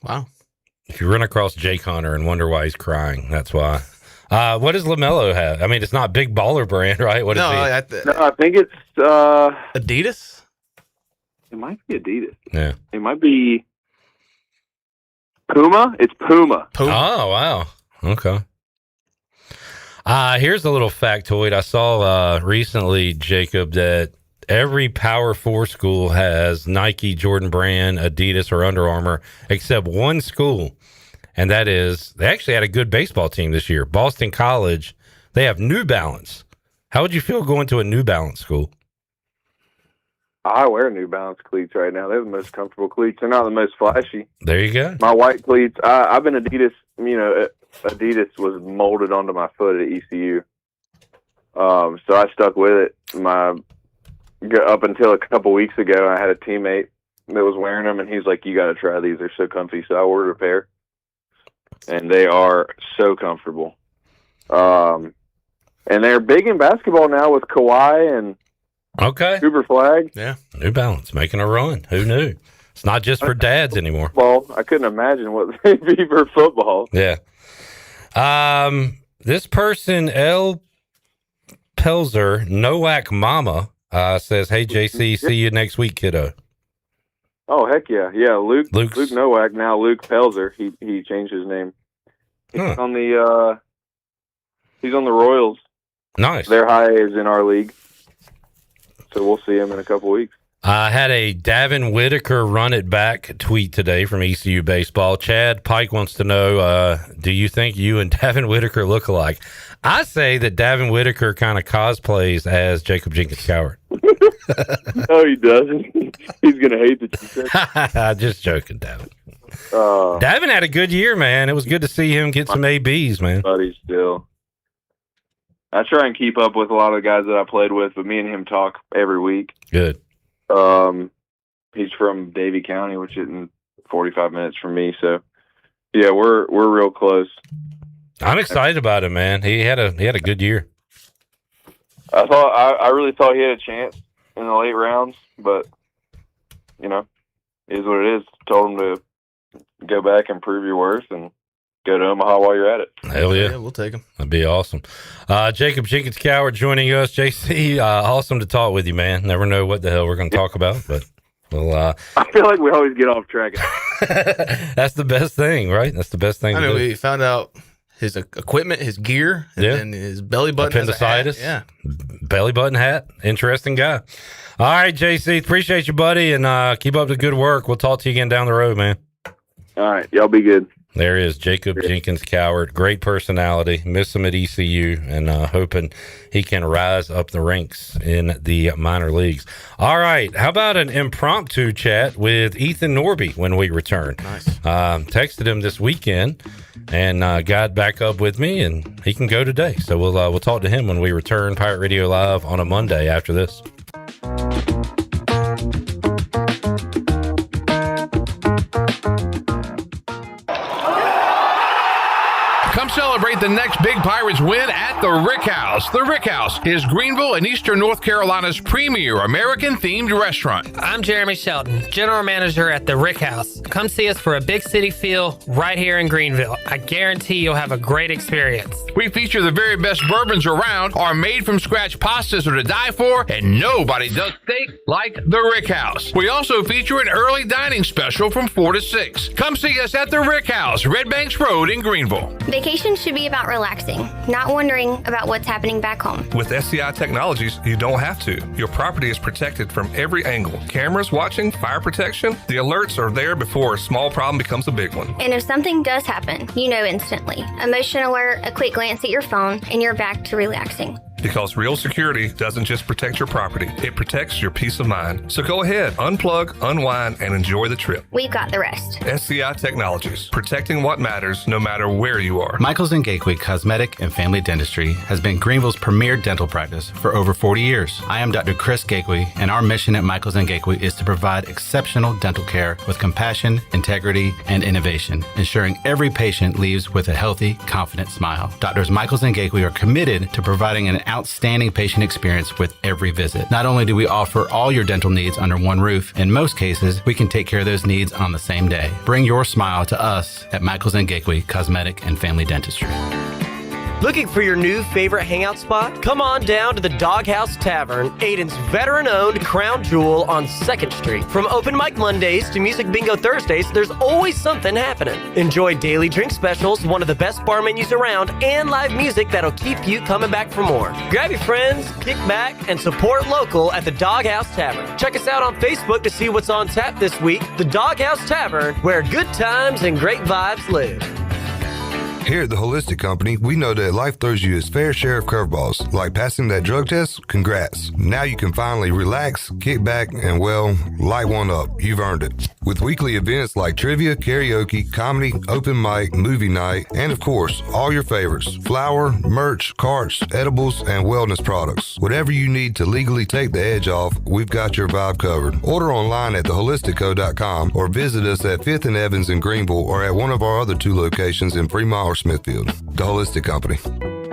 Wow. If you run across Jay Connor and wonder why he's crying, that's why. What does LaMelo have? I mean, it's not Big Baller Brand, right? What is he? No, I think it's Adidas. It might be Adidas. Yeah. It might be Puma. It's Puma. Oh, wow. Okay. Here's a little factoid. I saw recently, Jacob, that every Power 4 school has Nike, Jordan Brand, Adidas, or Under Armour, except one school, and that is, they actually had a good baseball team this year. Boston College, they have New Balance. How would you feel going to a New Balance school? I wear New Balance cleats right now. They're the most comfortable cleats. They're not the most flashy. There you go. My white cleats, I've been Adidas, Adidas was molded onto my foot at ECU. So I stuck with it. Up until a couple weeks ago, I had a teammate that was wearing them, and he's like, "You got to try these. They're so comfy." So I ordered a pair, and they are so comfortable. And they're big in basketball now with Kawhi and Cooper Flag. Yeah, New Balance making a run. Who knew? It's not just for dads anymore. Well, I couldn't imagine what they'd be for football. Yeah. This person, L. Pelzer, Nowak Mama, says, "Hey, JC, see you next week, kiddo." Oh, heck yeah. Yeah, Luke Nowak, now Luke Pelzer. He changed his name. He's on the Royals. Nice. Their high is in our league. So we'll see him in a couple weeks. I had a Davin Whitaker run it back tweet today from ECU Baseball. Chad Pike wants to know, do you think you and Davin Whitaker look alike? I say that Davin Whitaker kind of cosplays as Jacob Jenkins-Cowart. No, he doesn't. He's going to hate that you said. Just joking, Davin. Davin had a good year, man. It was good to see him get some ABs, man. Buddy, still. I try and keep up with a lot of the guys that I played with, but me and him talk every week. Good. He's from Davie County, which isn't 45 minutes from me. So, yeah, we're real close. I'm excited about him, man. He had a good year. I really thought he had a chance in the late rounds, but it is what it is. Told him to go back and prove your worth and go to Omaha while you're at it. Hell yeah. We'll take him. That'd be awesome. Jacob Jenkins-Cowart joining us. JC, awesome to talk with you, man. Never know what the hell we're going to talk about, but I feel like we always get off track. That's the best thing, right? That's the best thing. We found out his equipment, his gear, and his belly button. Appendicitis. Yeah. Belly button hat. Interesting guy. All right, JC. Appreciate you, buddy, and keep up the good work. We'll talk to you again down the road, man. All right. Y'all be good. There is Jacob Jenkins-Cowart. Great personality. Miss him at ECU, and hoping he can rise up the ranks in the minor leagues. All right. How about an impromptu chat with Ethan Norby when we return? Nice. Texted him this weekend and got back up with me, and he can go today. So we'll talk to him when we return. Pirate Radio Live on a Monday after this. Come celebrate the next big Pirates win at the Rick House. The Rick House is Greenville and Eastern North Carolina's premier American-themed restaurant. I'm Jeremy Shelton, General Manager at the Rick House. Come see us for a big city feel right here in Greenville. I guarantee you'll have a great experience. We feature the very best bourbons around, our made-from-scratch pastas are to die for, and nobody does steak like the Rick House. We also feature an early dining special from 4 to 6. Come see us at the Rick House, Red Banks Road in Greenville. Vacation should be about relaxing, not wondering about what's happening back home. With SCI Technologies, you don't have to. Your property is protected from every angle. Cameras watching, fire protection. The alerts are there before a small problem becomes a big one. And if something does happen, you know instantly. A motion alert, a quick glance at your phone, and you're back to relaxing. Because real security doesn't just protect your property, it protects your peace of mind. So go ahead, unplug, unwind, and enjoy the trip. We've got the rest. SCI Technologies, protecting what matters no matter where you are. Michaels & Gateway Cosmetic and Family Dentistry has been Greenville's premier dental practice for over 40 years. I am Dr. Chris Gateway, and our mission at Michaels & Gateway is to provide exceptional dental care with compassion, integrity, and innovation, ensuring every patient leaves with a healthy, confident smile. Doctors Michaels & Gateway are committed to providing an outstanding patient experience with every visit. Not only do we offer all your dental needs under one roof, in most cases, we can take care of those needs on the same day. Bring your smile to us at Michaels & Gateway Cosmetic and Family Dentistry. Looking for your new favorite hangout spot? Come on down to the Doghouse Tavern, Aiden's veteran-owned crown jewel on 2nd Street. From open mic Mondays to music bingo Thursdays, there's always something happening. Enjoy daily drink specials, one of the best bar menus around, and live music that'll keep you coming back for more. Grab your friends, kick back, and support local at the Doghouse Tavern. Check us out on Facebook to see what's on tap this week. The Doghouse Tavern, where good times and great vibes live. Here at the Holistic Company, we know that life throws you its fair share of curveballs. Like passing that drug test? Congrats. Now you can finally relax, kick back, and, well, light one up. You've earned it. With weekly events like trivia, karaoke, comedy, open mic, movie night, and, of course, all your favorites. Flour, merch, carts, edibles, and wellness products. Whatever you need to legally take the edge off, we've got your vibe covered. Order online at theholisticco.com or visit us at 5th and Evans in Greenville or at one of our other 2 locations in Fremont or Smithfield. The Holistic Company.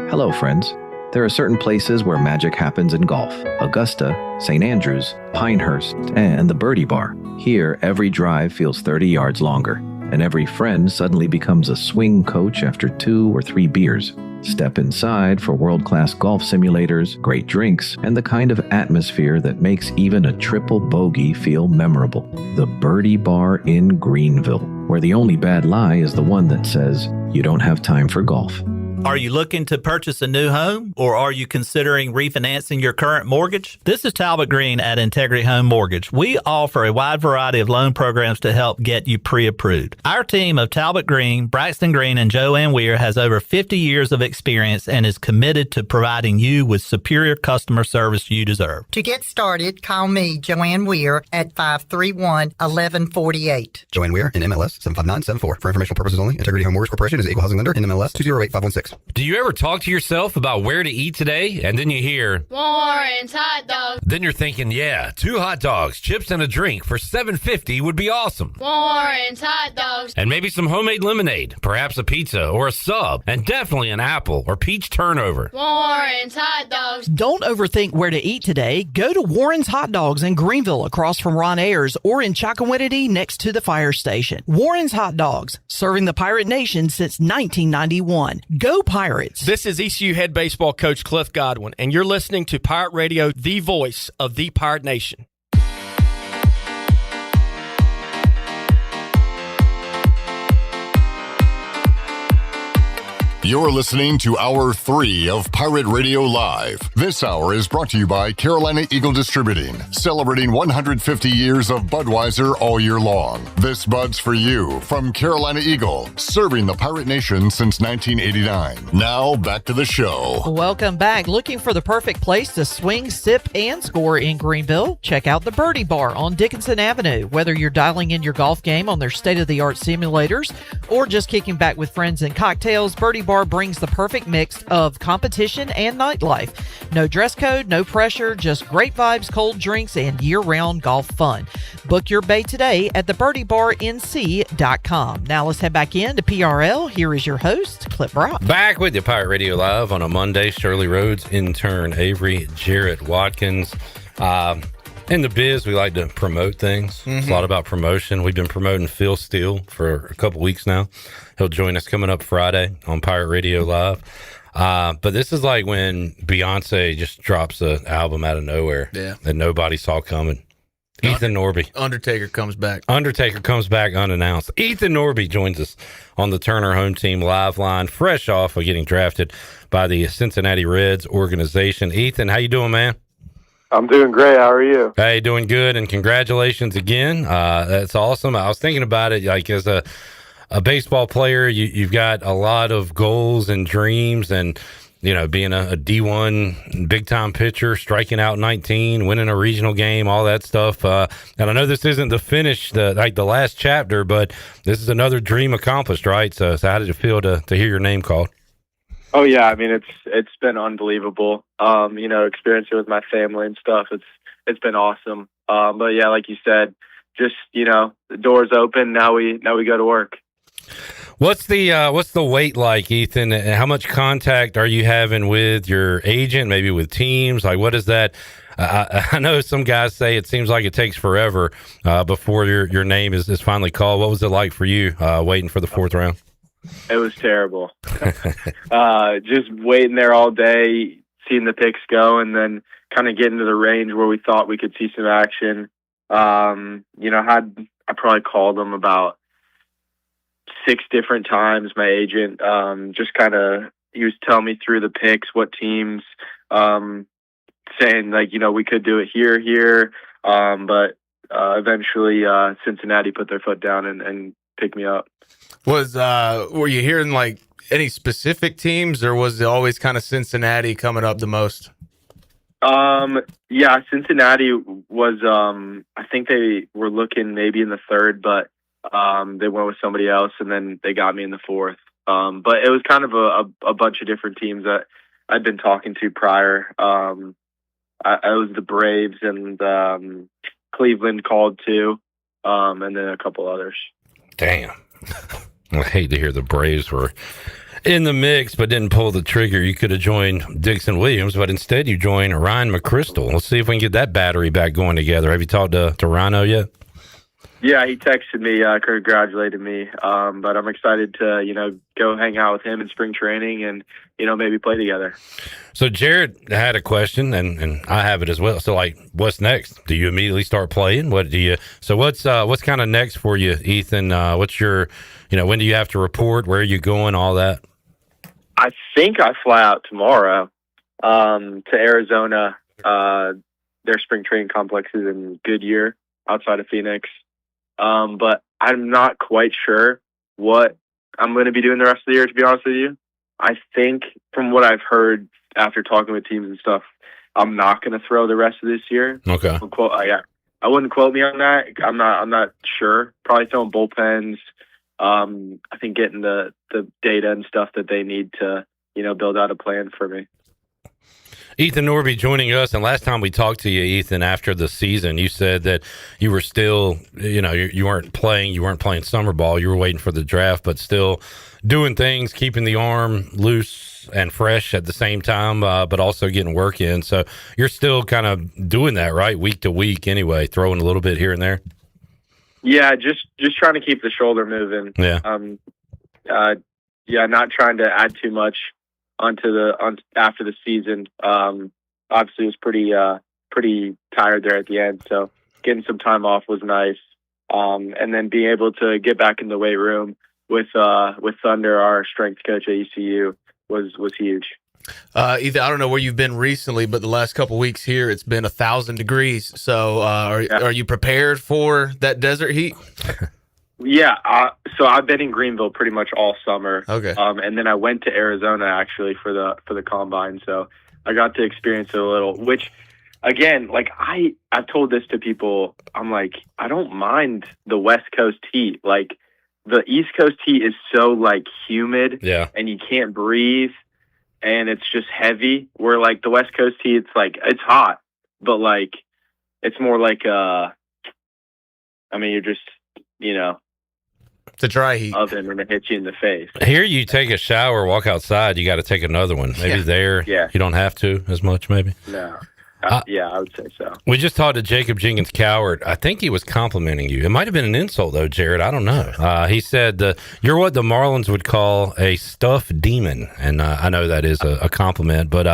Hello, friends. There are certain places where magic happens in golf. Augusta, St. Andrews, Pinehurst, and the Birdie Bar. Here, every drive feels 30 yards longer, and every friend suddenly becomes a swing coach after 2 or 3 beers. Step inside for world-class golf simulators, great drinks, and the kind of atmosphere that makes even a triple bogey feel memorable. The Birdie Bar in Greenville, where the only bad lie is the one that says you don't have time for golf. Are you looking to purchase a new home, or are you considering refinancing your current mortgage? This is Talbot Green at Integrity Home Mortgage. We offer a wide variety of loan programs to help get you pre-approved. Our team of Talbot Green, Braxton Green, and Joanne Weir has over 50 years of experience and is committed to providing you with superior customer service you deserve. To get started, call me, Joanne Weir, at 531-1148. Joanne Weir in MLS 75974. For informational purposes only, Integrity Home Mortgage Corporation is an equal housing lender in MLS 208516. Do you ever talk to yourself about where to eat today, and then you hear Warren's Hot Dogs? Then you're thinking, yeah, 2 hot dogs, chips, and a drink for $7.50 would be awesome. Warren's Hot Dogs. And maybe some homemade lemonade, perhaps a pizza or a sub, and definitely an apple or peach turnover. Warren's Hot Dogs. Don't overthink where to eat today. Go to Warren's Hot Dogs in Greenville across from Ron Ayers, or in Chocowinity next to the fire station. Warren's Hot Dogs, serving the Pirate Nation since 1991. Go Pirates! This is ECU head baseball coach Cliff Godwin, and you're listening to Pirate Radio, the voice of the Pirate Nation. You're listening to Hour 3 of Pirate Radio Live. This hour is brought to you by Carolina Eagle Distributing, celebrating 150 years of Budweiser all year long. This Bud's for you from Carolina Eagle, serving the Pirate Nation since 1989. Now, back to the show. Welcome back. Looking for the perfect place to swing, sip, and score in Greenville? Check out the Birdie Bar on Dickinson Avenue. Whether you're dialing in your golf game on their state-of-the-art simulators or just kicking back with friends and cocktails, Birdie Bar brings the perfect mix of competition and nightlife. No dress code, no pressure, just great vibes, cold drinks, and year-round golf fun. Book your bay today at thebirdiebarnc.com. Now let's head back into PRL. Here is your host, Clip Brock. Back with you, Pirate Radio Live on a Monday. Shirley Rhodes, intern Avery, Jarrett Watkins. In the biz, we like to promote things. It's a lot about promotion. We've been promoting Phil Steele for a couple weeks now. He'll join us coming up Friday on Pirate Radio Live. But this is like when Beyonce just drops an album out of nowhere that nobody saw coming. Ethan Norby. Undertaker comes back unannounced. Ethan Norby joins us on the Turner Home Team live line, fresh off of getting drafted by the Cincinnati Reds organization. Ethan, how you doing, man? I'm doing great. How are you? Hey, doing good, and congratulations again. That's awesome. I was thinking about it, like as a baseball player, you've got a lot of goals and dreams, and you know, being a D1 big time pitcher, striking out 19, winning a regional game, all that stuff. And I know this isn't the finish, the last chapter, but this is another dream accomplished, right? So how did it feel to hear your name called? Oh yeah, I mean it's been unbelievable. You know, experiencing it with my family and stuff. It's been awesome. But yeah, like you said, just you know, the door's open. Now we go to work. What's the wait like, Ethan? And how much contact are you having with your agent? Maybe with teams? Like, what is that? I know some guys say it seems like it takes forever before your name is finally called. What was it like for you waiting for the fourth round? It was terrible. Just waiting there all day, seeing the picks go, and then kind of getting to the range where we thought we could see some action. You know, I probably called them about 6 different times. My agent, just kind of, he was telling me through the picks what teams, saying like, you know, we could do it here, but eventually Cincinnati put their foot down and picked me up. Were you hearing like any specific teams, or was it always kind of Cincinnati coming up the most? Yeah, Cincinnati was, I think they were looking maybe in the 3rd, but they went with somebody else, and then they got me in the 4th. But it was kind of a bunch of different teams that I'd been talking to prior. I was the Braves, and Cleveland called too, and then a couple others. Damn. I hate to hear the Braves were in the mix but didn't pull the trigger. You could have joined Dixon Williams, but instead you joined Ryan McCrystal. Let's see if we can get that battery back going together. Have you talked to Rhino yet? Yeah, he texted me, congratulated me. But I'm excited to, go hang out with him in spring training and, maybe play together. So Jared had a question, and I have it as well. So, like, what's next? Do you immediately start playing? What's kind of next for you, Ethan? What's your, when do you have to report? Where are you going? All that. I think I fly out tomorrow to Arizona. Their spring training complex is in Goodyear, outside of Phoenix. But I'm not quite sure what I'm going to be doing the rest of the year, to be honest with you. I think from what I've heard after talking with teams and stuff, I'm not going to throw the rest of this year. Okay. I wouldn't quote me on that. I'm not sure. Probably throwing bullpens. I think getting the data and stuff that they need to, build out a plan for me. Ethan Norby joining us, and last time we talked to you, Ethan, after the season, you said that you were still, you weren't playing summer ball, you were waiting for the draft, but still doing things, keeping the arm loose and fresh at the same time, but also getting work in. So you're still kind of doing that, right, week to week anyway, throwing a little bit here and there? Yeah, just trying to keep the shoulder moving. Yeah. Not trying to add too much after the season. Obviously, it was pretty tired there at the end, so getting some time off was nice. And then being able to get back in the weight room with Thunder, our strength coach at ECU, was huge. Ethan, I don't know where you've been recently, but the last couple weeks here, it's been 1,000 degrees. So, are you prepared for that desert heat? Yeah, so I've been in Greenville pretty much all summer. Okay. And then I went to Arizona actually for the combine, so I got to experience it a little. Which, again, like I've told this to people, I'm like, I don't mind the West Coast heat. Like the East Coast heat is so like humid, and you can't breathe, and it's just heavy. Where like the West Coast heat, it's like it's hot, but like it's more like you're just it's a dry heat oven when it hits you in the face. Here you take a shower, walk outside, you got to take another one. Maybe you don't have to as much, maybe. No. Yeah, I would say so. We just talked to Jacob Jenkins-Cowart. I think he was complimenting you. It might have been an insult, though, Jared. I don't know. He said, you're what the Marlins would call a stuffed demon. And I know that is a compliment, but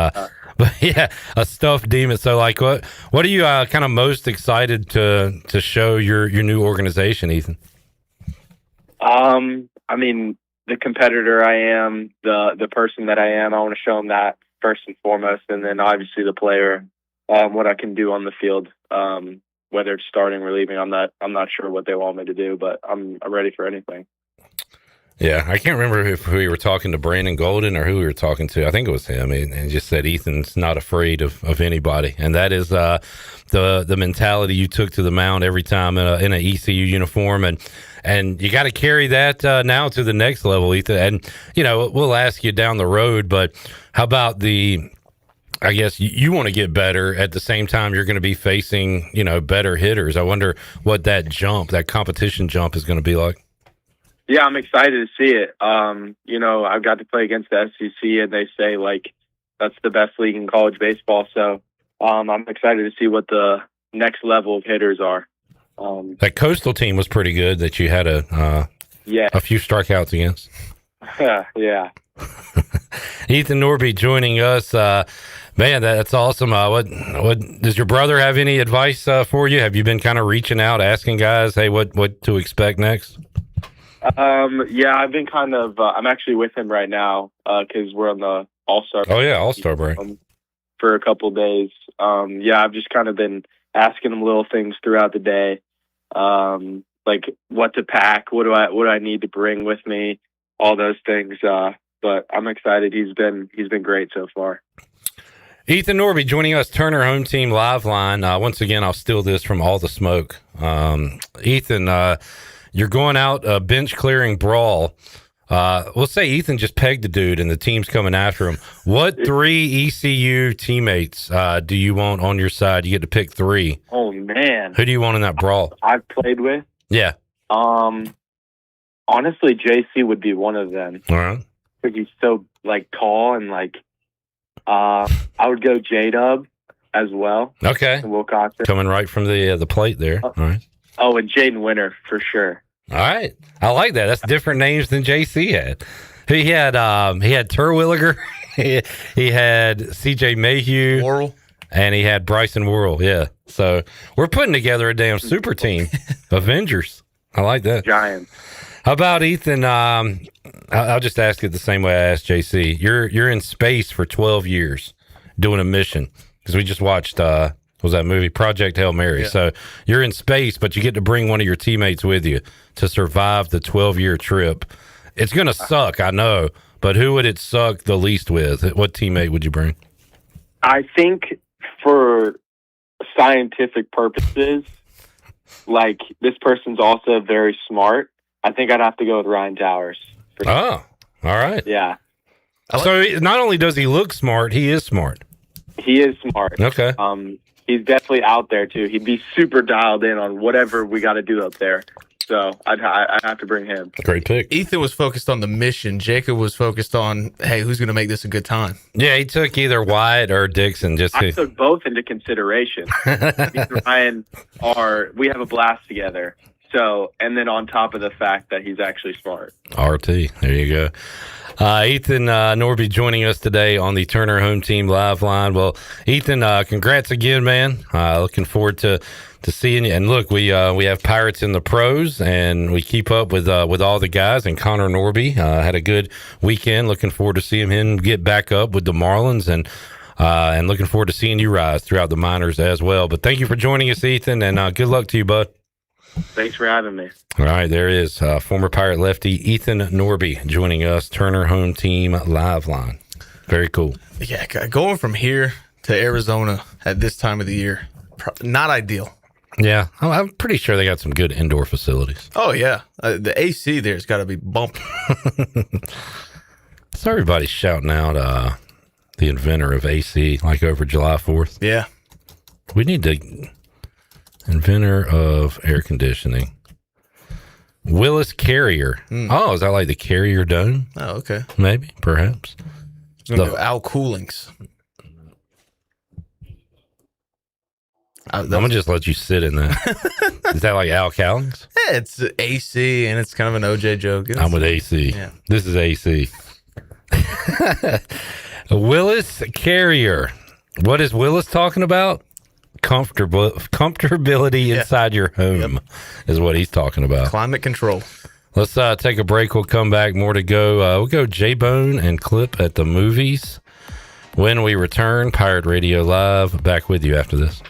yeah, a stuffed demon. So, like, what are you kind of most excited to show your new organization, Ethan? The competitor I am, the person that I am, I want to show them that first and foremost, and then obviously the player, what I can do on the field, whether it's starting, relieving. I'm not sure what they want me to do, but I'm ready for anything. Yeah, I can't remember if we were talking to Brandon Golden or who we were talking to. I think it was him, and just said Ethan's not afraid of anybody, and that is the mentality you took to the mound every time in an ECU uniform, and you got to carry that now to the next level, Ethan. And we'll ask you down the road, but how about I guess you want to get better at the same time you're going to be facing better hitters. I wonder what that competition jump is going to be like. Yeah, I'm excited to see it. I've got to play against the SEC, and they say like that's the best league in college baseball. So I'm excited to see what the next level of hitters are. That Coastal team was pretty good that you had a few strikeouts against. Yeah. Ethan Norby joining us. Man, that's awesome. What does your brother have any advice for you? Have you been kind of reaching out, asking guys, hey, what to expect next? Yeah, I've been kind of. I'm actually with him right now because we're on the All-Star. Oh yeah, All-Star break for a couple days. I've just kind of been asking him little things throughout the day, like what to pack, what do I need to bring with me, all those things. But I'm excited. He's been great so far. Ethan Norby joining us, Turner Home Team Live Line. Once again, I'll steal this from All the Smoke. Ethan, you're going out a bench clearing brawl. We'll say Ethan just pegged the dude and the team's coming after him. What 3 ECU teammates do you want on your side? You get to pick 3. Oh, man. Who do you want in that brawl? I've played with? Yeah. Honestly, JC would be one of them. All right. Because he's so, tall and, I would go J-Dub as well. Okay. Wilcoxon. Coming right from the plate there. All right. Oh, and Jaden Winter for sure. All right. I like that. That's different names than JC had. He had Terwilliger, he had CJ Mayhew, Worrell, and he had Bryson Worrell. Yeah. So we're putting together a damn super team. Avengers. I like that. Giants. How about Ethan? I'll just ask it the same way I asked JC. You're in space for 12 years doing a mission, because we just watched what was that movie, Project Hail Mary. Yeah. So you're in space, but you get to bring one of your teammates with you to survive the 12-year trip. It's gonna suck, I know, but who would it suck the least with? What teammate would you bring? I think for scientific purposes, like this person's also very smart. I think I'd have to go with Ryan Towers. Oh, all right. Yeah. So not only does he look smart, he is smart. He is smart. Okay. He's definitely out there too. He'd be super dialed in on whatever we got to do up there. So I'd have to bring him. Great pick. Ethan was focused on the mission. Jacob was focused on, hey, who's going to make this a good time? Yeah, he took either Wyatt or Dixon. I took both into consideration. Me and Ryan we have a blast together. So, and then on top of the fact that he's actually smart. RT. There you go. Ethan Norby joining us today on the Turner Home Team Live Line. Well, Ethan, congrats again, man. Looking forward to seeing you. And look, we have Pirates in the pros, and we keep up with all the guys. And Connor Norby had a good weekend. Looking forward to seeing him get back up with the Marlins, and looking forward to seeing you rise throughout the minors as well. But thank you for joining us, Ethan, and good luck to you, bud. Thanks for having me. All right, there is former Pirate lefty Ethan Norby joining us, Turner Home Team Live Line. Very cool. Yeah, going from here to Arizona at this time of the year, not ideal. Yeah, I'm pretty sure they got some good indoor facilities. Oh, yeah. The AC there's got to be bumping. So everybody's shouting out the inventor of AC, like over July 4th. Yeah. We need to... Inventor of air conditioning. Willis Carrier. Oh, is that like the Carrier Dome? Oh, okay. Maybe, perhaps. Al Coolings. I'm going to just let you sit in that. Is that like Al Cowlings? Yeah, it's AC, and it's kind of an OJ joke. I'm with AC. Yeah. This is AC. Willis Carrier. What is Willis talking about? Comfortability inside your home is what he's talking about. Climate control. Let's take a break. We'll come back. More to go. We'll go J-Bone and Clip at the movies. When we return, Pirate Radio Live. Back with you after this.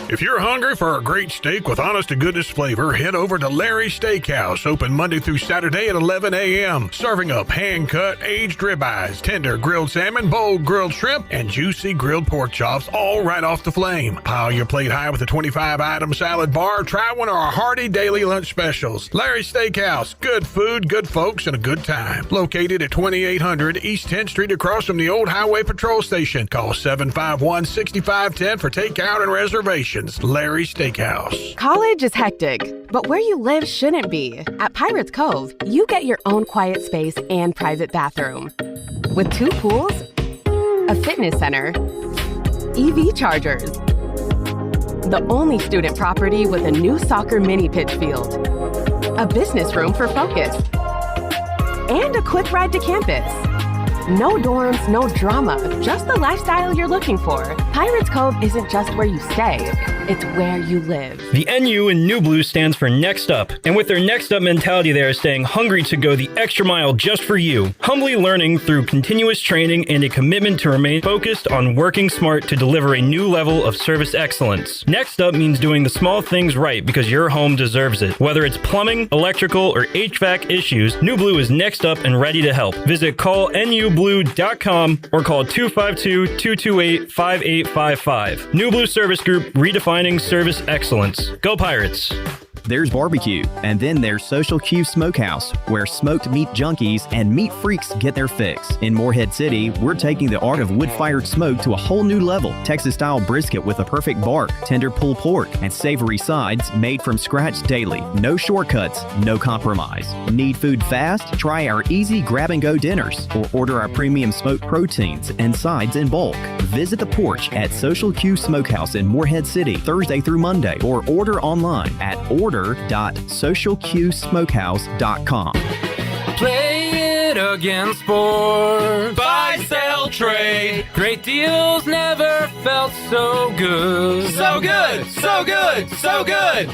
If you're hungry for a great steak with honest-to-goodness flavor, head over to Larry's Steakhouse, open Monday through Saturday at 11 a.m., serving up hand-cut, aged ribeyes, tender grilled salmon, bold grilled shrimp, and juicy grilled pork chops, all right off the flame. Pile your plate high with a 25-item salad bar. Try one of our hearty daily lunch specials. Larry's Steakhouse, good food, good folks, and a good time. Located at 2800 East 10th Street across from the old Highway Patrol Station. Call 751-6510 for takeout and reservations. Larry's Steakhouse. College is hectic, but where you live shouldn't be. At Pirates Cove, you get your own quiet space and private bathroom. With 2 pools, a fitness center, EV chargers, the only student property with a new soccer mini pitch field, a business room for focus, and a quick ride to campus. No dorms, no drama, just the lifestyle you're looking for. Pirates Cove isn't just where you stay, it's where you live. The NU in New Blue stands for Next Up, and with their Next Up mentality, they are staying hungry to go the extra mile just for you, humbly learning through continuous training and a commitment to remain focused on working smart to deliver a new level of service excellence. Next Up means doing the small things right because your home deserves it. Whether it's plumbing, electrical, or HVAC issues, New Blue is next up and ready to help. Visit callnublue.com or call 252-228-5855. New Blue Service Group, redefining service excellence. Go Pirates! There's barbecue, and then there's Social Q Smokehouse, where smoked meat junkies and meat freaks get their fix. In Morehead City, we're taking the art of wood-fired smoke to a whole new level. Texas-style brisket with a perfect bark, tender pulled pork, and savory sides made from scratch daily. No shortcuts, no compromise. Need food fast? Try our easy grab-and-go dinners, or order our premium smoked proteins and sides in bulk. Visit the porch at Social Q Smokehouse in Morehead City, Thursday through Monday, or order online at order.socialqsmokehouse.com. Play it again, sport. Buy, sell, trade. Great deals never felt so good. So good, so good, so good.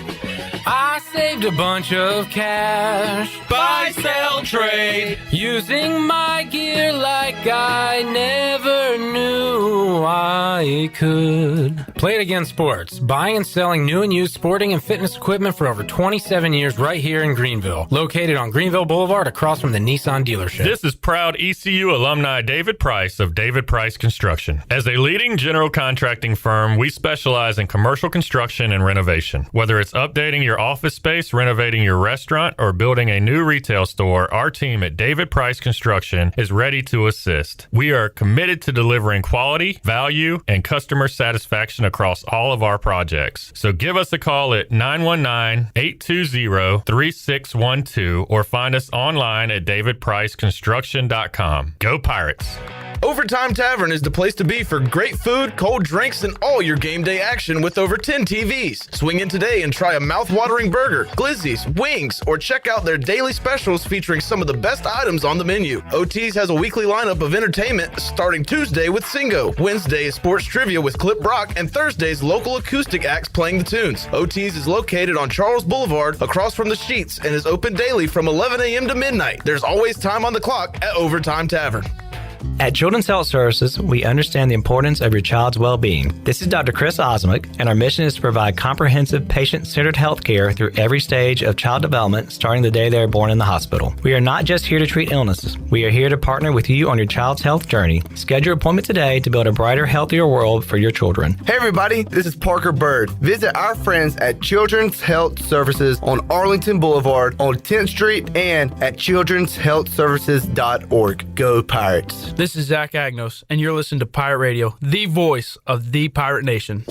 I saved a bunch of cash. Buy, sell, trade. Using my gear like I never knew I could. Play It Again Sports. Buying and selling new and used sporting and fitness equipment for over 27 years right here in Greenville. Located on Greenville Boulevard across from the Nissan dealership. This is proud ECU alumni David Price of David Price Construction. As a leading general contracting firm, we specialize in commercial construction and renovation. Whether it's updating your office space, renovating your restaurant, or building a new retail store, our team at David Price Construction is ready to assist. We are committed to delivering quality, value, and customer satisfaction across all of our projects. So give us a call at 919-820-3612 or find us online at davidpriceconstruction.com. Go Pirates! Overtime Tavern is the place to be for great food, cold drinks, and all your game day action with over 10 TVs. Swing in today and try a mouth-watering burger, glizzies, wings, or check out their daily specials featuring some of the best items on the menu. OT's has a weekly lineup of entertainment starting Tuesday with Singo, Wednesday is sports trivia with Clip Brock, and Thursday's local acoustic acts playing the tunes. OT's is located on Charles Boulevard across from the Sheets and is open daily from 11 a.m. to midnight. There's always time on the clock at Overtime Tavern. At Children's Health Services, we understand the importance of your child's well-being. This is Dr. Chris Osmick, and our mission is to provide comprehensive, patient-centered health care through every stage of child development, starting the day they are born in the hospital. We are not just here to treat illnesses. We are here to partner with you on your child's health journey. Schedule your appointment today to build a brighter, healthier world for your children. Hey everybody, this is Parker Bird. Visit our friends at Children's Health Services on Arlington Boulevard on 10th Street and at childrenshealthservices.org. Go Pirates! This is Zach Agnos, and you're listening to Pirate Radio, the voice of the Pirate Nation.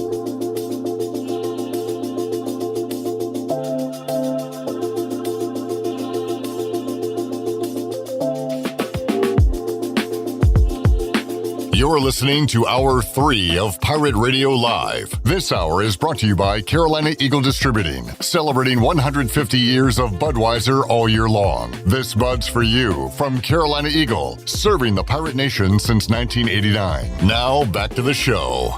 You're listening to Hour 3 of Pirate Radio Live. This hour is brought to you by Carolina Eagle Distributing, celebrating 150 years of Budweiser all year long. This Bud's for you from Carolina Eagle, serving the Pirate Nation since 1989. Now, back to the show.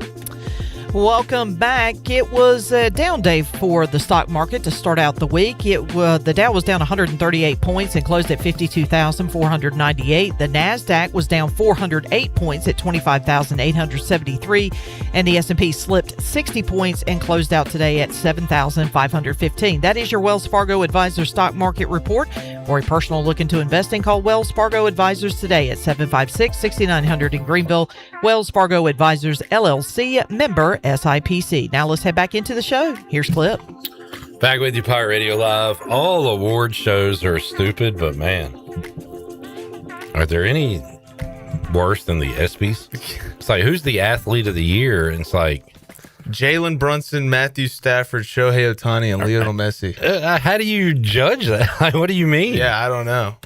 Welcome back. It was a down day for the stock market to start out the week. The Dow was down 138 points and closed at 52,498. The NASDAQ was down 408 points at 25,873. And the S&P slipped 60 points and closed out today at 7,515. That is your Wells Fargo Advisors Stock Market Report. For a personal look into investing, call Wells Fargo Advisors today at 756-6900 in Greenville. Wells Fargo Advisors, LLC, member SIPC. Now let's head back into the show. Here's Clip. Back with you, Pirate Radio Live. All award shows are stupid, but man, are there any worse than the ESPYs? It's like, who's the athlete of the year? And it's like Jalen Brunson, Matthew Stafford, Shohei Ohtani, and Lionel Messi. How do you judge that? Like, what do you mean? Yeah, I don't know.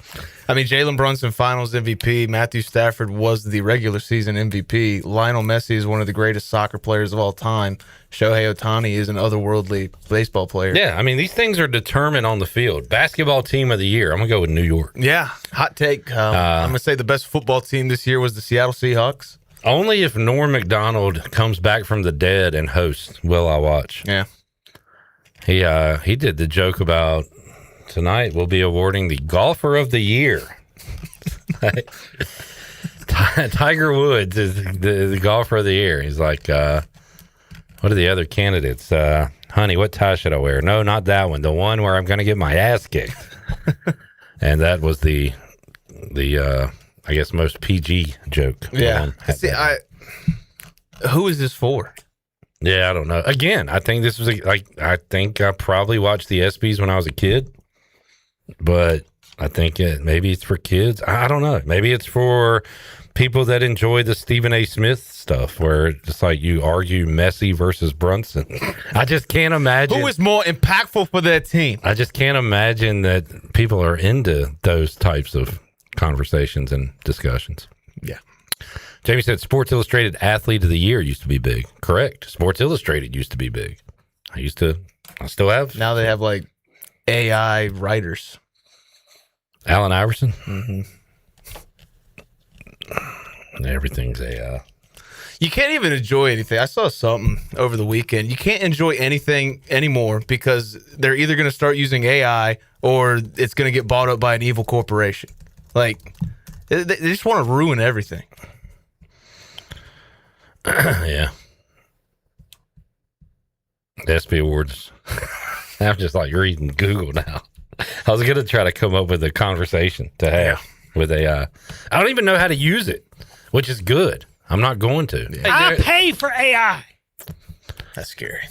I mean, Jalen Brunson, finals MVP. Matthew Stafford was the regular season MVP. Lionel Messi is one of the greatest soccer players of all time. Shohei Ohtani is an otherworldly baseball player. Yeah, I mean, these things are determined on the field. Basketball team of the year. I'm going to go with New York. Yeah, hot take. I'm going to say the best football team this year was the Seattle Seahawks. Only if Norm Macdonald comes back from the dead and hosts will I watch. Yeah. He did the joke about tonight we'll be awarding the golfer of the year. Tiger Woods is the golfer of the year. He's like, what are the other candidates? Honey, what tie should I wear? No, not that one. The one where I'm going to get my ass kicked. And that was the I guess most PG joke. Yeah. See, who is this for? Yeah, I don't know. Again, I think this was I think I probably watched the ESPYs when I was a kid, but I think maybe it's for kids. I don't know. Maybe it's for people that enjoy the Stephen A. Smith stuff, where it's like you argue Messi versus Brunson. I just can't imagine who is more impactful for their team. I just can't imagine that people are into those types of conversations and discussions. Yeah. Jamie said Sports Illustrated Athlete of the Year used to be big. Correct. Sports Illustrated used to be big. I still have. Now they have like AI writers. Allen Iverson. Mm-hmm. Everything's AI. You can't even enjoy anything. I saw something over the weekend. You can't enjoy anything anymore because they're either going to start using AI or it's going to get bought up by an evil corporation. Like, they just want to ruin everything. Yeah. The ESPY Awards. I'm just like reading Google now. I was going to try to come up with a conversation to have with AI. I don't even know how to use it, which is good. I'm not going to. Yeah. I pay for AI. That's scary.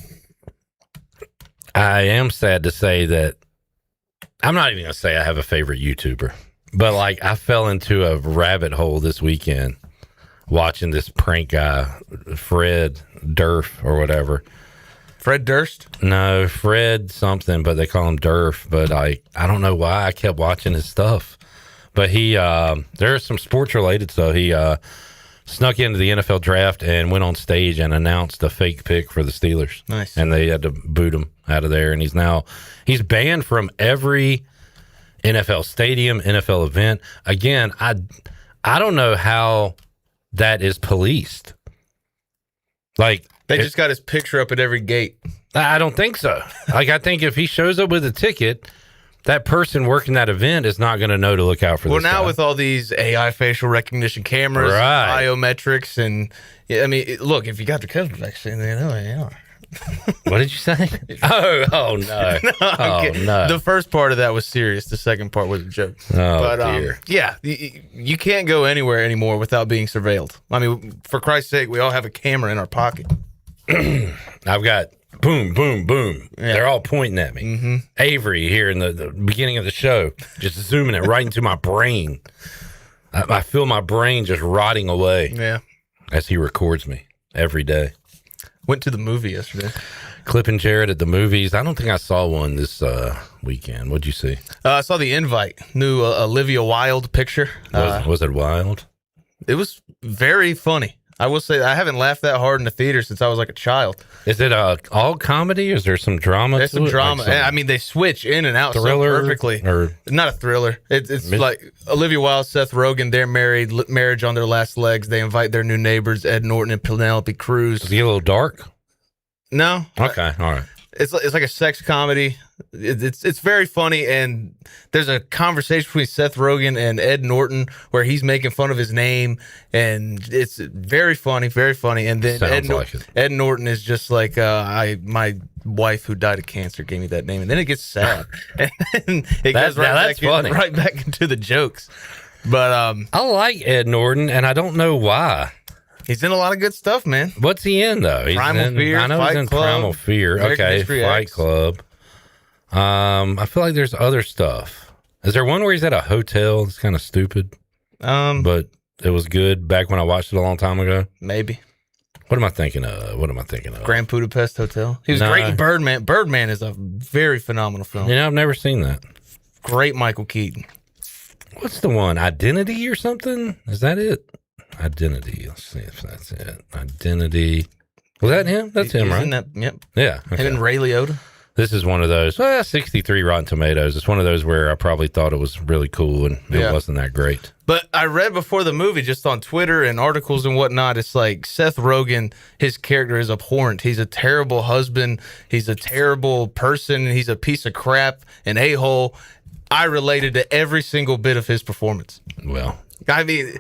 I am sad to say that I'm not even going to say I have a favorite YouTuber, but like I fell into a rabbit hole this weekend watching this prank guy, Fred Durf or whatever. Fred Durst? No, Fred something, but they call him Durf. But I don't know why I kept watching his stuff. But he, there's some sports related stuff. He snuck into the NFL draft and went on stage and announced a fake pick for the Steelers. Nice. And they had to boot him out of there. And he's banned from every NFL stadium, NFL event. Again, I don't know how that is policed. Like, they just got his picture up at every gate. I don't think so. Like, I think if he shows up with a ticket, that person working that event is not going to know to look out for this now guy. with all these AI facial recognition cameras, Right. biometrics, and I mean, look, if you got the COVID vaccine, they know they are. What did you say? Oh no. No. The first part of that was serious. The second part was a joke. Oh, dear. Yeah, you can't go anywhere anymore without being surveilled. I mean, for Christ's sake, we all have a camera in our pocket. I've got boom, boom, boom. Yeah. They're all pointing at me. Mm-hmm. Avery here in the beginning of the show, just zooming it right into my brain. I feel my brain just rotting away. Yeah. As he records me every day. Went to the movie yesterday. Clipping Jared at the movies. I don't think I saw one this weekend. What'd you see? I saw The Invite, new Olivia Wilde picture. Was it wild? It was very funny. I will say I haven't laughed that hard in the theater since I was like a child. Is it all comedy? Is there some drama? There's some to it? drama. Like I mean, they switch in and out thriller so perfectly. Or not a thriller. It's like Olivia Wilde, Seth Rogen. They're married, marriage on their last legs. They invite their new neighbors, Ed Norton and Penelope Cruz. Is he a little dark? No. Okay. All right. It's like a sex comedy. It's very funny, and there's a conversation between Seth Rogen and Ed Norton where he's making fun of his name, and it's very funny, very funny. And then Ed Norton is just like, my wife who died of cancer gave me that name, and then it gets sad, and it goes right back into the jokes. But I like Ed Norton, and I don't know why. He's in a lot of good stuff, man. What's he in though? Primal Fear. I know Fight he's in Club, Primal Fear. American Okay, History Fight X. Club. I feel like there's other stuff. Is there one where he's at a hotel? It's kind of stupid. But it was good back when I watched it a long time ago. Maybe. What am I thinking of? Grand Budapest Hotel. He was great in Birdman. Birdman is a very phenomenal film. Yeah, I've never seen that. Great Michael Keaton. What's the one? Identity or something? Is that it? Identity. Let's see if that's it. Identity. Was that him? That's him, He's right? in that, yep. Yeah. Him and Ray Liotta. This is one of those. 63 Rotten Tomatoes. It's one of those where I probably thought it was really cool and it wasn't that great. But I read before the movie, just on Twitter and articles and whatnot, it's like Seth Rogen, his character is abhorrent. He's a terrible husband. He's a terrible person. He's a piece of crap, an a-hole. I related to every single bit of his performance. Well, I mean,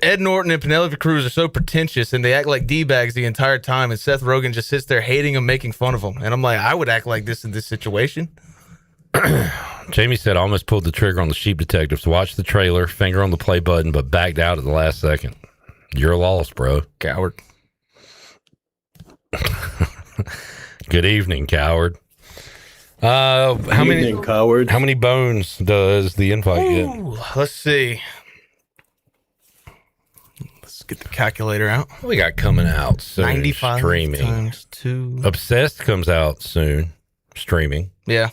Ed Norton and Penelope Cruz are so pretentious, and they act like D-bags the entire time, and Seth Rogen just sits there hating them, making fun of them. And I'm like, I would act like this in this situation. Jamie said, I almost pulled the trigger on the Sheep Detectives. Watched the trailer, finger on the play button, but backed out at the last second. You're lost, bro. Coward. Good evening, coward. How many bones does the invite get? Let's see. Let's get the calculator out. What we got coming out soon? 95 streaming. times 2. Obsessed comes out soon. Streaming. Yeah.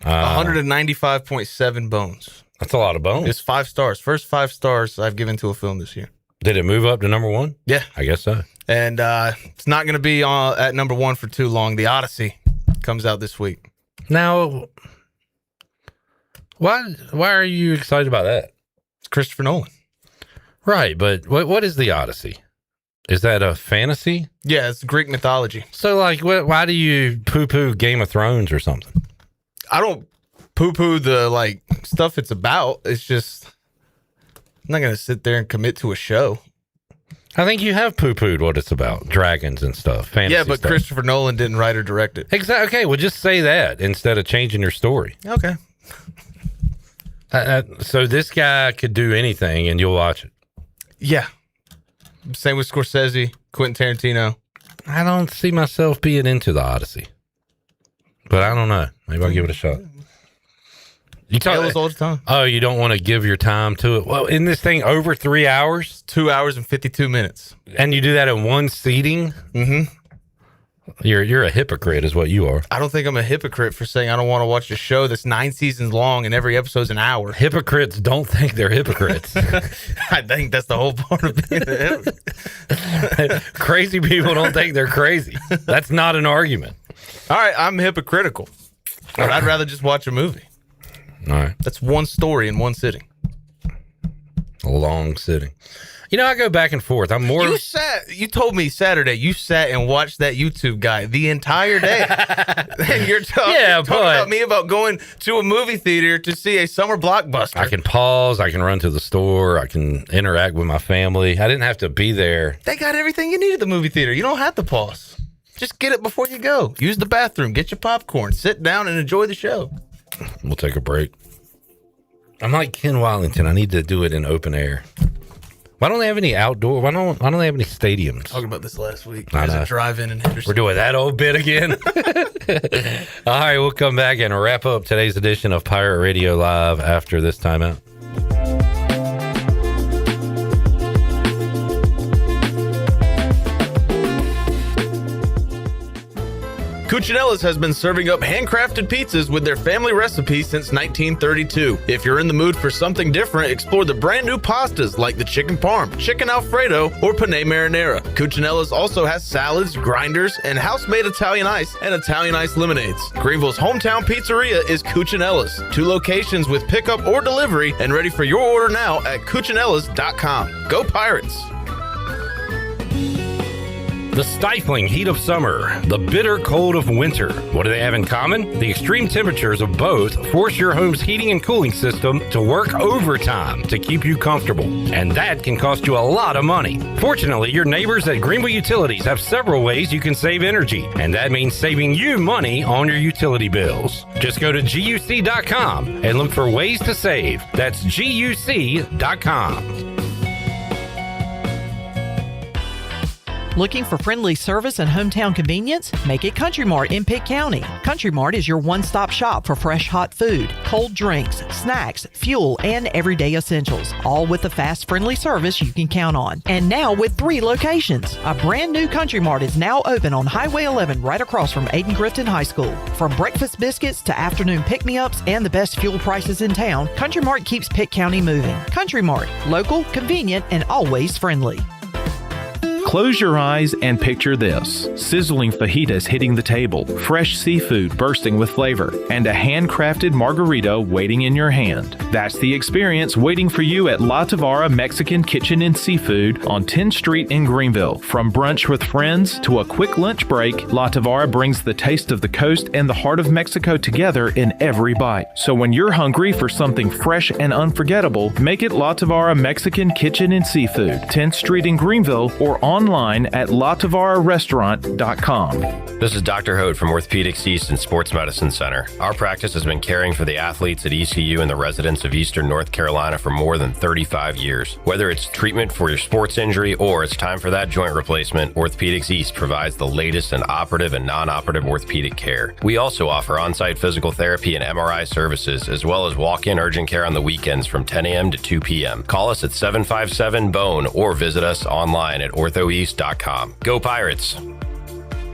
195.7 bones. That's a lot of bones. It's 5 stars. First 5 stars I've given to a film this year. Did it move up to number 1? Yeah. I guess so. And it's not going to be at number 1 for too long. The Odyssey comes out this week. Now, why are you excited about that? It's Christopher Nolan. Right, but what is the Odyssey? Is that a fantasy? Yeah, it's Greek mythology. So, like, why do you poo-poo Game of Thrones or something? I don't poo-poo the, stuff it's about. It's just, I'm not going to sit there and commit to a show. I think you have poo-pooed what it's about. Dragons and stuff. Fantasy yeah, but stuff. Christopher Nolan didn't write or direct it. Exactly. Okay, well, just say that instead of changing your story. Okay. So this guy could do anything and you'll watch it. Yeah. Same with Scorsese, Quentin Tarantino. I don't see myself being into the Odyssey. But I don't know. Maybe I'll give it a shot. You talk all the time. Oh, you don't want to give your time to it? Well, in this thing over 3 hours? 2 hours and 52 minutes. And you do that in one seating? Mm-hmm. You're a hypocrite is what you are. I don't think I'm a hypocrite for saying I don't want to watch a show that's 9 seasons long and every episode's an hour. Hypocrites don't think they're hypocrites. I think that's the whole part of being a hypocrite. Crazy people don't think they're crazy. That's not an argument. All right, I'm hypocritical. But I'd rather just watch a movie. All right. That's one story in one sitting. A long sitting. You know, I go back and forth. I'm more. You told me Saturday you sat and watched that YouTube guy the entire day. And you're talking about me about going to a movie theater to see a summer blockbuster. I can pause. I can run to the store. I can interact with my family. I didn't have to be there. They got everything you need at the movie theater. You don't have to pause. Just get it before you go. Use the bathroom. Get your popcorn. Sit down and enjoy the show. We'll take a break. I'm like Ken Wallington. I need to do it in open air. Why don't they have any outdoor? Why don't they have any stadiums? Talking about this last week. I There's know. a drive-in in Henderson. We're doing that old bit again. All right, we'll come back and wrap up today's edition of Pirate Radio Live after this timeout. Cuccinella's has been serving up handcrafted pizzas with their family recipe since 1932. If you're in the mood for something different, explore the brand new pastas like the chicken parm, chicken alfredo, or penne marinara. Cuccinella's also has salads, grinders, and house-made Italian ice and Italian ice lemonades. Greenville's hometown pizzeria is Cuccinella's. 2 locations with pickup or delivery, and ready for your order now at Cuccinellas.com. Go Pirates! The stifling heat of summer, the bitter cold of winter. What do they have in common? The extreme temperatures of both force your home's heating and cooling system to work overtime to keep you comfortable. And that can cost you a lot of money. Fortunately, your neighbors at Greenville Utilities have several ways you can save energy. And that means saving you money on your utility bills. Just go to GUC.com and look for ways to save. That's GUC.com. Looking for friendly service and hometown convenience? Make it Country Mart in Pitt County. Country Mart is your one-stop shop for fresh hot food, cold drinks, snacks, fuel, and everyday essentials, all with the fast, friendly service you can count on. And now with 3 locations. A brand new Country Mart is now open on Highway 11 right across from Aiden Grifton High School. From breakfast biscuits to afternoon pick-me-ups and the best fuel prices in town, Country Mart keeps Pitt County moving. Country Mart, local, convenient, and always friendly. Close your eyes and picture this. Sizzling fajitas hitting the table, fresh seafood bursting with flavor, and a handcrafted margarita waiting in your hand. That's the experience waiting for you at La Tavara Mexican Kitchen and Seafood on 10th Street in Greenville. From brunch with friends to a quick lunch break, La Tavara brings the taste of the coast and the heart of Mexico together in every bite. So when you're hungry for something fresh and unforgettable, make it La Tavara Mexican Kitchen and Seafood, 10th Street in Greenville, or on online at latavara.restaurant.com. This is Dr. Hode from Orthopedics East and Sports Medicine Center. Our practice has been caring for the athletes at ECU and the residents of Eastern North Carolina for more than 35 years. Whether it's treatment for your sports injury or it's time for that joint replacement, Orthopedics East provides the latest in operative and non-operative orthopedic care. We also offer on-site physical therapy and MRI services, as well as walk-in urgent care on the weekends from 10 a.m. to 2 p.m. Call us at 757-BONE or visit us online at orthoeast.com. Go Pirates!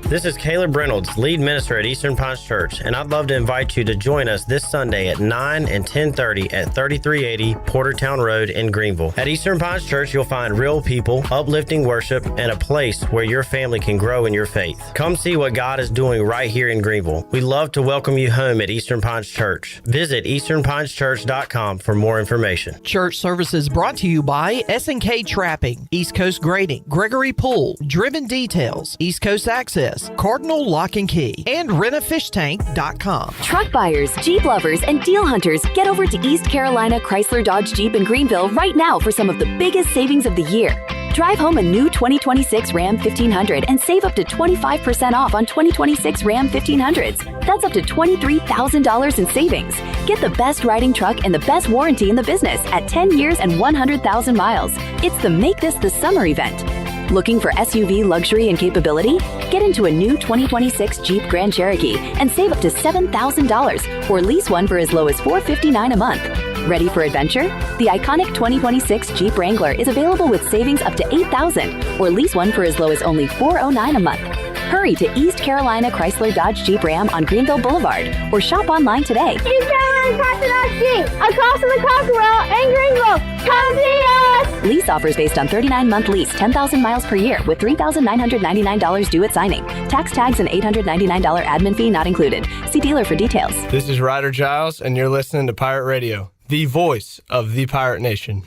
This is Caleb Reynolds, lead minister at Eastern Pines Church, and I'd love to invite you to join us this Sunday at 9 and 10:30 at 3380 Portertown Road in Greenville. At Eastern Pines Church, you'll find real people, uplifting worship, and a place where your family can grow in your faith. Come see what God is doing right here in Greenville. We'd love to welcome you home at Eastern Pines Church. Visit easternpineschurch.com for more information. Church services brought to you by S&K Trapping, East Coast Grading, Gregory Pool, Driven Details, East Coast Access, Cardinal Lock and Key, and rentafishtank.com. Truck buyers, Jeep lovers, and deal hunters, get over to East Carolina Chrysler Dodge Jeep in Greenville right now for some of the biggest savings of the year. Drive home a new 2026 Ram 1500 and save up to 25% off on 2026 Ram 1500s. That's up to $23,000 in savings. Get the best riding truck and the best warranty in the business at 10 years and 100,000 miles. It's the Make This the Summer event. Looking for SUV luxury and capability? Get into a new 2026 Jeep Grand Cherokee and save up to $7,000 or lease one for as low as $459 a month. Ready for adventure? The iconic 2026 Jeep Wrangler is available with savings up to $8,000 or lease one for as low as only $409 a month. Hurry to East Carolina Chrysler Dodge Jeep Ram on Greenville Boulevard or shop online today. East Carolina Chrysler Dodge Jeep, across from the Cockerel in Greenville. Come see us! Lease offers based on 39-month lease, 10,000 miles per year with $3,999 due at signing. Tax tags and $899 admin fee not included. See dealer for details. This is Ryder Giles, and you're listening to Pirate Radio, the voice of the Pirate Nation.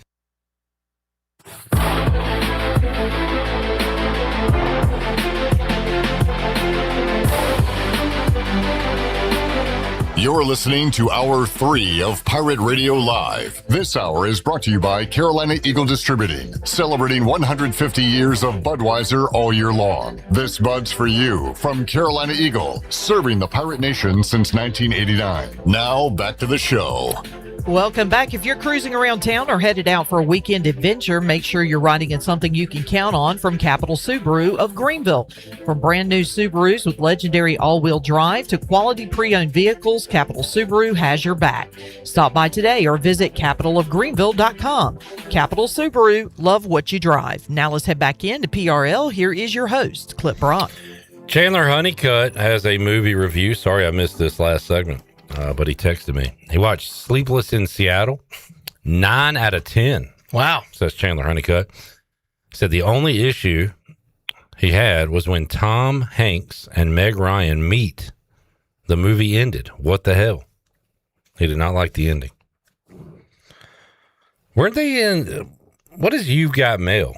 You're listening to Hour 3 of Pirate Radio Live. This hour is brought to you by Carolina Eagle Distributing, celebrating 150 years of Budweiser all year long. This Bud's for you from Carolina Eagle, serving the Pirate Nation since 1989. Now, back to the show. Welcome back. If you're cruising around town or headed out for a weekend adventure, make sure you're riding in something you can count on from Capital Subaru of Greenville. From brand new Subarus with legendary all-wheel drive to quality pre-owned vehicles, Capital Subaru has your back. Stop by today or visit capitalofgreenville.com. Capital Subaru, love what you drive. Now let's head back into PRL. Here is your host, Clip Brock. Chandler Honeycutt has a movie review. Sorry I missed this last segment. But he texted me. He watched Sleepless in Seattle. 9 out of 10. Wow. Says Chandler Honeycutt. Said the only issue he had was when Tom Hanks and Meg Ryan meet. The movie ended. What the hell? He did not like the ending. Weren't they in... What is You've Got Mail?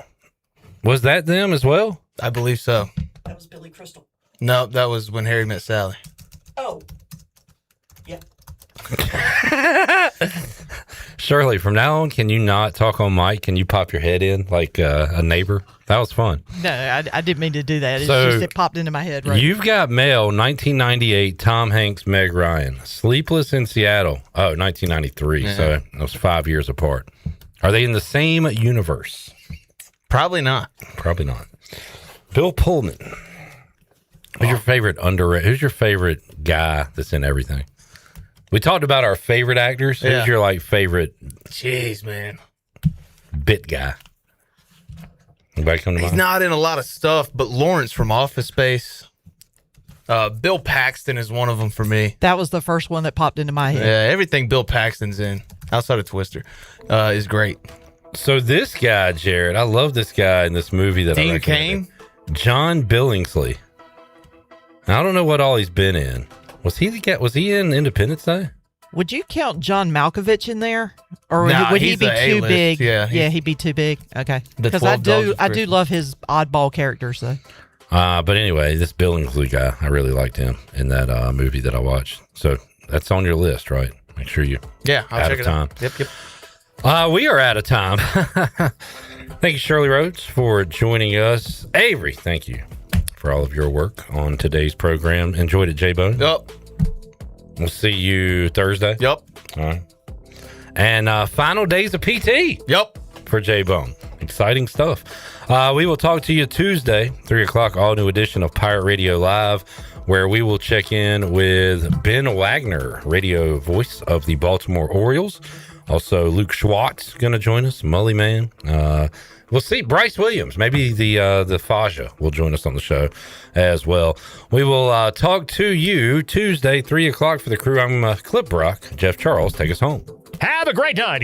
Was that them as well? I believe so. That was Billy Crystal. No, that was When Harry Met Sally. Oh. Shirley, from now on, can you not talk on mic? Can you pop your head in like a neighbor? That was fun. No, I didn't mean to do that. It's So, just it popped into my head. Right. You've Got Mail, 1998, Tom Hanks, Meg Ryan. Sleepless in Seattle, 1993. Yeah. So that was 5 years apart. Are they in the same universe? Probably not. Probably not. Bill Pullman. Who's your favorite Who's your favorite guy that's in everything? We talked about our favorite actors. Yeah. Who's your favorite? Jeez, man. Bit guy. Anybody come to He's mind? not in a lot of stuff, but Lawrence from Office Space. Bill Paxton is one of them for me. That was the first one that popped into my head. Yeah, everything Bill Paxton's in, outside of Twister, is great. So this guy, Jared, I love this guy in this movie that Dean I Cain? John Billingsley. Now, I don't know what all he's been in. Was he in Independence Day? Would you count John Malkovich in there, or Nah, would he he's be the too A-list. big? Yeah, he'd be too big. Okay, The because 12 Dogs of I do Christmas. love his oddball characters though. But anyway, this Billingsley guy, I really liked him in that movie that I watched. So that's on your list, right? Make sure you Yeah, I'll out check of it time. out. Yep. We are out of time. Thank you, Shirley Rhodes, for joining us. Avery, thank you for all of your work on today's program. Enjoyed it, J-Bone? Yep. We'll see you Thursday. Yep. All right. And final days of PT. Yep. For J-Bone. Exciting stuff. We will talk to you Tuesday, 3 o'clock, all new edition of Pirate Radio Live, where we will check in with Ben Wagner, radio voice of the Baltimore Orioles. Also, Luke Schwartz going to join us, Mully Man. We'll see. Bryce Williams, maybe the Faja will join us on the show as well. We will talk to you Tuesday, 3 o'clock for the crew. I'm Clip Brock. Jeff Charles, take us home. Have a great night.